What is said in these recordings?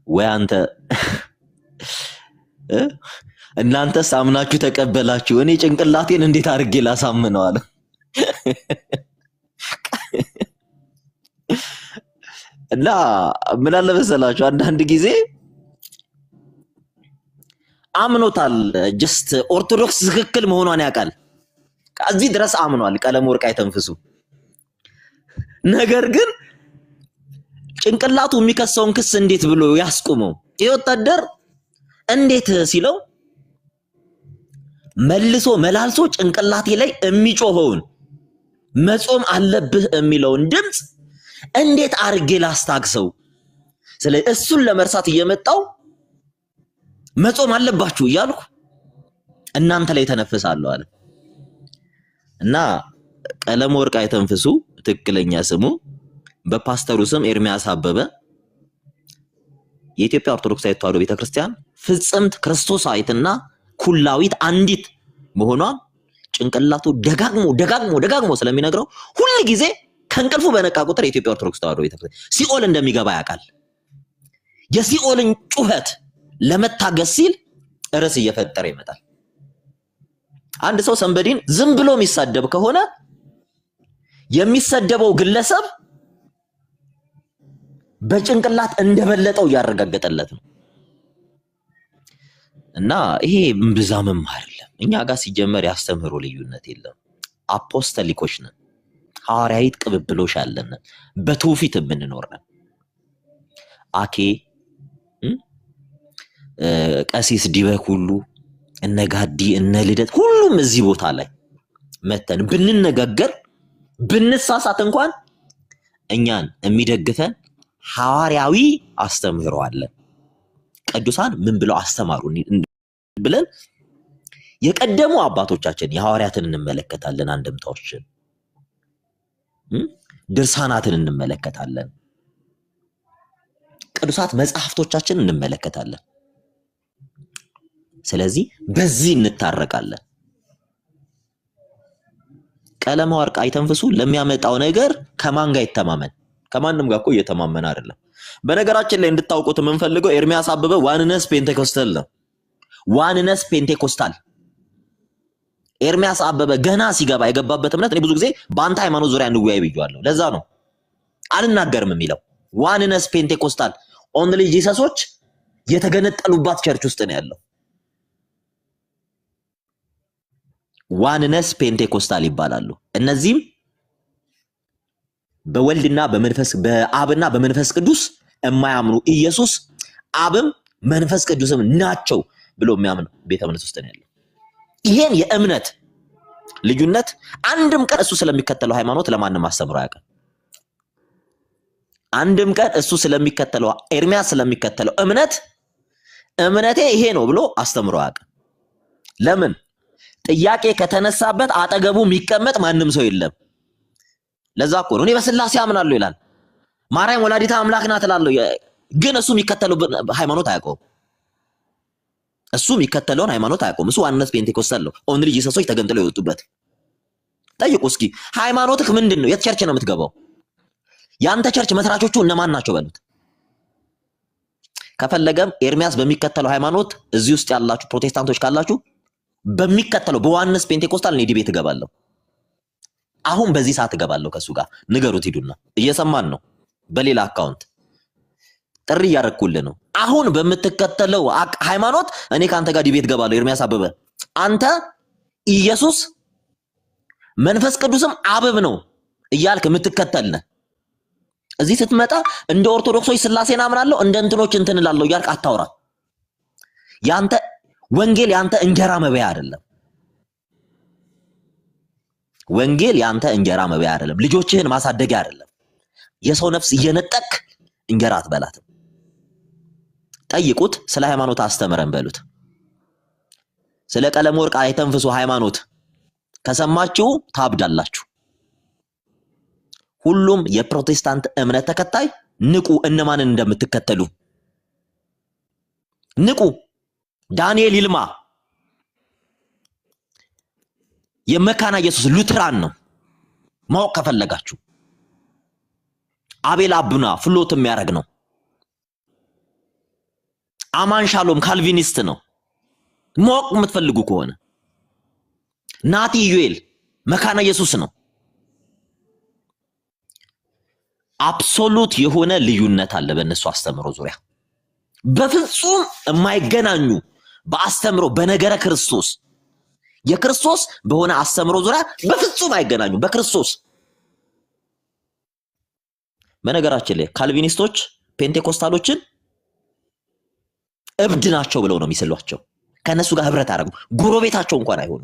ወይ አንተ እናንተ ሳምናችሁ ተቀበላችሁ እኔ ጭንቅላቴን እንዴት አድርጌ ላሳምነው አለ። እና ምን አለ መሰላችሁ አንዳንድ ጊዜ አምኖታል ጀስት ኦርቶዶክስ ትክክል መሆኗን ያውቃል ከዚህ ድረስ አምኗል ቀለም ወርቅ አይተንፍሱ ነገር ግን ጭንቅላቱ የሚከሰውን ክስ እንዴት ብሎ ያስቆመው ይወጣደር እንዴት ሲለው መልሶ መላልሶ ጭንቅላቴ ላይ የሚጮኸውን መጾም አለብህ የሚለውን ድምጽ እንዴት አርጌ ላስታግሰው ስለዚህ እሱን ለመርሳት እየመጣው መጾም አለባችሁ እያልኩ እናንተ ላይ ተነፍሳለሁ አለ እና ቀለም ወርቅ አይተንፍሱ ትክክለኛ ስሙ በፓስተሩ ስም ኤርሚያስ አበበ የኢትዮጵያ ኦርቶዶክሳዊት ተዋሕዶ ቤተክርስቲያን ፍጽምት ክርስቶሳዊትና ኩላዊት አንዲት መሆኗ ጭንቅላቱ ደጋግሞ ስለሚነግረው ሁሉ ጊዜ ከንቅልፉ በነቃ ቁጥር የኢትዮጵያ ኦርቶዶክስ ተዋሕዶ ቤተክርስቲያን ሲኦል እንደሚገባ ያውቃል የሲኦልን ጩኸት ለመታገስ ሲል ርዕስ እየፈጠረ ይመጣል አንድ ሰው ሰንበዲን ዝም ብሎ የሚሳደብ ከሆነ የሚሰደበው ግለሰብ በጭንቅላት እንደበለጠው ያረጋግጠለት ነው እና ይሄ ምብዛምም አይደለም እኛ ጋር ሲጀመር ያስተምሩ ልዩነት የለም አፖስቶሊኮች ነን ሐዋርያዊት ቅብብሎሽ አለን በትውፊት የምንኖርነን አኬ ቀሲስ ዲበክ ሁሉ እነጋዲ እነልደት ሁሉም እዚህ ቦታ ላይ መተን ብንነጋገር ብንሳሳት እንኳን እኛን የሚደግፈን ሐዋርያዊ አስተምህሮ አለ ቅዱሳን ምን ብለው አስተማሩ ብለን የቀደሙ አባቶቻችን የሐዋርያትን እንመለከታለን አንድምታዎችን ድርሳናትን እንመለከታለን ቅዱሳት መጻሕፍቶቻችን እንመለከታለን ስለዚህ በዚህ እንታረቃለን ቀለም ወርቅ አይተንፍሱ ለሚያመጣው ነገር ከማን ጋር ይተማመን ከማንንም ጋር እኮ እየተማመን አይደለም በነገራችን ላይ እንድታውቁት የምንፈልገው ኤርሚያስ አበበ ዋንነስ ፔንቴኮስታል ነው ዋንነስ ፔንቴኮስታል ኤርሚያስ አበበ ገና ሲገባ የገባበት እምነት እኔ ብዙ ጊዜ በአንተ ሃይማኖት ዙሪያ እንወያይ ብያለሁ ለዛ ነው አልናገርም የሚለው ዋንነስ ፔንቴኮስታል ኦንሊ ጂሰሶች የተገነጠሉባት ቸርች ውስጥ ነው ያለው ዋንነስ ፔንቴኮስታል ይባላሉ እነዚህም በወልድና በመንፈስ በአብና በመንፈስ ቅዱስ የማያምኑ ኢየሱስ አብም መንፈስ ቅዱስም ናቸው ብሎ የሚያምኑ ቤተ እምነት ውስጥ ነው ያለው ይሄን የእምነት ልዩነት አንድም ቀን እሱ ስለሚከተለው ሃይማኖት ለማንም አስተምሮ አያውቅም አንድም ቀን እሱ ስለሚከተለው ኤርሚያስ ስለሚከተለው እምነቴ ይሄ ነው ብሎ አስተምሮ አያውቅም ለምን ጥያቄ ከተነሳበት አጠገቡ የሚቀመጥ ማንም ሰው የለም ለዛ እኮ ነው እኔ በስላሴ አምናለሁ ይላል ማርያም ወላዲተ አምላክ ናት እላለሁ ግን እሱ የሚከተለው ሃይማኖት አያውቀውም እሱ የሚከተለውን ሃይማኖት አያውቀውም እሱ ዋንነስ ፔንቴኮስታል ነው ኦንሊ ጂሰሶች ተገንጥለው ይወጡበት ጠይቁ እስኪ ሃይማኖትህ ምንድነው የት ቸርች ነው የምትገባው ያንተ ቸርች መስራቾቹ እነማን ናቸው በሉት ከፈለገም ኤርሚያስ በሚከተለው ሃይማኖት እዚህ ውስጥ ያላችሁ ፕሮቴስታንቶች ካላችሁ በሚከተለው በዋንነስ ፔንቴኮስታል ነው ዲቤት እገባለሁ አሁን በዚህ ሰዓት እገባለሁ ከሱ ጋር ንገሩት ሂዱና እየሰማን ነው በሌላ አካውንት ጥሪ ያረኩልህ ነው አሁን በመተከተለው ሃይማኖት እኔ ካንተ ጋር ዲቤት እገባለሁ ኤርሚያስ አበበ አንተ ኢየሱስ መንፈስ ቅዱስም አብብ ነው እያልክ የምትከተልነ እዚህ ስትመጣ እንደ ኦርቶዶክሶች ስላሴን አምናለሁ እንደ እንትኖች እንትን እላለሁ እያልክ አታውራ ያንተ ወንጌል ያንተ እንጀራ መብያ አይደለም ወንጌል ያንተ እንጀራ መብያ አይደለም ልጆችህን ማሳደጊያ አይደለም የሰው ነፍስ እየነጠቅ እንጀራ አትበላትም ጠይቁት ስለ ሃይማኖት አስተምረን በሉት ስለ ቀለም ወርቅ አይተንፍሱ ሃይማኖት ከሰማችሁ ታብዳላችሁ ሁሉም የፕሮቴስታንት እምነት ተከታይ ንቁ እነማንን እንደምትከተሉ ንቁ ዳንኤል ይልማ የመካና ኢየሱስ ሉትራን ነው ማወቅ ከፈለጋችሁ አቤል አቡና ፍሎት የሚያረግ ነው አማን ሻሎም ካልቪኒስት ነው ሞቅ የምትፈልጉ ከሆነ ናቲ ዩኤል መካነ ኢየሱስ ነው አብሶሉት የሆነ ልዩነት አለ በእነሱ አስተምሮ ዙሪያ በፍጹም የማይገናኙ በአስተምሮ በነገረ ክርስቶስ የክርስቶስ በሆነ አስተምሮ ዙሪያ በፍጹም አይገናኙ በክርስቶስ በነገራችን ላይ ካልቪኒስቶች ፔንቴኮስታሎችን እብድ ናቸው ብለው ነው የሚስሏቸው ከነሱ ጋር ህብረት አደረጉ ጎረቤታቸው እንኳን አይሆኑ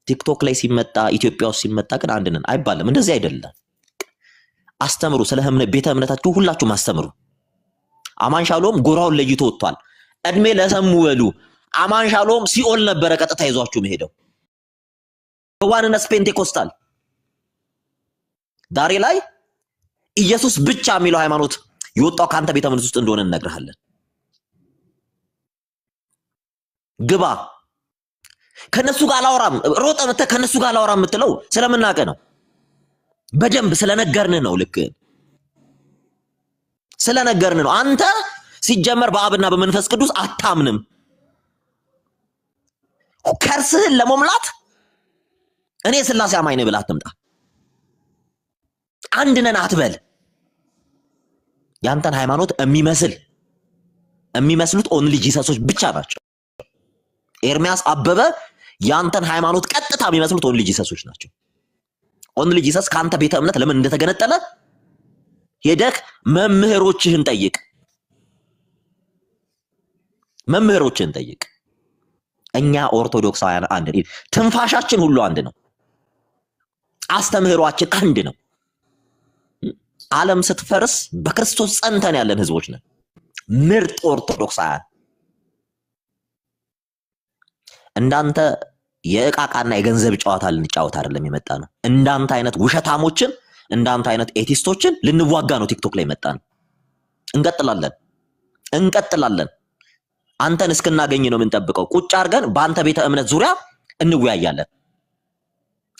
ቲክቶክ ላይ ሲመጣ ኢትዮጵያ ውስጥ ሲመጣ ግን አንድ ነን አይባልም እንደዚህ አይደለም አስተምሩ ስለ ቤተ እምነታችሁ ሁላችሁ ማስተምሩ አማን ሻሎም ጎራውን ለይቶ ወጥቷል እድሜ ለሰሙ ወሉ አማን ሻሎም ሲኦል ነበረ ቀጥታ ይዟችሁ መሄደው ዋንነስ ፔንቴኮስታል ዳሬ ላይ ኢየሱስ ብቻ የሚለው ሃይማኖት ይወጣው ካንተ ቤተ እምነት ውስጥ እንደሆነ እንነግርሃለን ግባ ከነሱ ጋር አላወራም ሮጠ መተ ከነሱ ጋር አላወራም የምትለው ስለምናቀ ነው በደንብ ስለነገርን ነው ልክ ስለነገርን ነው አንተ ሲጀመር በአብና በመንፈስ ቅዱስ አታምንም ከርስህን ለመሙላት እኔ ስላሴ አማኝ ነኝ ብለህ አትምጣ አንድ ነን አትበል ያንተን ሃይማኖት የሚመስሉት ኦንሊ ጂሰሶች ብቻ ናቸው ኤርሚያስ አበበ ያንተን ሃይማኖት ቀጥታ የሚመስሉት ኦንሊ ጂሰሶች ናቸው ኦንሊ ጂሰስ ካንተ ቤተ እምነት ለምን እንደተገነጠለ ሄደክ መምህሮችህን ጠይቅ እኛ ኦርቶዶክሳውያን አንድ ነን ትንፋሻችን ሁሉ አንድ ነው አስተምህሯችን አንድ ነው ዓለም ስትፈርስ በክርስቶስ ጸንተን ያለን ህዝቦች ነን ምርጥ ኦርቶዶክሳውያን እንዳንተ የእቃቃና የገንዘብ ጨዋታ ልንጫወት አይደለም የመጣ ነው እንዳንተ አይነት ውሸታሞችን እንዳንተ አይነት ኤቲስቶችን ልንዋጋ ነው ቲክቶክ ላይ መጣ ነው እንቀጥላለን አንተን እስክናገኝ ነው የምንጠብቀው ቁጭ አርገን በአንተ ቤተ እምነት ዙሪያ እንወያያለን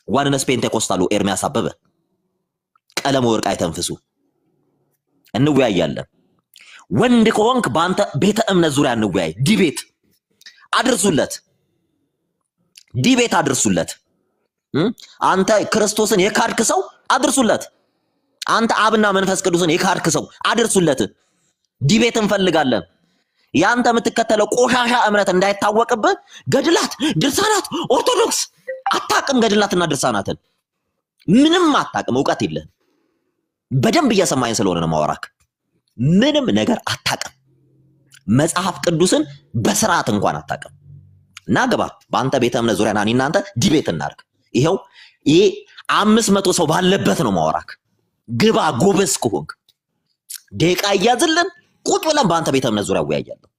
ዋንነስ ፔንቴኮስታሉ ኤርሚያስ አበበ ቀለም ወርቅ አይተንፍሱ እንወያያለን ወንድ ከሆንክ በአንተ ቤተ እምነት ዙሪያ እንወያይ ዲቤት አድርሱለት አንተ ክርስቶስን የካድክ ሰው አድርሱለት አንተ አብና መንፈስ ቅዱስን የካድክ ሰው አድርሱለት ዲቤት እንፈልጋለን ያንተ የምትከተለው ቆሻሻ እምነት እንዳይታወቅብህ ገድላት ድርሳናት ኦርቶዶክስ አታቅም ገድላትና ድርሳናትን ምንም አታቅም ዕውቀት የለህም በደንብ እየሰማኝ ስለሆነ ነው ማወራክ ምንም ነገር አታቅም መጽሐፍ ቅዱስን በስርዓት እንኳን አታቅም ናገባ በአንተ ቤተ እምነት ዙሪያ ናኒ እናንተ ዲቤት እናርግ ይሄው ይሄ 500 ሰው ባለበት ነው ማወራክ ግባ ጎበዝ ከሆንክ ደቂቃ ያዝልን ቁጭ ብለን በአንተ ቤተ እምነት ዙሪያ ወያያለን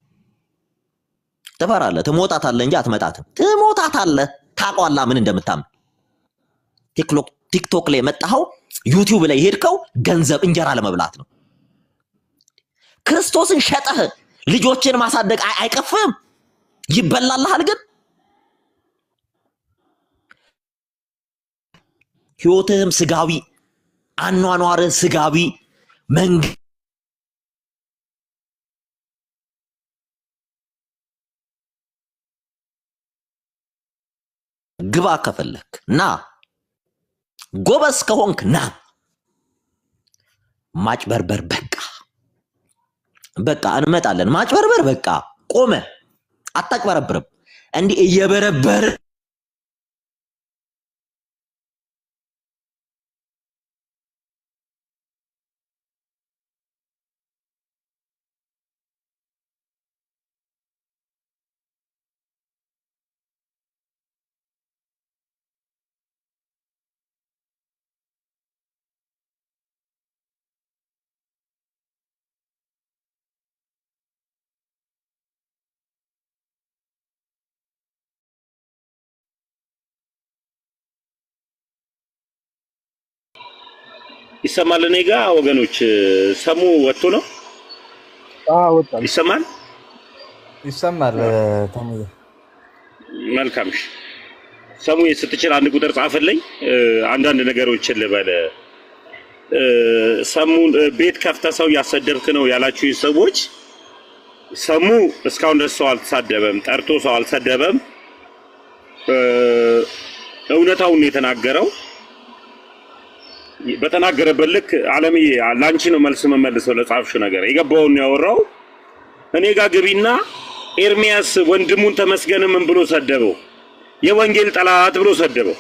ተፈራለ ትሞታታለህ እንጂ አትመጣትም ትሞታታለህ ታቋላ ምን እንደምታምን ቲክቶክ ላይ መጣው ዩቲዩብ ላይ ሄድከው ገንዘብ እንጀራ ለመብላት ነው ክርስቶስን ሸጠህ ልጆችን ማሳደግ አይቀፍም ይበላልሃል ግን ህይወትህም ስጋዊ አኗኗርህ ስጋዊ ግባ ከፈለክ ና ጎበስ ከሆንክ ና ማጭበርበር በቃ እንመጣለን ማጭበርበር በቃ ቆመ አታጭበረብርም እንዴ እየበረበር ይሰማል እኔ ጋር ወገኖች ሰሙ ወጥቶ ነው ወጣ ይሰማል ተሙዬ መልካም ሰሙ ስትችል አንድ ቁጥር ጻፈልኝ አንዳንድ ነገሮችን ልበለ ሰሙን ቤት ከፍተ ሰው ያሰደብክ ነው ያላችሁ ሰዎች ሰሙ እስካሁን ድረስ ሰው አልተሳደበም፣ ጠርቶ ሰው አልሰደበም። እውነታውን የተናገረው በተናገረበት ልክ ዓለምዬ ላንቺ ነው መልስ መመልሰው ለጻፍሽው ነገር የገባውን ያወራው። እኔ ጋር ግቢና ኤርሚያስ ወንድሙን ተመስገን ምን ብሎ ሰደበው? የወንጌል ጠላት ብሎ ሰደበው።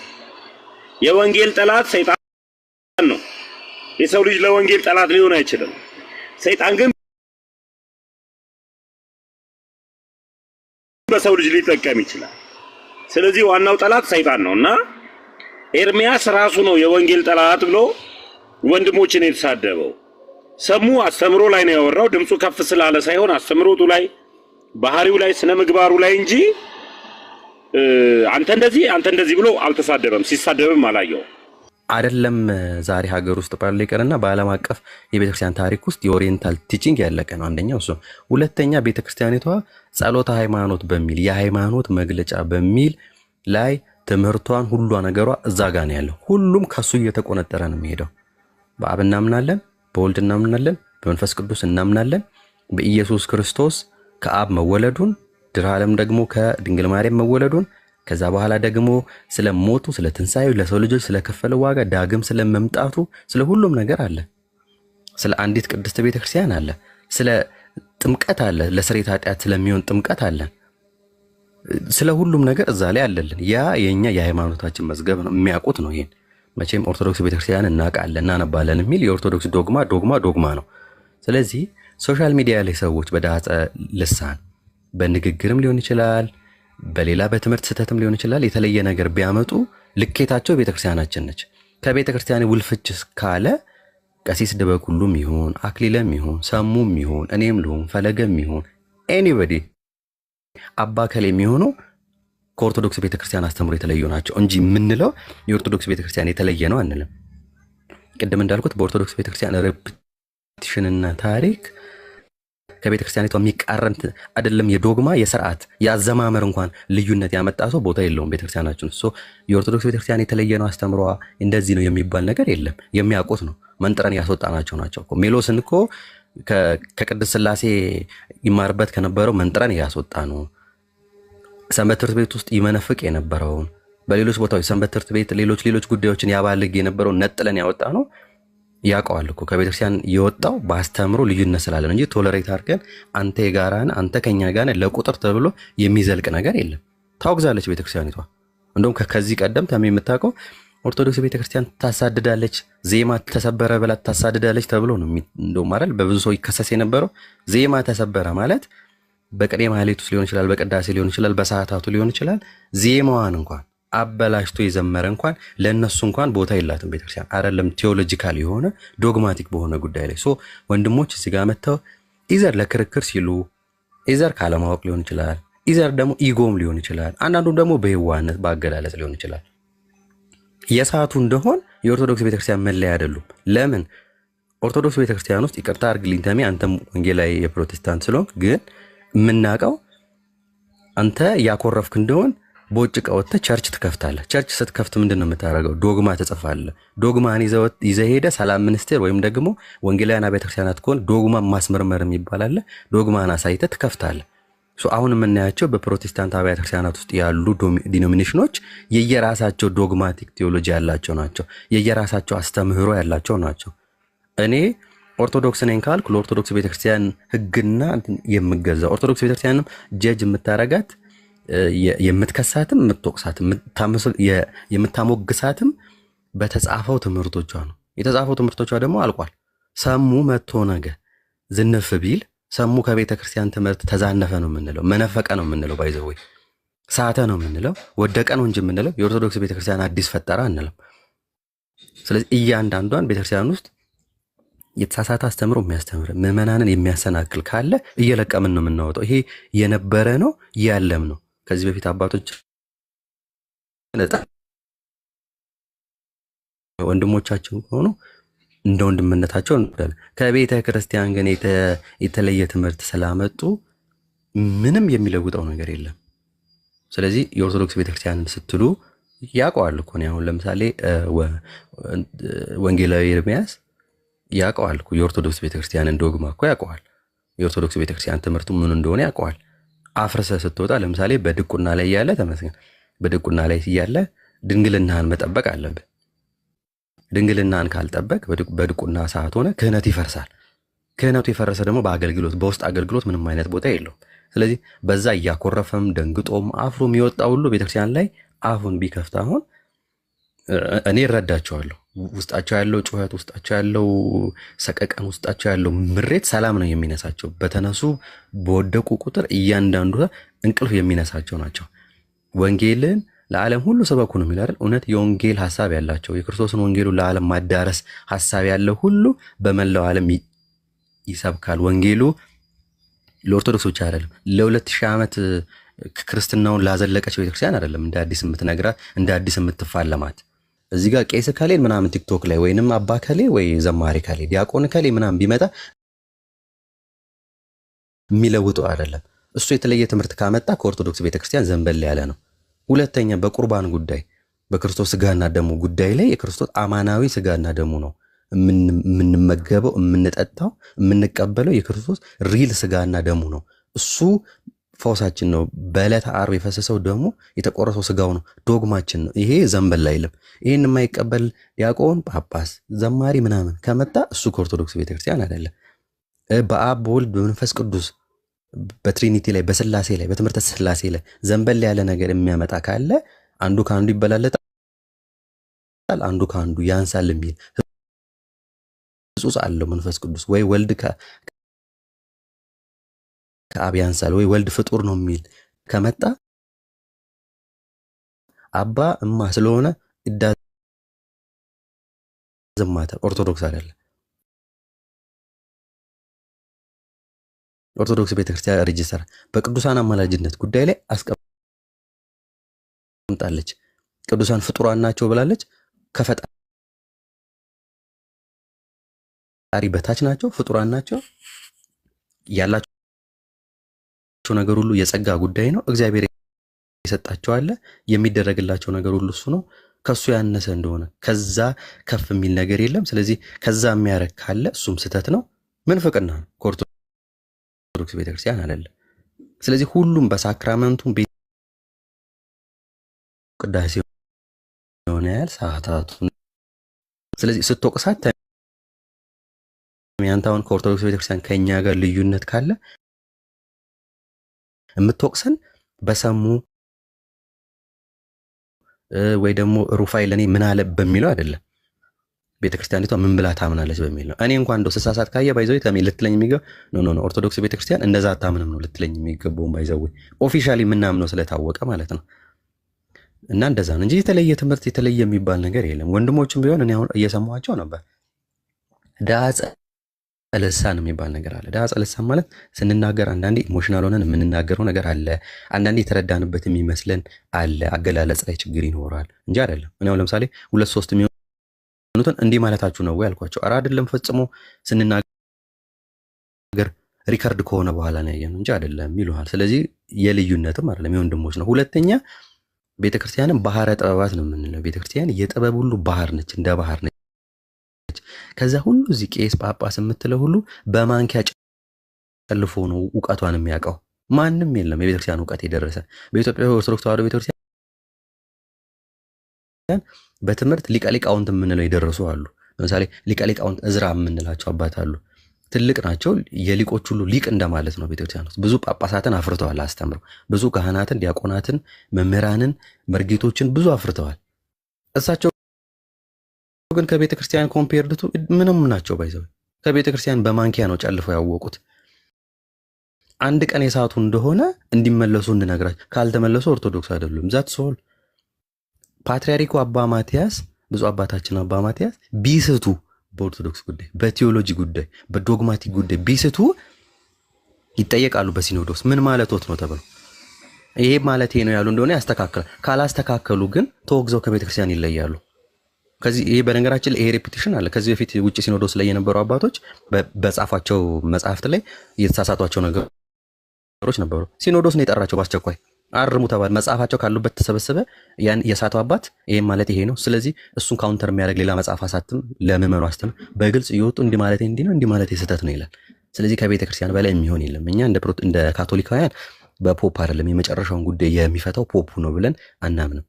የወንጌል ጠላት ሰይጣን ነው። የሰው ልጅ ለወንጌል ጠላት ሊሆን አይችልም። ሰይጣን ግን በሰው ልጅ ሊጠቀም ይችላል። ስለዚህ ዋናው ጠላት ሰይጣን ነውና ኤርሚያስ ራሱ ነው የወንጌል ጠላት ብሎ ወንድሞችን የተሳደበው። ሰሙ አስተምሮ ላይ ነው ያወራው። ድምፁ ከፍ ስላለ ሳይሆን አስተምሮቱ ላይ፣ ባህሪው ላይ፣ ስነ ምግባሩ ላይ እንጂ አንተ እንደዚህ ብሎ አልተሳደበም። ሲሳደብም አላየው አይደለም። ዛሬ ሀገር ውስጥ ባለ ይቀርና በዓለም አቀፍ የቤተክርስቲያን ታሪክ ውስጥ የኦሪየንታል ቲቺንግ ያለቀ ነው። አንደኛው እሱ። ሁለተኛ ቤተክርስቲያኒቷ ጸሎተ ሃይማኖት በሚል የሃይማኖት መግለጫ በሚል ላይ ትምህርቷን ሁሉ ነገሯ እዛ ጋር ነው ያለው። ሁሉም ከሱ እየተቆነጠረ ነው የሚሄደው። በአብ እናምናለን፣ በወልድ እናምናለን፣ በመንፈስ ቅዱስ እናምናለን፣ በኢየሱስ ክርስቶስ ከአብ መወለዱን ድኅረ ዓለም ደግሞ ከድንግል ማርያም መወለዱን ከዛ በኋላ ደግሞ ስለ ሞቱ ስለ ትንሣኤው ለሰው ልጆች ስለከፈለው ዋጋ ዳግም ስለመምጣቱ ስለ ሁሉም ነገር አለ። ስለ አንዲት ቅድስት ቤተክርስቲያን አለ። ስለ ጥምቀት አለ። ለስርየተ ኃጢአት ስለሚሆን ጥምቀት አለ። ስለ ሁሉም ነገር እዛ ላይ አለልን። ያ የኛ የሃይማኖታችን መዝገብ ነው። የሚያውቁት ነው። ይሄን መቼም ኦርቶዶክስ ቤተክርስቲያን እናውቃለን እናነባለን የሚል የኦርቶዶክስ ዶግማ ነው። ስለዚህ ሶሻል ሚዲያ ላይ ሰዎች በዳጸ ልሳን በንግግርም ሊሆን ይችላል፣ በሌላ በትምህርት ስህተትም ሊሆን ይችላል፣ የተለየ ነገር ቢያመጡ ልኬታቸው ቤተክርስቲያናችን ነች። ከቤተክርስቲያን ውልፍች ካለ ቀሲስ ድበኩሉም ይሁን አክሊለም ይሁን ሰሙም ይሁን እኔም ልሁን ፈለገም ይሁን ኤኒባዲ አባ ከሌ የሚሆነው ከኦርቶዶክስ ቤተክርስቲያን አስተምሮ የተለዩ ናቸው እንጂ የምንለው የኦርቶዶክስ ቤተክርስቲያን የተለየ ነው አንልም። ቅድም እንዳልኩት በኦርቶዶክስ ቤተክርስቲያን ሬፕቲሽንና ታሪክ ከቤተክርስቲያኒቷ የሚቃረን አይደለም። የዶግማ የሥርዓት የአዘማመር እንኳን ልዩነት ያመጣ ሰው ቦታ የለውም ቤተክርስቲያናችን። የኦርቶዶክስ ቤተክርስቲያን የተለየ ነው አስተምሯ እንደዚህ ነው የሚባል ነገር የለም። የሚያውቁት ነው። መንጥረን ያስወጣናቸው ናቸው እኮ። ሜሎስን እኮ ከቅድስት ሥላሴ ይማርበት ከነበረው መንጥረን ያስወጣ ነው። ሰንበት ትምህርት ቤት ውስጥ ይመነፍቅ የነበረውን በሌሎች ቦታዎች ሰንበት ትምህርት ቤት ሌሎች ጉዳዮችን ያባልግ የነበረውን ነጥለን ያወጣ ነው። ያውቀዋል እኮ ከቤተክርስቲያን የወጣው በአስተምሮ ልዩነት ስላለን እንጂ ቶለሬት አድርገን አንተ የጋራን አንተ ከኛ ጋር ለቁጥር ተብሎ የሚዘልቅ ነገር የለም። ታወግዛለች ቤተክርስቲያኒቷ። እንደውም ከዚህ ቀደም ተም የምታውቀው ኦርቶዶክስ ቤተክርስቲያን ታሳድዳለች፣ ዜማ ተሰበረ ብላ ታሳድዳለች ተብሎ ነው። እንደውም አይደል በብዙ ሰው ይከሰስ የነበረው ዜማ ተሰበረ ማለት በቅኔ ማህሌት ውስጥ ሊሆን ይችላል፣ በቅዳሴ ሊሆን ይችላል፣ በሰዓታቱ ሊሆን ይችላል። ዜማዋን እንኳን አበላሽቶ የዘመረ እንኳን ለነሱ እንኳን ቦታ የላትም ቤተክርስቲያን። አይደለም ቴዎሎጂካል የሆነ ዶግማቲክ በሆነ ጉዳይ ላይ ወንድሞች እዚህ ጋር መጥተው ኢዘር ለክርክር ሲሉ ኢዘር ካለማወቅ ሊሆን ይችላል፣ ኢዘር ደግሞ ኢጎም ሊሆን ይችላል፣ አንዳንዱ ደግሞ በየዋህነት በአገላለጽ ሊሆን ይችላል። የሰዓቱ እንደሆን የኦርቶዶክስ ቤተክርስቲያን መለያ አይደሉም። ለምን ኦርቶዶክስ ቤተክርስቲያን ውስጥ ይቅርታ አድርግልኝ ተሜ፣ አንተም ወንጌላዊ የፕሮቴስታንት ስለሆንክ ግን የምናውቀው አንተ ያኮረፍክ እንደሆን በውጭ ቀወጥተህ ቸርች ትከፍታለህ። ቸርች ስትከፍት ምንድን ነው የምታደርገው? ዶግማ ትጽፋለህ። ዶግማን ይዘህ ሄደህ ሰላም ሚኒስቴር ወይም ደግሞ ወንጌላውያን ቤተክርስቲያናት ከሆነ ዶግማ ማስመርመር የሚባል አለ። ዶግማን አሳይተህ ትከፍታለህ። አሁን የምናያቸው በፕሮቴስታንት አብያተ ክርስቲያናት ውስጥ ያሉ ዲኖሚኔሽኖች የየራሳቸው ዶግማቲክ ቴዎሎጂ ያላቸው ናቸው። የየራሳቸው አስተምህሮ ያላቸው ናቸው። እኔ ኦርቶዶክስ ነኝ ካልኩ ለኦርቶዶክስ ቤተክርስቲያን ሕግና የምገዛ ኦርቶዶክስ ቤተክርስቲያንም ጀጅ የምታረጋት የምትከሳትም የምትወቅሳትም የምታሞግሳትም በተጻፈው ትምህርቶቿ ነው። የተጻፈው ትምህርቶቿ ደግሞ አልቋል። ሰሙ መጥቶ ነገ ዝንፍ ቢል ሰሙ ከቤተ ክርስቲያን ትምህርት ተዛነፈ ነው የምንለው፣ መነፈቀ ነው የምንለው፣ ባይዘወይ ሳተ ነው የምንለው፣ ወደቀ ነው እንጂ የምንለው የኦርቶዶክስ ቤተክርስቲያን አዲስ ፈጠራ አንልም። ስለዚህ እያንዳንዷን ቤተክርስቲያን ውስጥ የተሳሳተ አስተምሮ የሚያስተምር ምዕመናንን የሚያሰናክል ካለ እየለቀምን ነው የምናወጣው። ይሄ የነበረ ነው ያለም ነው። ከዚህ በፊት አባቶች ወንድሞቻችን ሆኖ እንደ ወንድምነታቸው ከቤተ ክርስቲያን ግን የተለየ ትምህርት ስላመጡ ምንም የሚለውጠው ነገር የለም። ስለዚህ የኦርቶዶክስ ቤተክርስቲያንን ስትሉ ያውቀዋል እኮ ነው። አሁን ለምሳሌ ወንጌላዊ ኤርሚያስ ያውቀዋል እኮ የኦርቶዶክስ ቤተክርስቲያንን ዶግማ እኮ ያውቀዋል። የኦርቶዶክስ ቤተክርስቲያን ትምህርቱ ምን እንደሆነ ያውቀዋል። አፍርሰህ ስትወጣ ለምሳሌ በድቁና ላይ ያለ ተመስገን፣ በድቁና ላይ ያለ ድንግልናህን መጠበቅ አለብህ። ድንግልናህን ካልጠበቅ በድቁና ሰዓት ሆነ ክህነት ይፈርሳል። ክህነቱ የፈረሰ ደግሞ በአገልግሎት በውስጥ አገልግሎት ምንም አይነት ቦታ የለውም። ስለዚህ በዛ እያኮረፈም ደንግጦም አፍሮ የሚወጣ ሁሉ ቤተክርስቲያን ላይ አፉን ቢከፍት አሁን እኔ እረዳቸዋለሁ። ውስጣቸው ያለው ጩኸት፣ ውስጣቸው ያለው ሰቀቀን፣ ውስጣቸው ያለው ምሬት ሰላም ነው የሚነሳቸው። በተነሱ በወደቁ ቁጥር እያንዳንዱ እንቅልፍ የሚነሳቸው ናቸው። ወንጌልን ለዓለም ሁሉ ሰበኩ ነው የሚል አይደል? እውነት የወንጌል ሀሳብ ያላቸው የክርስቶስን ወንጌሉን ለዓለም ማዳረስ ሀሳብ ያለው ሁሉ በመላው ዓለም ይሰብካል። ወንጌሉ ለኦርቶዶክስ ብቻ አይደለም፣ ለ2000 ዓመት ክርስትናውን ላዘለቀች ቤተክርስቲያን አይደለም እንደ አዲስ የምትነግራት እንደ አዲስ የምትፋለማት። እዚህ ጋር ቄስ ከሌ ምናምን ቲክቶክ ላይ ወይንም አባ ከሌ ወይ ዘማሪ ከሌ ዲያቆን ከሌ ምናምን ቢመጣ የሚለውጠው አይደለም። እሱ የተለየ ትምህርት ካመጣ ከኦርቶዶክስ ቤተክርስቲያን ዘንበል ያለ ነው። ሁለተኛ በቁርባን ጉዳይ በክርስቶስ ስጋና ደሙ ጉዳይ ላይ የክርስቶስ አማናዊ ስጋና ደሙ ነው የምንመገበው፣ የምንጠጣው፣ የምንቀበለው የክርስቶስ ሪል ስጋና ደሙ ነው። እሱ ፈውሳችን ነው። በዕለተ ዓርብ የፈሰሰው ደግሞ የተቆረሰው ስጋው ነው። ዶግማችን ነው። ይሄ ዘንበል አይልም። ይህን የማይቀበል ዲያቆን፣ ጳጳስ፣ ዘማሪ ምናምን ከመጣ እሱ ከኦርቶዶክስ ቤተክርስቲያን አይደለም። በአብ በወልድ በመንፈስ ቅዱስ በትሪኒቲ ላይ በስላሴ ላይ በትምህርተ ስላሴ ላይ ዘንበል ያለ ነገር የሚያመጣ ካለ አንዱ ከአንዱ ይበላለጣል፣ አንዱ ከአንዱ ያንሳል የሚል ሕጹጽ አለው መንፈስ ቅዱስ። ወይ ወልድ ከአብ ያንሳል ወይ ወልድ ፍጡር ነው የሚል ከመጣ አባ እማ ስለሆነ ይዳዝማታ ኦርቶዶክስ አይደለም። ኦርቶዶክስ ቤተክርስቲያን ሬጅስተር በቅዱሳን አማላጅነት ጉዳይ ላይ አስቀምጣለች። ቅዱሳን ፍጡራን ናቸው ብላለች። ከፈጣሪ በታች ናቸው፣ ፍጡራን ናቸው። ያላቸው ነገር ሁሉ የጸጋ ጉዳይ ነው። እግዚአብሔር የሰጣቸው አለ። የሚደረግላቸው ነገር ሁሉ እሱ ነው። ከሱ ያነሰ እንደሆነ ከዛ ከፍ የሚል ነገር የለም። ስለዚህ ከዛ የሚያረግ ካለ እሱም ስህተት ነው። ምንፍቅና ነው። ኦርቶዶክስ ቤተክርስቲያን አይደለም። ስለዚህ ሁሉም በሳክራመንቱም ቅዳሴ የሆነ ያህል ሰዓታቱ። ስለዚህ ስትወቅሳት ያንታውን ከኦርቶዶክስ ቤተክርስቲያን ከኛ ጋር ልዩነት ካለ የምትወቅሰን በሰሙ ወይ ደግሞ ሩፋይ ለኔ ምን አለ በሚለው አይደለም። ቤተክርስቲያኒቷ ምን ብላ ታምናለች በሚል ነው። እኔ እንኳን እንደው ስሳሳት ካየ ባይዘው ልትለኝ የሚገባ ኖ ኦርቶዶክስ ቤተክርስቲያን እንደዛ አታምንም ነው ልትለኝ የሚገባው። ባይዘው ኦፊሻሊ ምናምነው ስለታወቀ ማለት ነው። እና እንደዛ ነው እንጂ የተለየ ትምህርት የተለየ የሚባል ነገር የለም። ወንድሞችም ቢሆን እኔ አሁን እየሰማኋቸው ነበር። ዳጸ ልሳን የሚባል ነገር አለ። ዳጸ ልሳን ማለት ስንናገር አንዳንዴ ኢሞሽናል ሆነን የምንናገረው ነገር አለ። አንዳንዴ የተረዳንበት የሚመስለን አለ። አገላለጽ ላይ ችግር ይኖራል እንጂ አይደለም። እኔ አሁን ለምሳሌ 2-3 የሚሆኑትን እንዲህ ማለታችሁ ነው ወይ አልኳቸው። ኧረ አይደለም ፈጽሞ ስንናገር ሪከርድ ከሆነ በኋላ ነው ያየነው እንጂ አይደለም ይሉሃል። ስለዚህ የልዩነትም አይደለም የወንድሞች ነው። ሁለተኛ ቤተክርስቲያንም ባህረ ጥበባት ነው የምንለው። ቤተክርስቲያን የጥበብ ሁሉ ባህር ነች፣ እንደ ባህር ነች። ከዛ ሁሉ እዚህ ቄስ ጳጳስ የምትለው ሁሉ በማንኪያ ጨልፎ ነው እውቀቷን የሚያውቀው። ማንም የለም የቤተክርስቲያን እውቀት የደረሰ። በኢትዮጵያ ኦርቶዶክስ ተዋሕዶ ቤተክርስቲያን በትምህርት ሊቀ ሊቃውንት የምንለው የደረሱ አሉ። ለምሳሌ ሊቀ ሊቃውንት እዝራ የምንላቸው አባት አሉ። ትልቅ ናቸው። የሊቆች ሁሉ ሊቅ እንደማለት ነው። ቤተክርስቲያን ውስጥ ብዙ ጳጳሳትን አፍርተዋል፣ አስተምረው ብዙ ካህናትን፣ ዲያቆናትን፣ መምህራንን፣ መርጌቶችን ብዙ አፍርተዋል። እሳቸው ግን ከቤተክርስቲያን ኮምፔርድቱ ምንም ናቸው። ባይዘው ከቤተክርስቲያን በማንኪያ ነው ጨልፈው ያወቁት። አንድ ቀን የሳቱ እንደሆነ እንዲመለሱ እንነግራቸው፣ ካልተመለሱ ኦርቶዶክስ አይደሉም። ዛት ሶል ፓትርያርኩ አባ ማትያስ ብዙ አባታችን አባ ማትያስ ቢስቱ በኦርቶዶክስ ጉዳይ፣ በቲዮሎጂ ጉዳይ፣ በዶግማቲክ ጉዳይ ቢስቱ ይጠየቃሉ በሲኖዶስ። ምን ማለቶት ነው ተብሎ ይሄ ማለት ነው ያሉ እንደሆነ ያስተካክላል። ካላስተካከሉ ግን ተወግዘው ከቤተክርስቲያን ይለያሉ። ከዚህ ይሄ በነገራችን ላይ ይሄ ሬፒቲሽን አለ። ከዚህ በፊት ውጭ ሲኖዶስ ላይ የነበሩ አባቶች በጻፏቸው መጽሐፍት ላይ የተሳሳቷቸው ነገሮች ነበሩ። ሲኖዶስ ነው የጠራቸው በአስቸኳይ አርሙ ተባለ። መጽሐፋቸው ካሉበት ተሰበሰበ። ያን የሳተው አባት ይሄን ማለት ይሄ ነው፣ ስለዚህ እሱን ካውንተር የሚያደርግ ሌላ መጽሐፍ አሳትም፣ ለምዕመኑ አስተምር፣ በግልጽ እየወጡ እንዲህ ማለት እንዲህ ነው እንዲህ ማለት ስህተት ነው ይላል። ስለዚህ ከቤተ ክርስቲያን በላይ የሚሆን የለም። እኛ እንደ ካቶሊካውያን በፖፕ አይደለም የመጨረሻውን ጉዳይ የሚፈታው ፖፑ ነው ብለን አናምንም።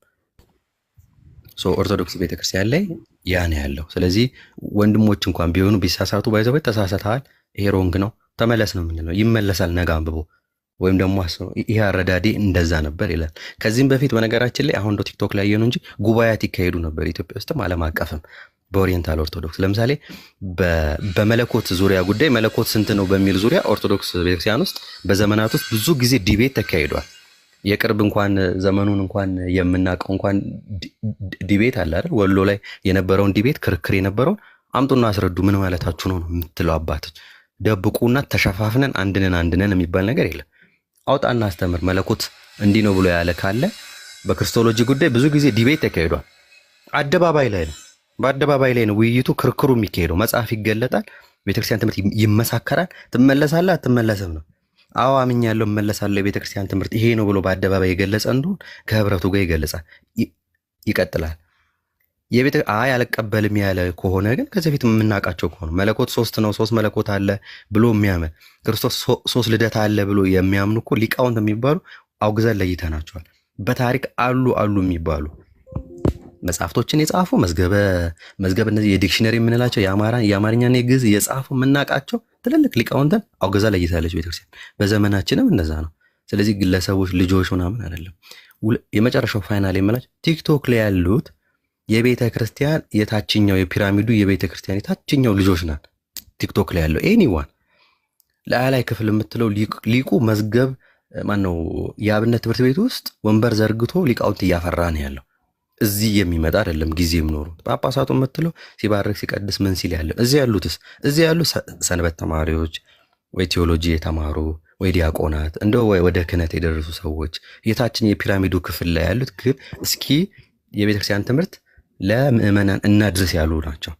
ኦርቶዶክስ ቤተክርስቲያን ላይ ያ ነው ያለው። ስለዚህ ወንድሞች እንኳን ቢሆኑ ቢሳሳቱ ባይዘው ተሳሳተሃል፣ ይሄ ሮንግ ነው ተመለስ ነው የምንለው። ይመለሳል ነገ አንብቦ ወይም ደግሞ ይሄ አረዳዴ እንደዛ ነበር ይላል። ከዚህም በፊት በነገራችን ላይ አሁን ቲክቶክ ላይ ያየነው እንጂ ጉባኤያት ይካሄዱ ነበር ኢትዮጵያ ውስጥም ዓለም አቀፍም በኦሪየንታል ኦርቶዶክስ። ለምሳሌ በመለኮት ዙሪያ ጉዳይ መለኮት ስንት ነው በሚል ዙሪያ ኦርቶዶክስ ቤተክርስቲያን ውስጥ በዘመናት ውስጥ ብዙ ጊዜ ዲቤት ተካሂዷል። የቅርብ እንኳን ዘመኑን እንኳን የምናውቀው እንኳን ዲቤት አለ አይደል? ወሎ ላይ የነበረውን ዲቤት ክርክር የነበረውን አምጡና አስረዱ ምን ማለታችሁ ነው የምትለው አባቶች። ደብቁና ተሸፋፍነን አንድነን የሚባል ነገር የለም። አውጣና አስተምር። መለኮት እንዲህ ነው ብሎ ያለ ካለ በክርስቶሎጂ ጉዳይ ብዙ ጊዜ ዲቤት ተካሂዷል። አደባባይ ላይ ነው፣ በአደባባይ ላይ ነው ውይይቱ ክርክሩ የሚካሄደው። መጽሐፍ ይገለጣል፣ ቤተክርስቲያን ትምህርት ይመሳከራል። ትመለሳለህ አትመለስም ነው። አዎ አምኛለሁ እመለሳለሁ የቤተክርስቲያን ትምህርት ይሄ ነው ብሎ በአደባባይ የገለጸ እንደሆነ ከህብረቱ ጋር ይገለጻል፣ ይቀጥላል። አይ አልቀበልም ያለ ከሆነ ግን ከዚህ በፊት የምናውቃቸው ከሆነ መለኮት 3 ነው 3 መለኮት አለ ብሎ የሚያምን ክርስቶስ 3 ልደት አለ ብሎ የሚያምኑ እኮ ሊቃውንት የሚባሉ አውግዘን ለይተናቸዋል። በታሪክ አሉ የሚባሉ መጽሐፍቶችን የጻፉ መዝገበ እነዚህ የዲክሽነሪ የምንላቸው የአማርኛና የግዕዝ የጻፉ የምናውቃቸው ትልልቅ ሊቃውንትን አውግዛ ለይታለች ቤተክርስቲያን። በዘመናችንም እንደዛ ነው። ስለዚህ ግለሰቦች ልጆች ምናምን አይደለም። የመጨረሻው ፋይናል የምላቸው ቲክቶክ ላይ ያሉት የቤተ ክርስቲያን የታችኛው የፒራሚዱ የቤተ ክርስቲያን የታችኛው ልጆች ናት። ቲክቶክ ላይ ያለው ኤኒዋን ለአላይ ክፍል የምትለው ሊቁ መዝገብ ማነው የአብነት ትምህርት ቤት ውስጥ ወንበር ዘርግቶ ሊቃውንት እያፈራ ነው ያለው። እዚህ የሚመጣ አይደለም ጊዜ የሚኖሩት ጳጳሳቱ የምትለው ሲባርክ ሲቀድስ ምን ሲል ያለው። እዚህ ያሉ ሰንበት ተማሪዎች ወይ ቴዎሎጂ የተማሩ ወይ ዲያቆናት እንደው ወደ ክህነት የደረሱ ሰዎች የታችን የፒራሚዱ ክፍል ላይ ያሉት ግን እስኪ የቤተክርስቲያን ትምህርት ለምእመናን እናድርስ ያሉ ናቸው።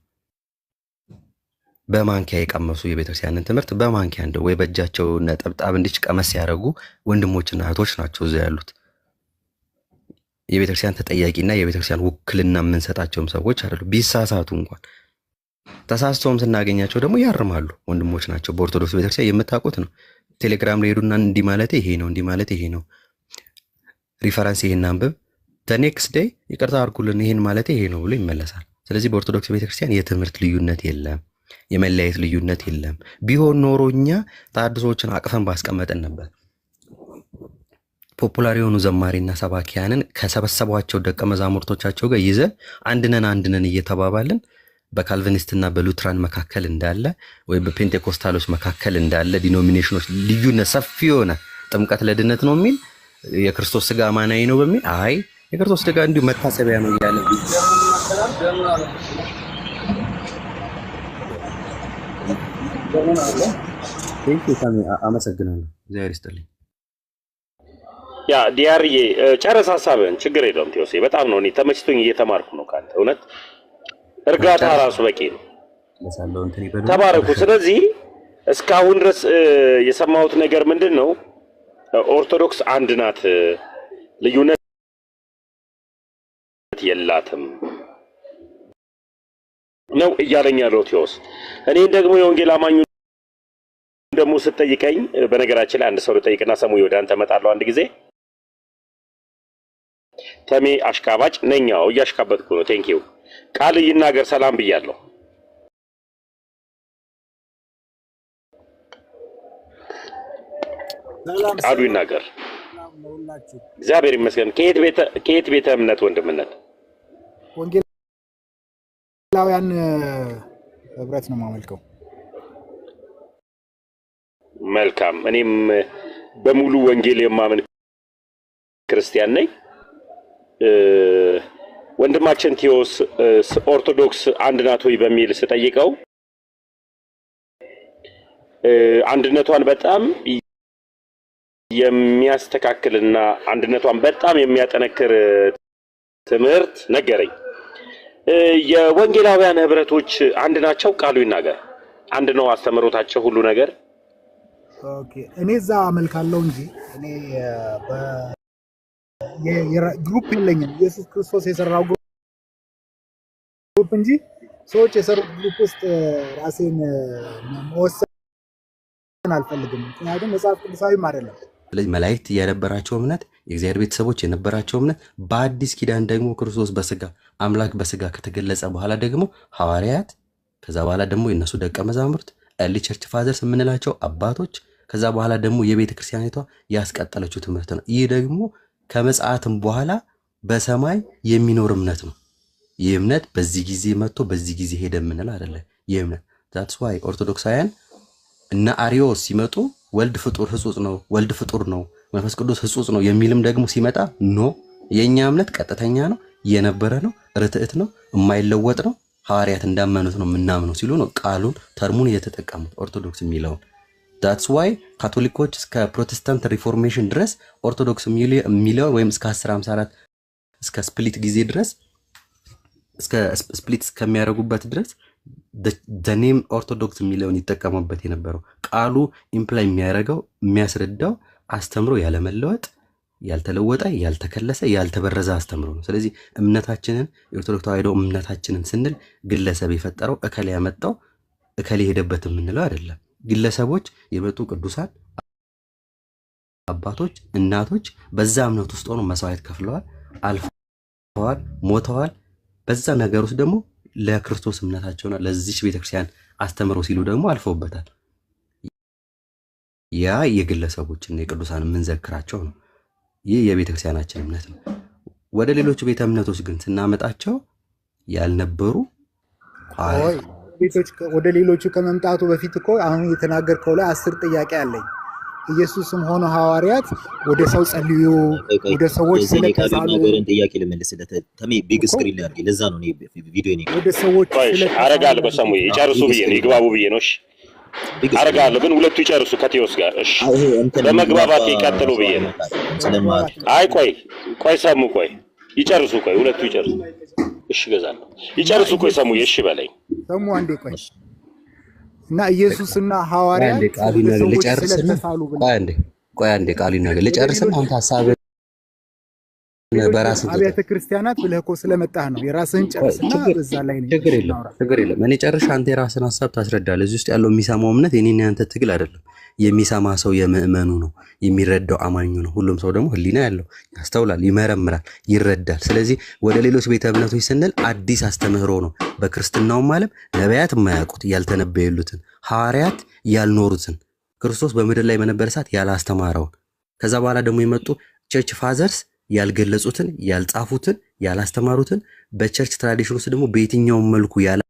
በማንኪያ የቀመሱ የቤተክርስቲያንን ትምህርት በማንኪያ እንደው ወይ በእጃቸው ነጠብጣብ እንዲች ቀመስ ያደረጉ ወንድሞችና እህቶች ናቸው እዚያ ያሉት። የቤተክርስቲያን ተጠያቂና የቤተክርስቲያን ውክልና የምንሰጣቸውም ሰዎች አይደሉም። ቢሳሳቱ እንኳን ተሳስተውም ስናገኛቸው ደግሞ ያርማሉ። ወንድሞች ናቸው። በኦርቶዶክስ ቤተክርስቲያን የምታውቁት ነው። ቴሌግራም ላይ ሄዱና እንዲህ ማለት ይሄ ነው እንዲህ ማለት ይሄ ነው ሪፈረንስ ይሄን አንብብ ኔክስት ዴይ ይቅርታ አድርጉልን ይሄን ማለት ይሄ ነው ብሎ ይመለሳል። ስለዚህ በኦርቶዶክስ ቤተክርስቲያን የትምህርት ልዩነት የለም፣ የመለያየት ልዩነት የለም። ቢሆን ኖሮ እኛ ተሐድሶዎችን አቅፈን ባስቀመጥን ነበር። ፖፑላር የሆኑ ዘማሪና ሰባኪያንን ከሰበሰቧቸው ደቀ መዛሙርቶቻቸው ጋር ይዘን አንድነን እየተባባልን በካልቪኒስትና በሉትራን መካከል እንዳለ ወይ በፔንቴኮስታሎች መካከል እንዳለ ዲኖሚኔሽኖች ልዩነት ሰፊ የሆነ ጥምቀት ለድነት ነው የሚል የክርስቶስ ስጋ አማናዊ ነው በሚል አይ የክርስቶስ ስጋ እንዲሁ መታሰቢያ ነው ያለ አመሰግናለሁ። እግዚአብሔር ይስጥልኝ። ያ ዲያርዬ ጨረስ ሐሳብህን ችግር የለውም ቴዎሴ። በጣም ነው እኔ ተመችቶኝ እየተማርኩ ነው ካንተ። እውነት እርጋታ ራሱ በቂ ነው። ተባረኩ። ስለዚህ እስካሁን ድረስ የሰማሁት ነገር ምንድን ነው? ኦርቶዶክስ አንድ ናት፣ ልዩነት የላትም ነው እያለኝ ያለው ቴዎስ። እኔን ደግሞ የወንጌል አማኙ ደግሞ ስትጠይቀኝ፣ በነገራችን ላይ አንድ ሰው ልጠይቅና ሰሙኝ ወደ አንተ እመጣለሁ አንድ ጊዜ። ተሜ አሽቃባጭ ነኛው እያሽቃበጥኩ ነው። ቴንኪው ቃል ይናገር ሰላም ብያለሁ። ቃሉ ይናገር። እግዚአብሔር ይመስገን። ከየት ቤተ እምነት ወንድምነት? ወንጌላውያን ህብረት ነው የማመልከው። መልካም። እኔም በሙሉ ወንጌል የማምን ክርስቲያን ነኝ። ወንድማችን ቴዎስ ኦርቶዶክስ አንድ ናት ወይ በሚል ስጠይቀው አንድነቷን በጣም የሚያስተካክልና አንድነቷን በጣም የሚያጠነክር ትምህርት ነገረኝ። የወንጌላውያን ህብረቶች አንድ ናቸው? ቃሉ ይናገር። አንድ ነው አስተምሮታቸው ሁሉ ነገር? ኦኬ እኔ እዛ አመልካለሁ እንጂ እኔ ግሩፕ የለኝም። ኢየሱስ ክርስቶስ የሰራው ግሩፕ እንጂ ሰዎች የሰሩት ግሩፕ ውስጥ ራሴን መወሰን አልፈልግም። ምክንያቱም መጽሐፍ ቅዱሳዊም አይደለም። ስለዚህ መላእክት የነበራቸው እምነት የእግዚአብሔር ቤተሰቦች የነበራቸው እምነት በአዲስ ኪዳን ደግሞ ክርስቶስ በስጋ አምላክ በስጋ ከተገለጸ በኋላ ደግሞ ሐዋርያት ከዛ በኋላ ደግሞ የነሱ ደቀ መዛሙርት ኤርሊ ቸርች ፋዘርስ የምንላቸው አባቶች ከዛ በኋላ ደግሞ የቤተ ክርስቲያኒቷ ያስቀጠለችው ትምህርት ነው። ይህ ደግሞ ከመጽአትም በኋላ በሰማይ የሚኖር እምነት ነው። ይህ እምነት በዚህ ጊዜ መጥቶ በዚህ ጊዜ ሄደ የምንል አይደለ። ይህ እምነት ዛትስ ዋይ ኦርቶዶክሳውያን እነ አሪዮስ ሲመጡ ወልድ ፍጡር ህጹጽ ነው፣ ወልድ ፍጡር ነው፣ መንፈስ ቅዱስ ህጹጽ ነው የሚልም ደግሞ ሲመጣ ኖ የኛ እምነት ቀጥተኛ ነው፣ የነበረ ነው፣ ርትዕት ነው፣ የማይለወጥ ነው፣ ሐዋርያት እንዳመኑት ነው የምናምነው ሲሉ ነው ቃሉን ተርሙን እየተጠቀሙት ኦርቶዶክስ የሚለውን። ዳትስ ዋይ ካቶሊኮች እስከ ፕሮቴስታንት ሪፎርሜሽን ድረስ ኦርቶዶክስ የሚለው ወይም እስከ 1054 እስከ ስፕሊት ጊዜ ድረስ እስከ ስፕሊት እስከሚያደርጉበት ድረስ ኔም ኦርቶዶክስ የሚለውን ይጠቀሙበት የነበረው ቃሉ ኢምፕላይ የሚያደርገው የሚያስረዳው አስተምሮ ያለመለወጥ ያልተለወጠ ያልተከለሰ ያልተበረዘ አስተምሮ ነው። ስለዚህ እምነታችንን የኦርቶዶክስ ተዋሕዶ እምነታችንን ስንል ግለሰብ የፈጠረው እከሌ ያመጣው እከሌ ሄደበት የምንለው አይደለም። ግለሰቦች የመጡ ቅዱሳን አባቶች እናቶች በዛ እምነት ውስጥ ሆነው መስዋዕት ከፍለዋል፣ አልፈዋል፣ ሞተዋል። በዛ ነገር ውስጥ ደግሞ ለክርስቶስ እምነታቸውና ለዚች ቤተክርስቲያን አስተምሮ ሲሉ ደግሞ አልፈውበታል። ያ የግለሰቦችና የቅዱሳን የምንዘክራቸው ነው። ይህ የቤተክርስቲያናችን እምነት ነው። ወደ ሌሎቹ ቤተ እምነቶች ግን ስናመጣቸው ያልነበሩ ወደ ሌሎቹ ከመምጣቱ በፊት እኮ አሁን የተናገርከው ላይ 10 ጥያቄ አለኝ። ኢየሱስም ሆነ ሐዋርያት ወደ ሰው ጸልዩ፣ ወደ ሰዎች ስለተሳሉ ነገርን ጥያቄ ልመልስለት ተሜ ቢግ ስክሪን ላይ አድርጌ ለዛ ነው ቪዲዮ ነው ወደ ሰዎች አረጋለሁ። በሰሙ ይጨርሱ ብዬ ነው ይግባቡ ብዬ ነው። እሺ አረጋለሁ፣ ግን ሁለቱ ይጨርሱ ከቴዎስ ጋር። እሺ በመግባባት ይቀጥሉ ብዬ ነው። አይ ቆይ ሰሙ ቆይ ይጨርሱ፣ ቆይ ሁለቱ ይጨርሱ። እሺ ገዛለሁ ይጨርሱ። ቆይ ሰሙ እሺ በለኝ ሰሙ አንዴ ቆይ እና ኢየሱስና ሐዋርያት ቃሉን ነገር ልጨርስና ቆይ አንዴ ቃሉን ነገር ልጨርስና አንተ ሐሳብ በራስህ አብያተ ክርስቲያናት ብለህ እኮ ስለመጣህ ነው። የራስህን ጨርስና በዛ ላይ ነው። ችግር የለም እኔ ጨርሼ አንተ የራስህን ሐሳብ ታስረዳለህ። እዚህ ውስጥ ያለው የሚሰማው እምነት የኔና ያንተ ትግል አይደለም። የሚሰማ ሰው የምእመኑ ነው፣ የሚረዳው አማኙ ነው። ሁሉም ሰው ደግሞ ህሊና ያለው ያስተውላል፣ ይመረምራል፣ ይረዳል። ስለዚህ ወደ ሌሎች ቤተ እምነቶች ስንል አዲስ አስተምህሮ ነው። በክርስትናውም ዓለም ነቢያት የማያውቁት ያልተነበዩሉትን፣ ሐዋርያት ያልኖሩትን፣ ክርስቶስ በምድር ላይ በነበረ ሰዓት ያላስተማረውን፣ ከዛ በኋላ ደግሞ የመጡ ቸርች ፋዘርስ ያልገለጹትን፣ ያልጻፉትን፣ ያላስተማሩትን በቸርች ትራዲሽን ውስጥ ደግሞ በየትኛውም መልኩ ያለ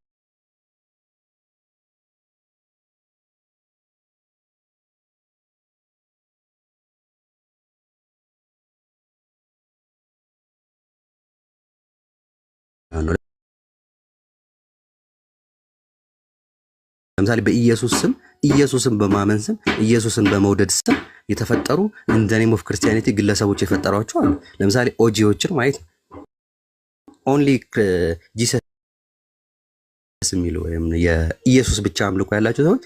ለምሳሌ በኢየሱስ ስም ኢየሱስን በማመን ስም ኢየሱስን በመውደድ ስም የተፈጠሩ እንደ ኔም ኦፍ ክርስቲያኒቲ ግለሰቦች የፈጠሯቸው አሉ። ለምሳሌ ኦጂዎችን ማየት ኦንሊ ጂሰስ የሚለው ወይም የኢየሱስ ብቻ አምልኮ ያላቸው ሰዎች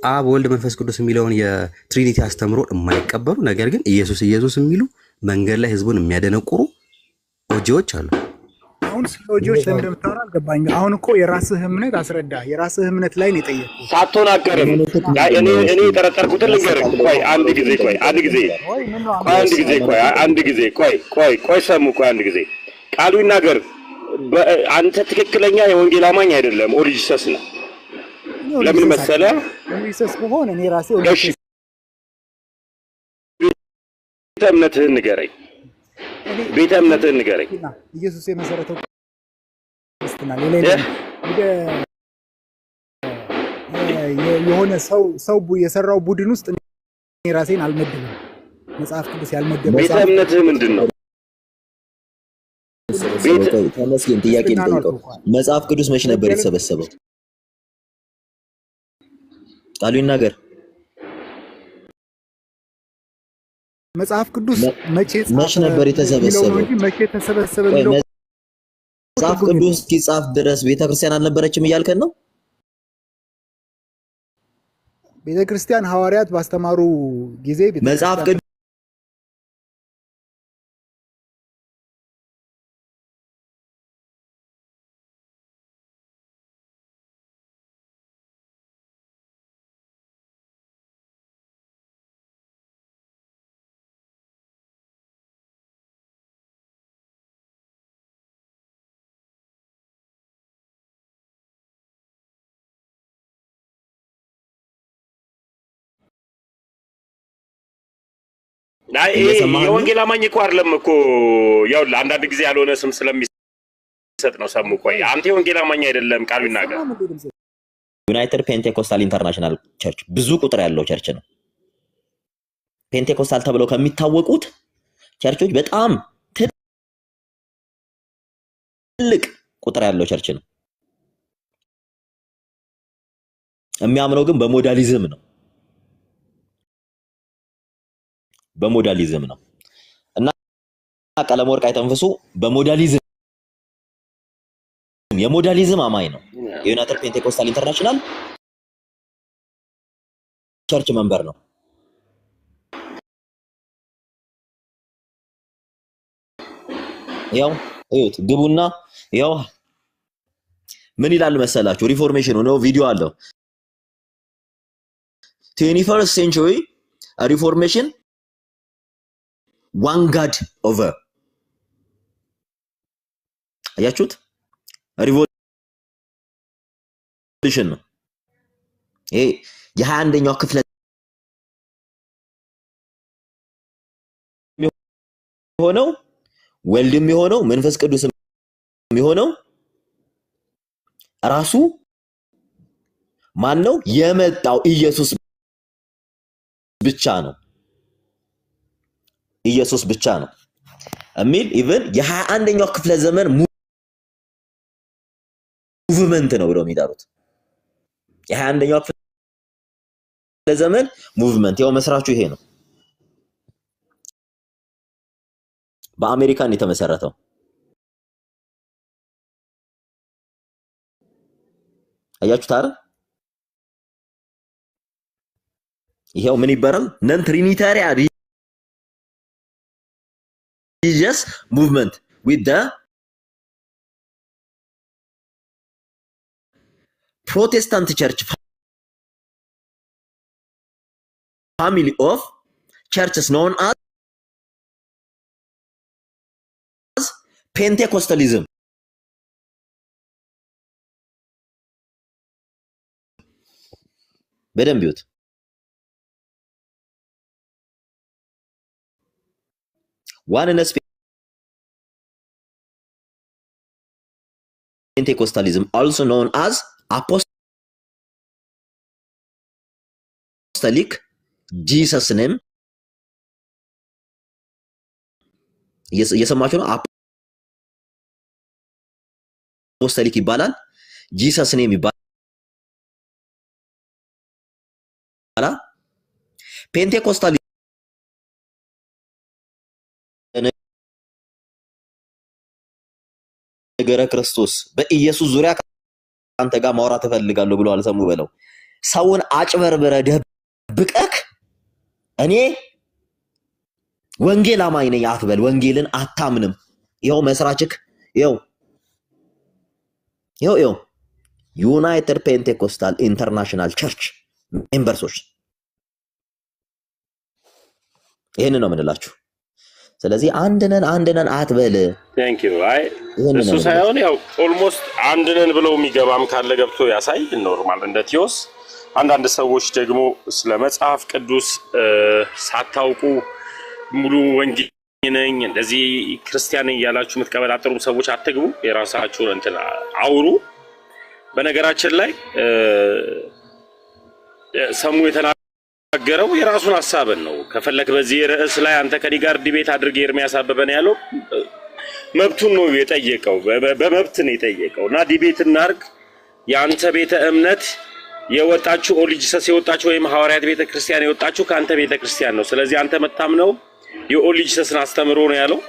አብ ወልድ መንፈስ ቅዱስ የሚለውን የትሪኒቲ አስተምሮ የማይቀበሉ ነገር ግን ኢየሱስ ኢየሱስ የሚሉ መንገድ ላይ ህዝቡን የሚያደነቁሩ ኦጂዎች አሉ። አሁን ስለጂዎች ለምን እንደምታወራ አልገባኝም። አሁን እኮ የራስህ እምነት አስረዳ። የራስህ እምነት ላይ ነው የጠየቅኩት። ሳትሆናቀርም እኔ የጠረጠርኩትን ልንገርህ። ቆይ ሰሙ አንድ ጊዜ ቃሉ ይናገር። አንተ ትክክለኛ የወንጌል አማኝ አይደለም፣ ኦሪጂሰስ ነው። ለምን መሰለህ? ኦሪጂሰስ በሆነ እኔ ራሴ ቤተ እምነትህን ንገረኝ። ቤተ እምነትህን ንገረኝ። ኢየሱስ የመሰረተው ክርስትና ሌላ የሆነ ሰው የሰራው ቡድን ውስጥ እኔ ራሴን አልመድብም። መጽሐፍ ቅዱስ ያልመደበው ቤተ እምነትህ ምንድን ነው? ተመስገን ጥያቄ ልጠይቀው። መጽሐፍ ቅዱስ መቼ ነበር የተሰበሰበው? ቃሉ ይናገር። መጽሐፍ ቅዱስ መቼ ነበር የተሰበሰበው? መቼ ተሰበሰበ የሚለው መጽሐፍ ቅዱስ እስኪጻፍ ድረስ ቤተክርስቲያን አልነበረችም እያልከን ነው? ቤተክርስቲያን ሐዋርያት ባስተማሩ ጊዜ መጽሐፍ ናይ የወንጌል አማኝ እኮ አይደለም እኮ ያው አንዳንድ ጊዜ ያልሆነ ስም ስለሚሰጥ ነው ሰሙ ቆይ አንተ የወንጌል አማኝ አይደለም ቃሉ ይናገር ዩናይትድ ፔንቴኮስታል ኢንተርናሽናል ቸርች ብዙ ቁጥር ያለው ቸርች ነው ፔንቴኮስታል ተብለው ከሚታወቁት ቸርቾች በጣም ትልቅ ቁጥር ያለው ቸርች ነው የሚያምነው ግን በሞዳሊዝም ነው እና ቀለም ወርቅ አይተንፈሱ በሞዳሊዝም የሞዳሊዝም አማኝ ነው የዩናይትድ ፔንቴኮስታል ኢንተርናሽናል ቸርች መንበር ነው ያው እዩት ግቡና ያው ምን ይላል መሰላችሁ ሪፎርሜሽኑ ነው ቪዲዮ አለው 21st century a reformation one god over አያችሁት ሪቮሉሽን ነው ይሄ የ21ኛው ክፍለ ሆነው ወልድም የሆነው መንፈስ ቅዱስም የሆነው ራሱ ማን ነው የመጣው ኢየሱስ ብቻ ነው ኢየሱስ ብቻ ነው አሚል ኢቭን የ21ኛው ክፍለ ዘመን ሙቭመንት ነው ብለው የሚዳሩት የ21ኛው ክፍለ ዘመን ሙቭመንት ያው መስራቹ ይሄ ነው በአሜሪካን የተመሰረተው አያችሁት አይደል ይሄው ምን ይባላል ነን ትሪኒታሪያን religious movement with the Protestant church family of churches known as Pentecostalism በደንብ ይዩት oneness Pentecostalism also known as apostolic Jesus name እየሰማችሁ ነው apostolic ይባላል Jesus name ይባላል ፔንቴኮስታል ነገረ ክርስቶስ በኢየሱስ ዙሪያ ካንተ ጋር ማውራት እፈልጋለሁ ብሎ አልሰሙ በለው ሰውን አጭበርብረ ደብቀክ እኔ ወንጌል አማኝ ነኝ አትበል ወንጌልን አታምንም ይሄው መስራችክ ይሄው ዩናይትድ ፔንቴኮስታል ኢንተርናሽናል ቸርች ሜምበርሶች ይሄን ነው ምንላችሁ ስለዚህ አንድ ነን አትበል ቴንክ ዩ አይ እሱ ሳይሆን ያው ኦልሞስት አንድ ነን ብለው የሚገባም ካለ ገብቶ ያሳይ ኖርማል እንደ ቲዮስ አንዳንድ ሰዎች ደግሞ ስለ መጽሐፍ ቅዱስ ሳታውቁ ሙሉ ወንጌል ነኝ እንደዚህ ክርስቲያን ያላችሁ ምትቀበላጥሩ ሰዎች አትግቡ የራሳችሁን እንትን አውሩ በነገራችን ላይ ሰሙ የተናገረው የራሱን ሐሳብን ነው ከፈለክ በዚህ ርዕስ ላይ አንተ ከዲ ጋር ዲቤት አድርገህ ኤርሚያስ አበበ ነው ያለው መብቱን ነው የጠየቀው በመብት ነው የጠየቀውና ዲቤት እናርግ ያንተ ቤተ እምነት የወጣችሁ ኦሊጂሰስ የወጣችሁ ወይ ሐዋርያት ቤተ ክርስቲያን የወጣችሁ ካንተ ቤተ ክርስቲያን ነው ስለዚህ አንተ መታምነው የኦሊጂሰስን አስተምሮ ነው ያለው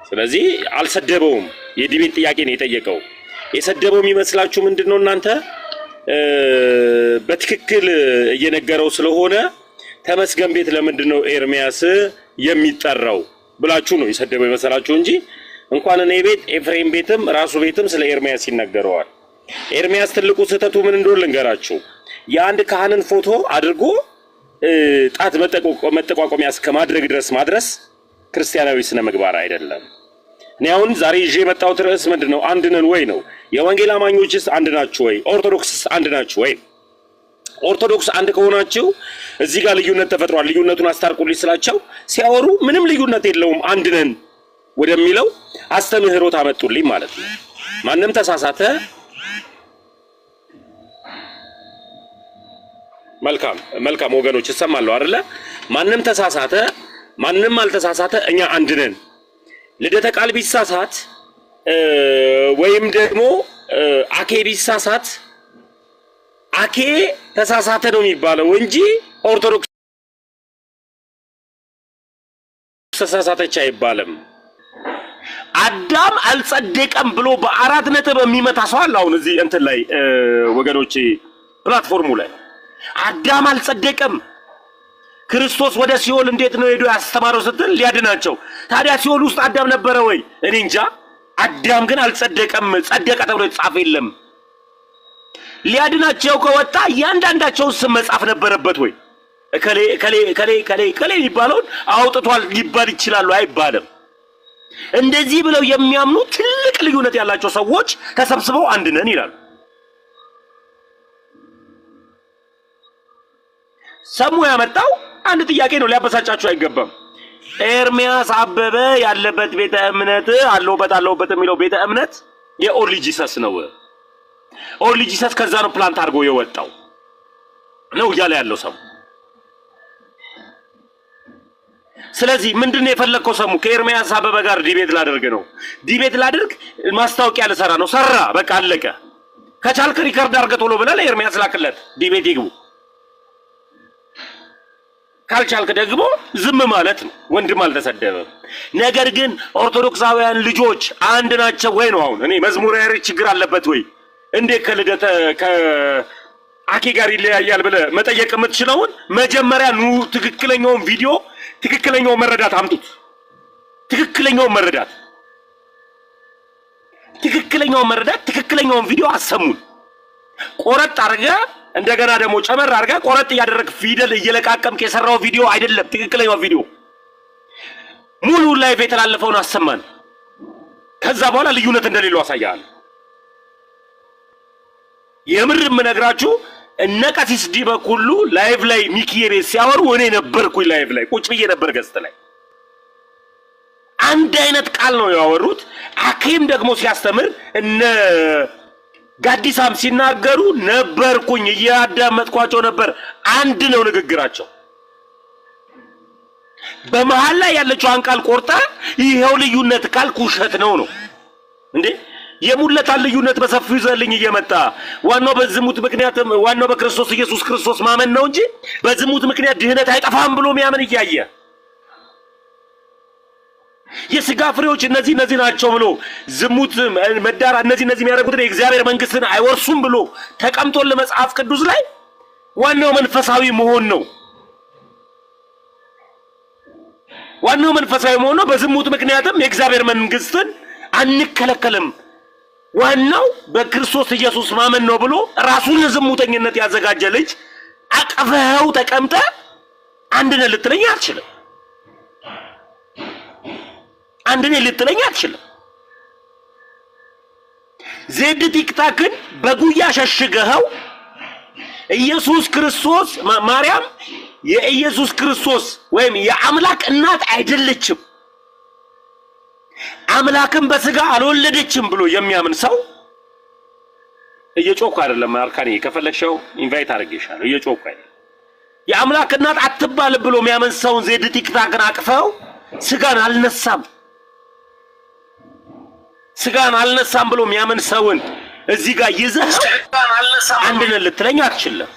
ስለዚህ አልሰደበውም የዲቤት ጥያቄ ነው የጠየቀው የሰደበው የሚመስላችሁ ምንድነው እናንተ በትክክል እየነገረው ስለሆነ ተመስገን ቤት ለምንድነው ኤርሚያስ የሚጠራው ብላችሁ ነው የሰደበው ይመስላችሁ እንጂ እንኳን እኔ ቤት ኤፍሬም ቤትም ራሱ ቤትም ስለ ኤርሚያስ ይነገረዋል ኤርሚያስ ትልቁ ስህተቱ ምን እንደሆነ ልንገራችሁ የአንድ ካህንን ፎቶ አድርጎ ጣት መጠቋቋሚያ እስከማድረግ ድረስ ማድረስ ክርስቲያናዊ ስነ ምግባር አይደለም እኔ አሁን ዛሬ ይዤ የመጣሁት ርዕስ ምንድነው አንድ ነን ወይ ነው የወንጌል አማኞችስ አንድ ናችሁ ወይ ኦርቶዶክስስ አንድ ናችሁ ወይ ኦርቶዶክስ አንድ ከሆናችሁ እዚህ ጋር ልዩነት ተፈጥሯል፣ ልዩነቱን አስታርቁልኝ ስላቸው ሲያወሩ ምንም ልዩነት የለውም አንድ ነን ወደሚለው አስተምህሮት አመጡልኝ ማለት ነው። ማንም ተሳሳተ፣ መልካም ወገኖች ይሰማሉ አይደለ? ማንም ተሳሳተ፣ ማንም አልተሳሳተ፣ እኛ አንድ ነን። ልደተ ቃል ቢሳሳት ወይም ደግሞ አኬ ቢሳሳት አኬ ተሳሳተ ነው የሚባለው እንጂ ኦርቶዶክስ ተሳሳተች አይባልም። አዳም አልጸደቀም ብሎ በአራት ነጥብ የሚመታ ሰው አለ። አሁን እዚህ እንትን ላይ ወገኖቼ ፕላትፎርሙ ላይ አዳም አልጸደቀም፣ ክርስቶስ ወደ ሲኦል እንዴት ነው ሄዶ ያስተማረው ስትል ሊያድናቸው። ታዲያ ሲኦል ውስጥ አዳም ነበረ ወይ? እኔ እንጃ። አዳም ግን አልጸደቀም፣ ጸደቀ ተብሎ የተጻፈ የለም። ሊያድናቸው ከወጣ እያንዳንዳቸው ስም መጻፍ ነበረበት ወይ? ከሌ ከሌ ከሌ ከሌ ከሌ የሚባለውን አውጥቷል ሊባል ይችላል አይባልም። እንደዚህ ብለው የሚያምኑ ትልቅ ልዩነት ያላቸው ሰዎች ተሰብስበው አንድ ነን ይላሉ። ሰሙ ያመጣው አንድ ጥያቄ ነው፣ ሊያበሳጫችሁ አይገባም። ኤርሚያስ አበበ ያለበት ቤተ እምነት አለውበት የሚለው ቤተ እምነት የኦንሊ ጂሰስ ነው። ኦንሊ ጂሰስ ከዛ ነው ፕላንት አድርጎ የወጣው ነው እያለ ያለው ሰው። ስለዚህ ምንድነው የፈለከው? ሰሙ ከኤርሚያስ አበበ ጋር ዲቤት ላደርግ ነው። ዲቤት ላደርግ ማስታወቂያ ልሰራ ነው። ሰራ፣ በቃ አለቀ። ከቻልክ ሪከርድ አድርገህ ቶሎ ብለህ ለኤርሚያስ ላክለት፣ ዲቤት ይግቡ። ካልቻልክ ደግሞ ዝም ማለት ነው። ወንድም አልተሰደበም። ነገር ግን ኦርቶዶክሳውያን ልጆች አንድ ናቸው ወይ ነው አሁን። እኔ መዝሙረ ያሬድ ችግር አለበት ወይ እንዴ ከልደተ ከአኬ ጋር ይለያያል ብለህ መጠየቅ የምትችለውን መጀመሪያ ኑ ትክክለኛውን ቪዲዮ ትክክለኛውን መረዳት አምጡት። ትክክለኛውን መረዳት ትክክለኛውን ቪዲዮ አሰሙን። ቆረጥ አድርገህ እንደገና ደግሞ ጨመር አድርገህ ቆረጥ እያደረግ ፊደል እየለቃቀምክ የሰራው ቪዲዮ አይደለም ትክክለኛው ቪዲዮ። ሙሉ ላይቭ የተላለፈውን አሰማን። ከዛ በኋላ ልዩነት እንደሌለው አሳያለሁ። የምር የምነግራችሁ እነ ቀሲስ ዲበኩሉ ላይቭ ላይ ሚኪዬ ቤት ሲያወሩ እኔ ነበርኩኝ ላይቭ ላይ ቁጭ ብዬ ነበር ገስት ላይ። አንድ አይነት ቃል ነው ያወሩት። አኬም ደግሞ ሲያስተምር እነ ጋዲሳም ሲናገሩ ነበርኩኝ፣ እያዳመጥኳቸው ነበር። አንድ ነው ንግግራቸው። በመሃል ላይ ያለችው ቃል ቆርጣ ይሄው ልዩነት ካልኩ ውሸት ነው እንዴ? የሙለታን ልዩነት በሰፊው ይዘልኝ እየመጣ ዋናው በዝሙት ምክንያት ዋናው በክርስቶስ ኢየሱስ ክርስቶስ ማመን ነው እንጂ በዝሙት ምክንያት ድህነት አይጠፋም ብሎ የሚያምን እያየ የሥጋ ፍሬዎች እነዚህ ናቸው ብሎ ዝሙት፣ መዳራ እነዚህ የሚያደርጉት የእግዚአብሔር መንግስትን አይወርሱም ብሎ ተቀምጦን ለመጽሐፍ ቅዱስ ላይ ዋናው መንፈሳዊ መሆን ነው። ዋናው መንፈሳዊ መሆን ነው። በዝሙት ምክንያትም የእግዚአብሔር መንግስትን አንከለከልም፣ ዋናው በክርስቶስ ኢየሱስ ማመን ነው ብሎ ራሱን ለዝሙተኝነት ያዘጋጀ ልጅ አቀፈው ተቀምጠ አንድ ነን ልትለኝ አትችልም። አንድ ነን ልትለኝ አትችልም። ዜድ ቲክታክን በጉያ ሸሽገኸው ኢየሱስ ክርስቶስ ማርያም የኢየሱስ ክርስቶስ ወይም የአምላክ እናት አይደለችም፣ አምላክም በስጋ አልወለደችም ብሎ የሚያምን ሰው እየጮኩ አይደለም። አርካኒ ከፈለግሽው ኢንቫይት አድርጌሻለሁ። እየጮኩ አይደለም። የአምላክ እናት አትባል ብሎ የሚያምን ሰውን ዜድ ቲክታክን አቅፈው ስጋን አልነሳም ብሎ የሚያምን ሰውን እዚህ ጋር ይዘህ አንድ ነን ልትለኝ አትችልም።